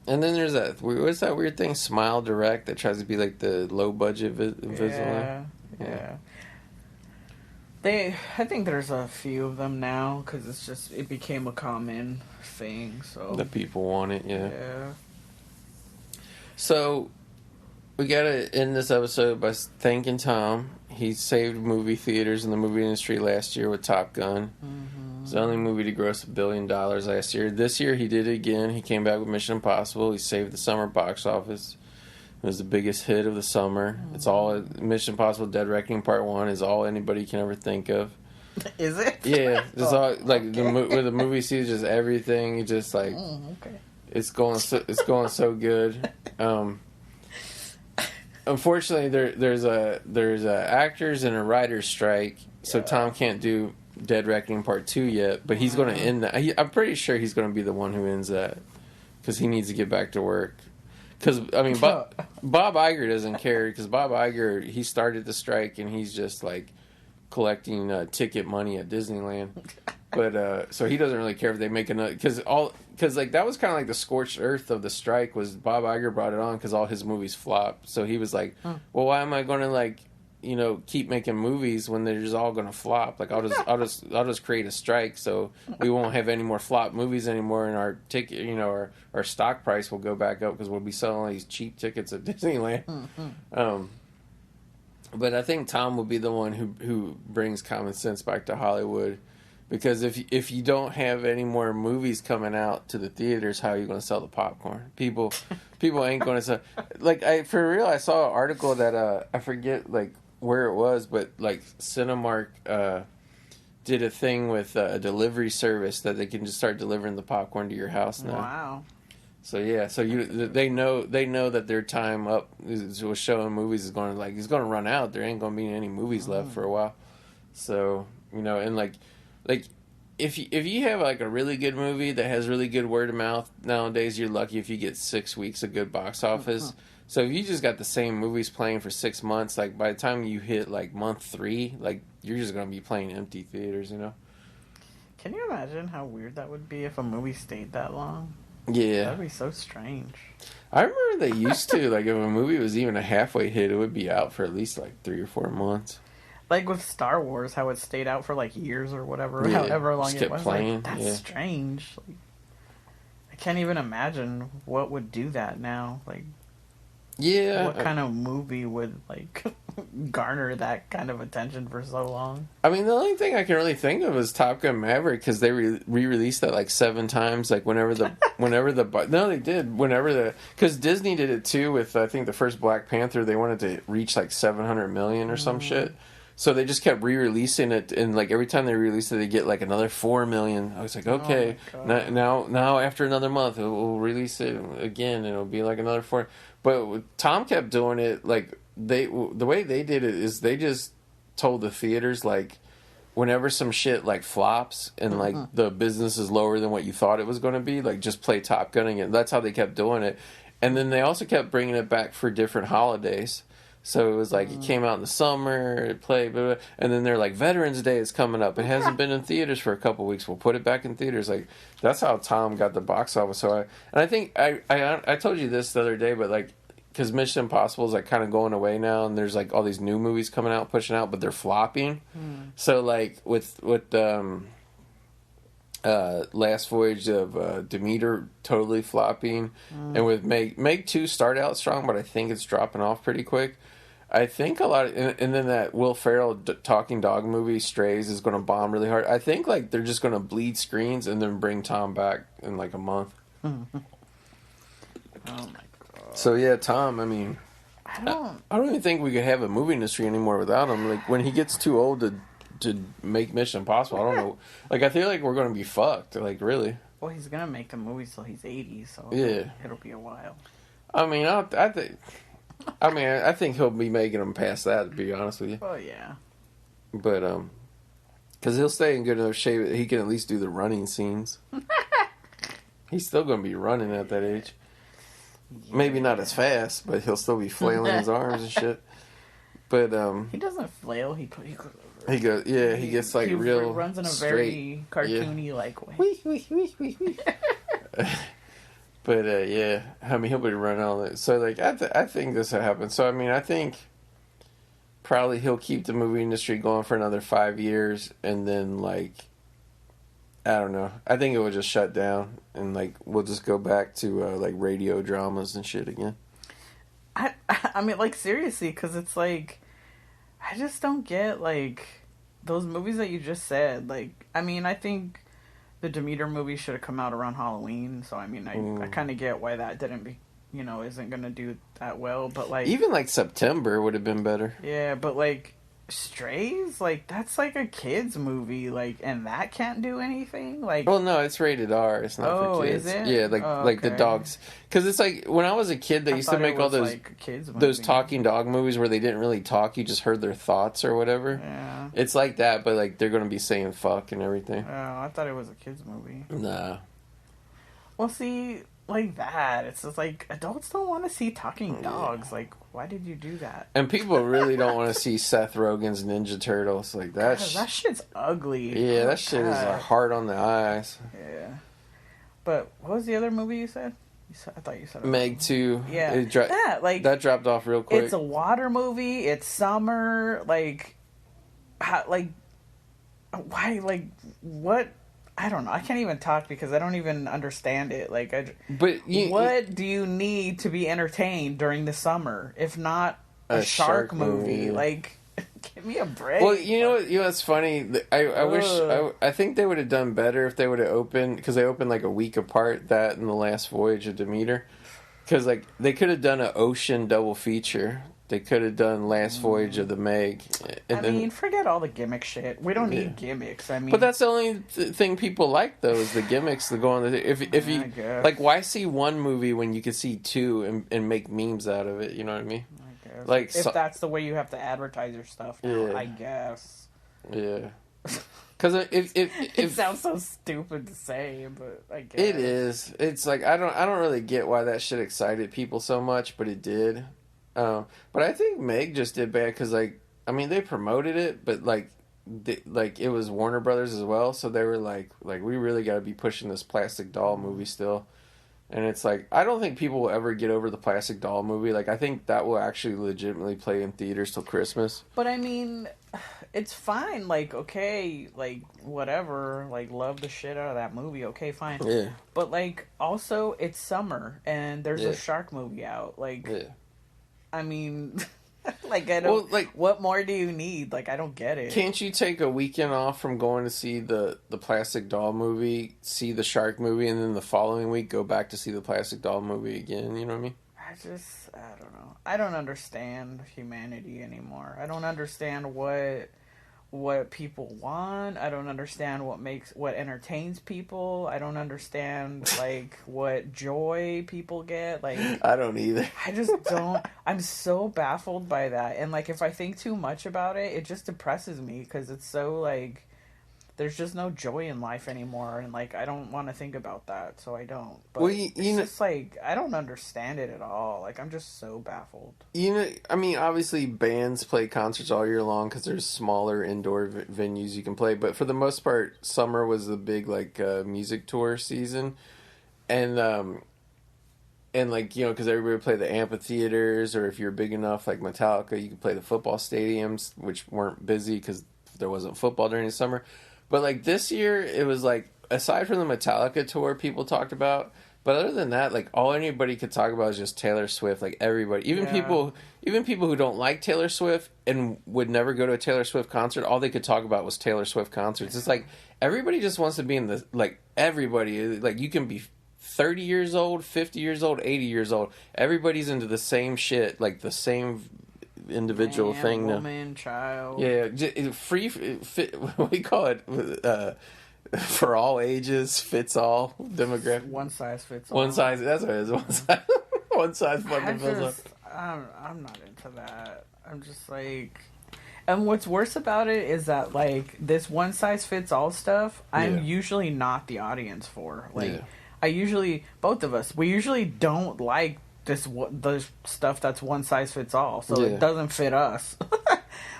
And then there's what's that weird thing, Smile Direct, that tries to be like the low budget Invisalign. Yeah. I think there's a few of them now because it became a common thing. So The people want it, yeah. Yeah. So we gotta end this episode by thanking Tom. He saved movie theaters and the movie industry last year with Top Gun. Mm-hmm. It's the only movie to gross $1 billion last year. This year he did it again. He came back with Mission Impossible. He saved the summer box office. It was the biggest hit of the summer. Mm-hmm. It's all Mission Impossible Dead Reckoning Part 1 is all anybody can ever think of. Is it? Yeah, it's all like with the movie sees just everything. You just like okay. it's going so good. Unfortunately, there's a actors and a writers strike, so Tom can't do Dead Reckoning Part 2 yet. But he's going to end that. I'm pretty sure he's going to be the one who ends that because he needs to get back to work. Because I mean, Bob Iger doesn't care because Bob Iger he started the strike and he's just like collecting ticket money at Disneyland. But so he doesn't really care if they make another because like that was kind of like the scorched earth of the strike was Bob Iger brought it on because all his movies flopped. So he was like, well, why am I going to like keep making movies when they're just all going to flop? Like I'll just create a strike so we won't have any more flop movies anymore, and our ticket our stock price will go back up because we'll be selling all these cheap tickets at Disneyland. But I think Tom will be the one who brings common sense back to Hollywood. Because if you don't have any more movies coming out to the theaters, how are you going to sell the popcorn? People ain't going to sell. Like for real, I saw an article that I forget like where it was, but like Cinemark did a thing with a delivery service that they can just start delivering the popcorn to your house now. Wow. So yeah, they know that their time up with showing movies is going to run out. There ain't going to be any movies left for a while. So and like if you have like a really good movie that has really good word of mouth nowadays, you're lucky if you get 6 weeks of good box office. So if you just got the same movies playing for 6 months, like by the time you hit like month 3, like you're just gonna be playing empty theaters, Can you imagine how weird that would be if a movie stayed that long? Yeah, That'd be so strange. I remember they used to like if a movie was even a halfway hit, it would be out for at least like 3 or 4 months. Like with Star Wars, how it stayed out for like years or whatever, Yeah, however long just it kept was. playing, Like, that's yeah. strange. Like, I can't even imagine what would do that now. Like, Yeah, what kind of movie would like garner that kind of attention for so long? I mean, the only thing I can really think of is Top Gun Maverick because they re-released that like 7 times. Like whenever they did because Disney did it too with I think the first Black Panther. They wanted to reach like 700 million or some shit. So they just kept re-releasing it, and like every time they released it, they get like another 4 million. I was like, okay, now after another month, we'll release it again, and it'll be like another 4. But Tom kept doing it like the way they did it is they just told the theaters like whenever some shit like flops and like the business is lower than what you thought it was going to be, like just play Top Gun again. That's how they kept doing it, and then they also kept bringing it back for different holidays. So it was like it came out in the summer, it played, blah, blah, and then they're like Veterans Day is coming up. It hasn't been in theaters for a couple weeks. We'll put it back in theaters. Like that's how Tom got the box office. So I think I told you this the other day, but like because Mission Impossible is like kind of going away now, and there's like all these new movies coming out, pushing out, but they're flopping. So like with Last Voyage of Demeter totally flopping, and with Meg 2 start out strong, but I think it's dropping off pretty quick. I think a lot of, and then that Will Ferrell talking dog movie Strays is going to bomb really hard. I think like they're just going to bleed screens and then bring Tom back in like a month. Oh my god! So yeah, Tom. I mean, I don't even think we could have a movie industry anymore without him. Like when he gets too old to make Mission Impossible, I don't know. Like I feel like we're going to be fucked. Like really. Well, he's gonna make the movie till he's 80, so Yeah. it'll be a while. I mean, I think he'll be making them past that. To be honest with you. Oh yeah. But because he'll stay in good enough shape that he can at least do the running scenes. He's still going to be running at that age. Yeah. Maybe not as fast, but he'll still be flailing his arms and shit. But he doesn't flail. He goes, yeah, he gets like he real runs in a straight. very cartoony like way. But yeah, I mean, he'll be running all that. So like, I think this will happen. So I mean, I think probably he'll keep the movie industry going for another 5 years, and then like, I don't know. I think it will just shut down, and like we'll just go back to like radio dramas and shit again. I mean, like, seriously, because it's like, I just don't get like those movies that you just said. Like, I mean, I think the Demeter movie should have come out around Halloween. So I mean, I kind of get why that didn't be, isn't gonna do that well. But like, even like September would have been better. Yeah, but like Strays, like that's like a kids movie, like, and that can't do anything. Like, well, no, it's rated R. It's not for kids. Is it? Yeah, like the dogs. Because it's like when I was a kid, they used to make all those like kids those talking dog movies where they didn't really talk; you just heard their thoughts or whatever. Yeah, it's like that, but like they're gonna be saying fuck and everything. Oh, I thought it was a kids movie. Nah. Well, see, like that, it's just like adults don't want to see talking dogs. Like, why did you do that? And people really don't want to see Seth Rogen's Ninja Turtles. Like that. That shit's ugly. Yeah, that shit is hard on the eyes. Yeah. But what was the other movie you said? I thought you said Meg 2. Yeah, that dropped off real quick. It's a water movie. It's summer. Like, why? Like, what? I don't know. I can't even talk because I don't even understand it. Like, what do you need to be entertained during the summer if not a shark movie? Like, give me a break. Well, you know what's funny? I think they would have done better if they would have opened, because they opened like a week apart, that and The Last Voyage of Demeter. Because like they could have done an ocean double feature. They could have done Last Voyage of the Meg. And forget all the gimmick shit. We don't need gimmicks. I mean, but that's the only thing people like, though, is the gimmicks that go on. If you like, why see one movie when you could see two and make memes out of it? You know what I mean? I guess. Like, if that's the way you have to advertise your stuff now, I guess. Yeah. Because it sounds so stupid to say, but I guess it is. It's like I don't really get why that shit excited people so much, but it did. But I think Meg just did bad because, like, I mean, they promoted it, but like it was Warner Brothers as well, so they were like we really got to be pushing this plastic doll movie still. And it's like, I don't think people will ever get over the plastic doll movie. Like, I think that will actually legitimately play in theaters till Christmas. But I mean, it's fine. Like, okay, like, whatever. Like, love the shit out of that movie. Okay, fine. Yeah. But, like, also, it's summer, and there's a shark movie out. Like, I mean, like, I don't, what more do you need? Like, I don't get it. Can't you take a weekend off from going to see the plastic doll movie, see the shark movie, and then the following week go back to see the plastic doll movie again? You know what I mean? I don't know. I don't understand humanity anymore. I don't understand what people want. I don't understand what entertains people. I don't understand like what joy people get. Like, I don't either. I just don't. I'm so baffled by that. And like, if I think too much about it, it just depresses me because it's so like there's just no joy in life anymore, and like I don't want to think about that, so I don't. But well, it's just like I don't understand it at all. Like, I'm just so baffled. I mean, obviously bands play concerts all year long because there's smaller indoor venues you can play, but for the most part, summer was the big like music tour season, and like, because everybody would play the amphitheaters, or if you're big enough like Metallica, you could play the football stadiums, which weren't busy because there wasn't football during the summer. But, like, this year, it was, like, aside from the Metallica tour people talked about, but other than that, like, all anybody could talk about is just Taylor Swift. Like, everybody, even people who don't like Taylor Swift and would never go to a Taylor Swift concert, all they could talk about was Taylor Swift concerts. It's like, everybody just wants to be in the, like, everybody, like, you can be 30 years old, 50 years old, 80 years old. Everybody's into the same shit, like, the same individual thing now. Woman, child. Yeah, what do you call it? For all ages, fits all demographic. One size fits all. One size. That's what it is. One size fucking fills up. I'm not into that. I'm just like, and what's worse about it is that like this one size fits all stuff, I'm usually not the audience for. Like, both of us, we usually don't like the stuff that's one size fits all, so Yeah. it doesn't fit us.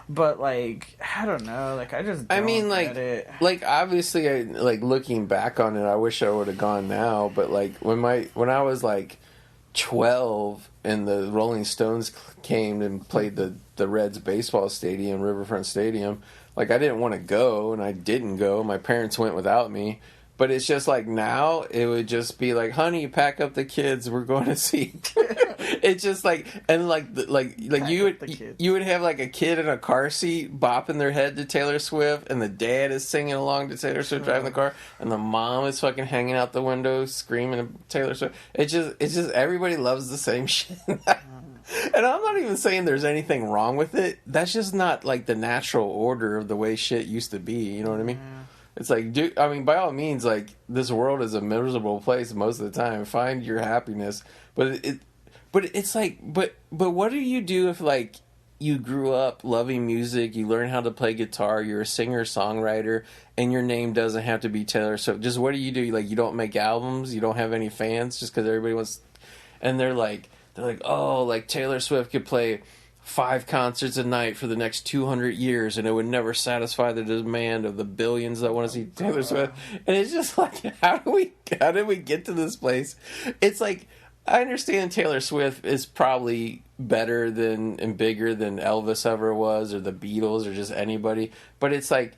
But like, I don't know, like I just don't get it. Like obviously, like looking back on it, I wish I would have gone now. But like when I was like 12 and the Rolling Stones came and played the Reds baseball stadium, Riverfront Stadium, like I didn't want to go, and I didn't go. My parents went without me. But it's just like now it would just be like, honey, pack up the kids. We're going to see. It's just like, and like you would have like a kid in a car seat bopping their head to Taylor Swift, and the dad is singing along to Taylor Swift driving the car, and the mom is fucking hanging out the window screaming at Taylor Swift. It's just everybody loves the same shit. And I'm not even saying there's anything wrong with it. That's just not like the natural order of the way shit used to be. You know what I mean? It's like, dude, I mean, by all means, like, this world is a miserable place most of the time. Find your happiness. But it's like, but what do you do if, like, you grew up loving music, you learn how to play guitar, you're a singer-songwriter, and your name doesn't have to be Taylor Swift? Just what do? Like, you don't make albums, you don't have any fans just because everybody wants... And they're like, oh, like, Taylor Swift could play 5 concerts a night for the next 200 years, and it would never satisfy the demand of the billions that want to see Taylor Swift. And it's just like, how did we get to this place? It's like, I understand Taylor Swift is probably better than and bigger than Elvis ever was, or the Beatles, or just anybody. But it's like,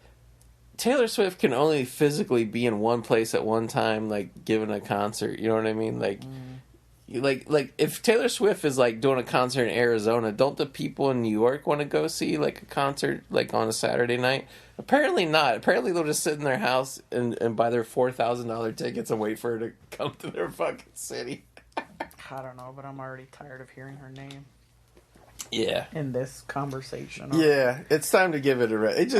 Taylor Swift can only physically be in one place at one time, like giving a concert. You know what I mean? Like. Like if Taylor Swift is like doing a concert in Arizona, don't the people in New York want to go see like a concert like on a Saturday night? Apparently not. Apparently they'll just sit in their house and buy their $4,000 tickets and wait for her to come to their fucking city. I don't know, but I'm already tired of hearing her name. Yeah. In this conversation. Yeah, it's time to give it a rest.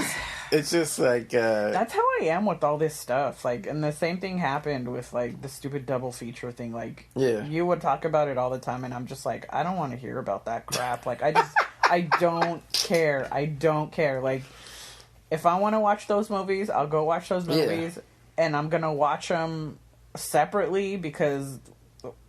It's just like... That's how I am with all this stuff. Like, and the same thing happened with, like, the stupid double feature thing. Like, you would talk about it all the time, and I'm just like, I don't want to hear about that crap. Like, I don't care. I don't care. Like, if I want to watch those movies, I'll go watch those movies, and I'm going to watch them separately because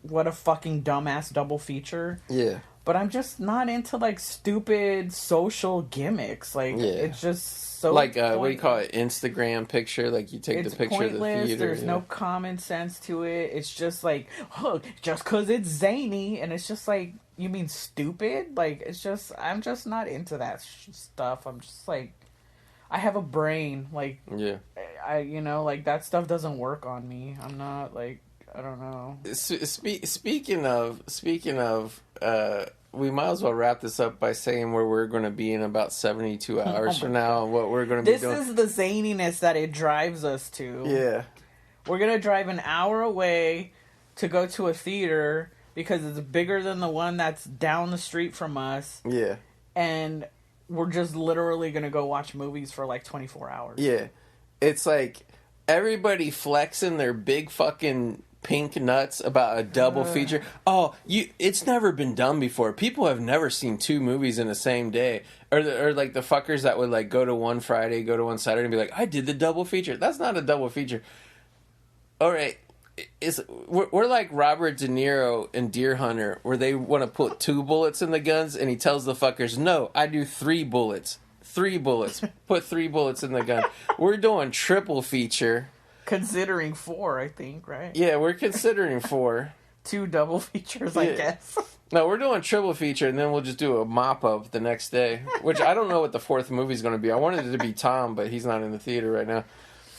what a fucking dumbass double feature. Yeah. But I'm just not into, like, stupid social gimmicks. Like, it's just so like, what do you call it? Instagram picture? Like, you take the picture of the theater. There's no common sense to it. It's just like, oh, just because it's zany. And it's just like, you mean stupid? Like, it's just, I'm just not into that stuff. I'm just like, I have a brain. Like, like, that stuff doesn't work on me. I'm not, like, I don't know. Speaking of, we might as well wrap this up by saying where we're going to be in about 72 hours from now and what we're going to be doing. This is the zaniness that it drives us to. Yeah. We're going to drive an hour away to go to a theater because it's bigger than the one that's down the street from us. Yeah. And we're just literally going to go watch movies for like 24 hours. Yeah. It's like everybody flexing their big fucking pink nuts about a double feature. Oh, it's never been done before. People have never seen 2 movies in the same day. Or like the fuckers that would like go to one Friday, go to one Saturday and be like, I did the double feature. That's not a double feature. All right. We're like Robert De Niro in Deer Hunter, where they want to put 2 bullets in the guns and he tells the fuckers, no, I do 3 bullets. 3 bullets. Put 3 bullets in the gun. We're doing triple feature. Considering 4, I think, right? Yeah, we're considering 4. 2 double features, I guess. No, we're doing triple feature, and then we'll just do a mop-up the next day. Which, I don't know what the 4th movie's going to be. I wanted it to be Tom, but he's not in the theater right now.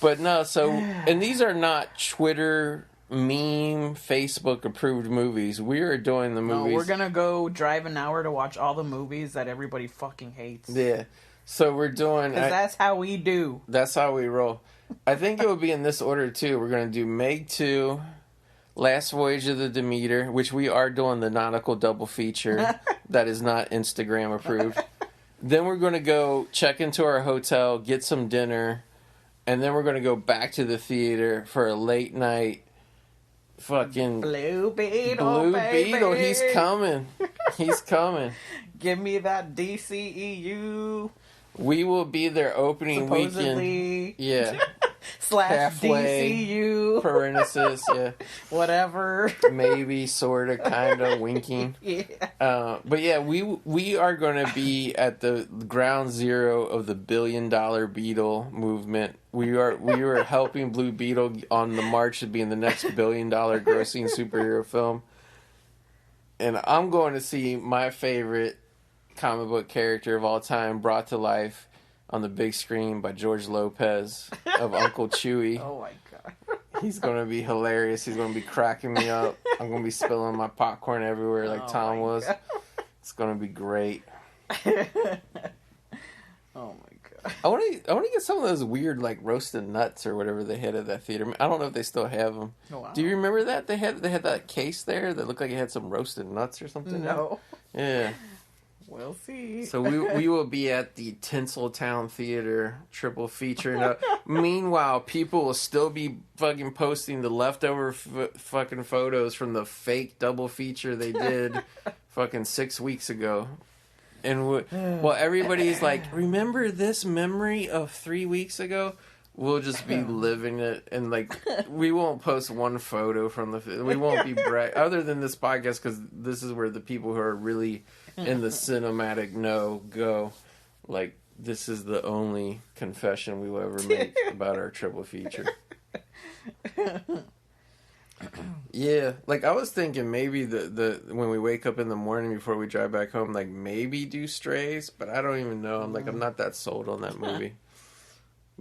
But no, so... And these are not Twitter, meme, Facebook-approved movies. We are doing the movies... No, we're going to go drive an hour to watch all the movies that everybody fucking hates. Yeah. So we're doing... Because that's how we do. That's how we roll. I think it would be in this order, too. We're going to do Meg 2, Last Voyage of the Demeter, which we are doing the nautical double feature that is not Instagram approved. Then we're going to go check into our hotel, get some dinner, and then we're going to go back to the theater for a late night fucking... Blue Beetle, Beetle, he's coming. He's coming. Give me that DCEU. We will be there opening supposedly. weekend. Yeah. halfway DCU. parenthesis, yeah. Whatever. Maybe, sort of, kind of, winking. Yeah. But yeah, we are going to be at the ground zero of the $1 billion Beetle movement. We are helping Blue Beetle on the march to being the next $1 billion grossing superhero film. And I'm going to see my favorite comic book character of all time brought to life on the big screen by George Lopez of Uncle Chewy. Oh my god. He's going to be hilarious. He's going to be cracking me up. I'm going to be spilling my popcorn everywhere like Tom was. God. It's going to be great. Oh my god. I want to get some of those weird like roasted nuts or whatever they had at that theater. I don't know if they still have them. Oh, wow. Do you remember that they had that case there that looked like it had some roasted nuts or something? No. Yeah. We'll see. So we will be at the Tinseltown Theater triple feature. Now, meanwhile, people will still be fucking posting the leftover fucking photos from the fake double feature they did fucking 6 weeks ago. And while everybody's like, remember this memory of 3 weeks ago? We'll just be living it, and like we won't post one photo from the. We won't be other than this podcast, because this is where the people who are really in the cinematic know go. Like, this is the only confession we will ever make about our triple feature. Yeah, like I was thinking maybe the when we wake up in the morning before we drive back home, like maybe do Strays, but I don't even know. I'm not that sold on that movie.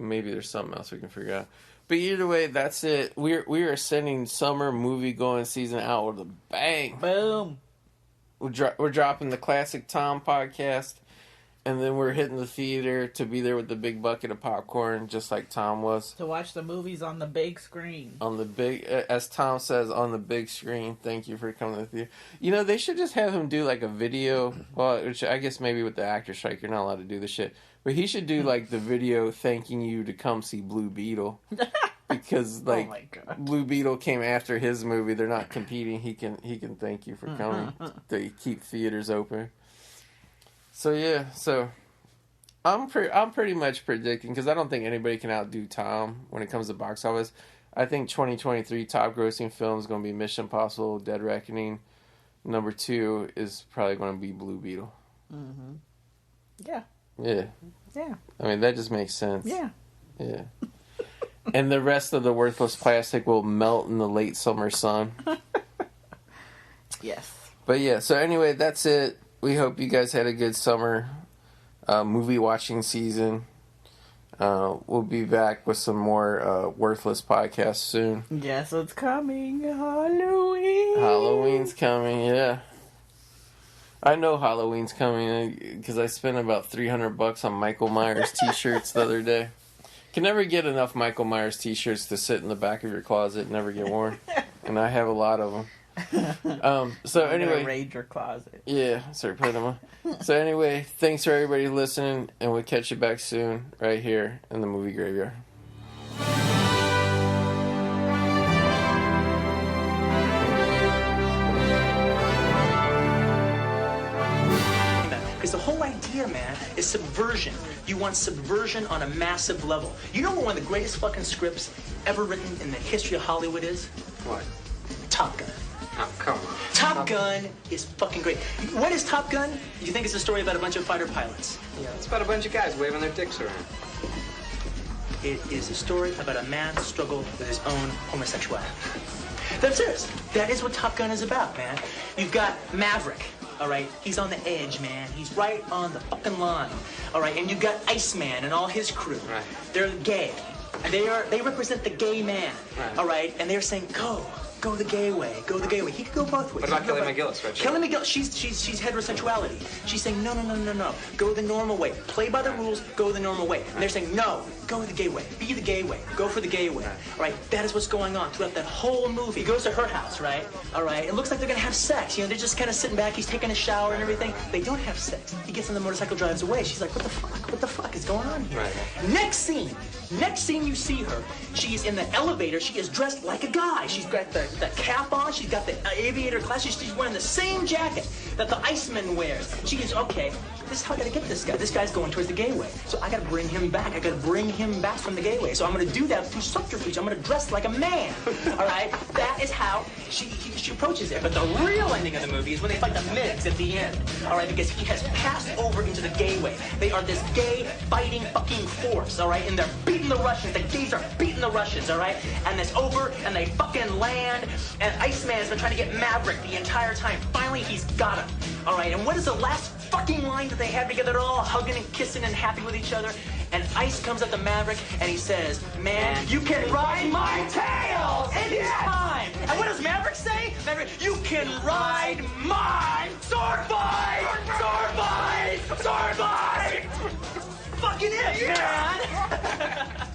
Maybe there's something else we can figure out. But either way, that's it. We are sending summer movie going season out with a bang. Boom. We're dropping the Classic Tom podcast, and then we're hitting the theater to be there with the big bucket of popcorn, just like Tom was. To watch the movies on the big screen. On the big, as Tom says, on the big screen. Thank you for coming to the theater. You know, they should just have him do like a video. Well, which I guess maybe with the actor strike, you're not allowed to do this shit. But he should do like the video thanking you to come see Blue Beetle. Because like Blue Beetle came after his movie. They're not competing. He can thank you for coming. They keep theaters open. So yeah, I'm pretty much predicting, because I don't think anybody can outdo Tom when it comes to box office. I think 2023 top grossing film is going to be Mission Impossible: Dead Reckoning. Number 2 is probably going to be Blue Beetle. Mm-hmm. Yeah. Yeah. Yeah. I mean, that just makes sense. Yeah. Yeah. And the rest of the worthless plastic will melt in the late summer sun. Yes. But yeah, so anyway, that's it. We hope you guys had a good summer movie watching season. We'll be back with some more worthless podcasts soon. Yes, it's coming. Halloween. Halloween's coming, yeah. I know Halloween's coming because I spent about $300 on Michael Myers t-shirts the other day. Can never get enough Michael Myers t-shirts to sit in the back of your closet and never get worn. And I have a lot of them. So anyway, raid your closet. Yeah, start putting them on. So anyway, thanks for everybody listening, and we'll catch you back soon right here in the Movie Graveyard. Because the whole idea, man, is subversion. You want subversion on a massive level. You know what one of the greatest fucking scripts ever written in the history of Hollywood is? What? Top Gun. Oh, come on. Top Gun is fucking great. What is Top Gun? You think it's a story about a bunch of fighter pilots? Yeah, it's about a bunch of guys waving their dicks around. It is a story about a man's struggle with his own homosexuality. That's serious. That is what Top Gun is about, man. You've got Maverick. All right, he's on the edge, man. He's right on the fucking line. All right, and you've got Iceman and all his crew. Right. They're gay. They represent the gay man. Right. All right, and they're saying, go the gay way, go the gay way. He could go both ways. What about Kelly McGillis, right? Kelly McGillis, she's heterosexuality. She's saying, no. Go the normal way. Play by the rules, go the normal way. And they're saying, no, go the gay way. Be the gay way. Go for the gay way. All right, that is what's going on throughout that whole movie. He goes to her house, right? All right, it looks like they're going to have sex. You know, they're just kind of sitting back. He's taking a shower and everything. They don't have sex. He gets on the motorcycle, drives away. She's like, what the fuck? What the fuck is going on here? Right. Next scene you see her. She's in the elevator. She is dressed like a guy. She's got the cap on. She's got the aviator glasses. She's wearing the same jacket that the Iceman wears. She is, okay, this is how I gotta get this guy. This guy's going towards the gay way. So I gotta bring him back. I gotta bring him back from the gay way. So I'm gonna do that through subterfuge. I'm gonna dress like a man. All right? That is how she approaches it. But the real ending of the movie is when they fight the Migs at the end. All right? Because he has passed over into the gay way. They are this gay fighting fucking force. All right? And they're beating the Russians. The gays are beating the Russians. All right? And it's over, and they fucking land. And Iceman has been trying to get Maverick the entire time. Finally, he's got him. All right? And what is the last fucking line that they have together? They're all hugging and kissing and happy with each other. And Ice comes up to Maverick and he says, man, you can ride my tail anytime. And what does Maverick say? Maverick, you can ride my sword fight! Sword fight! Sword fight! Fucking it, man!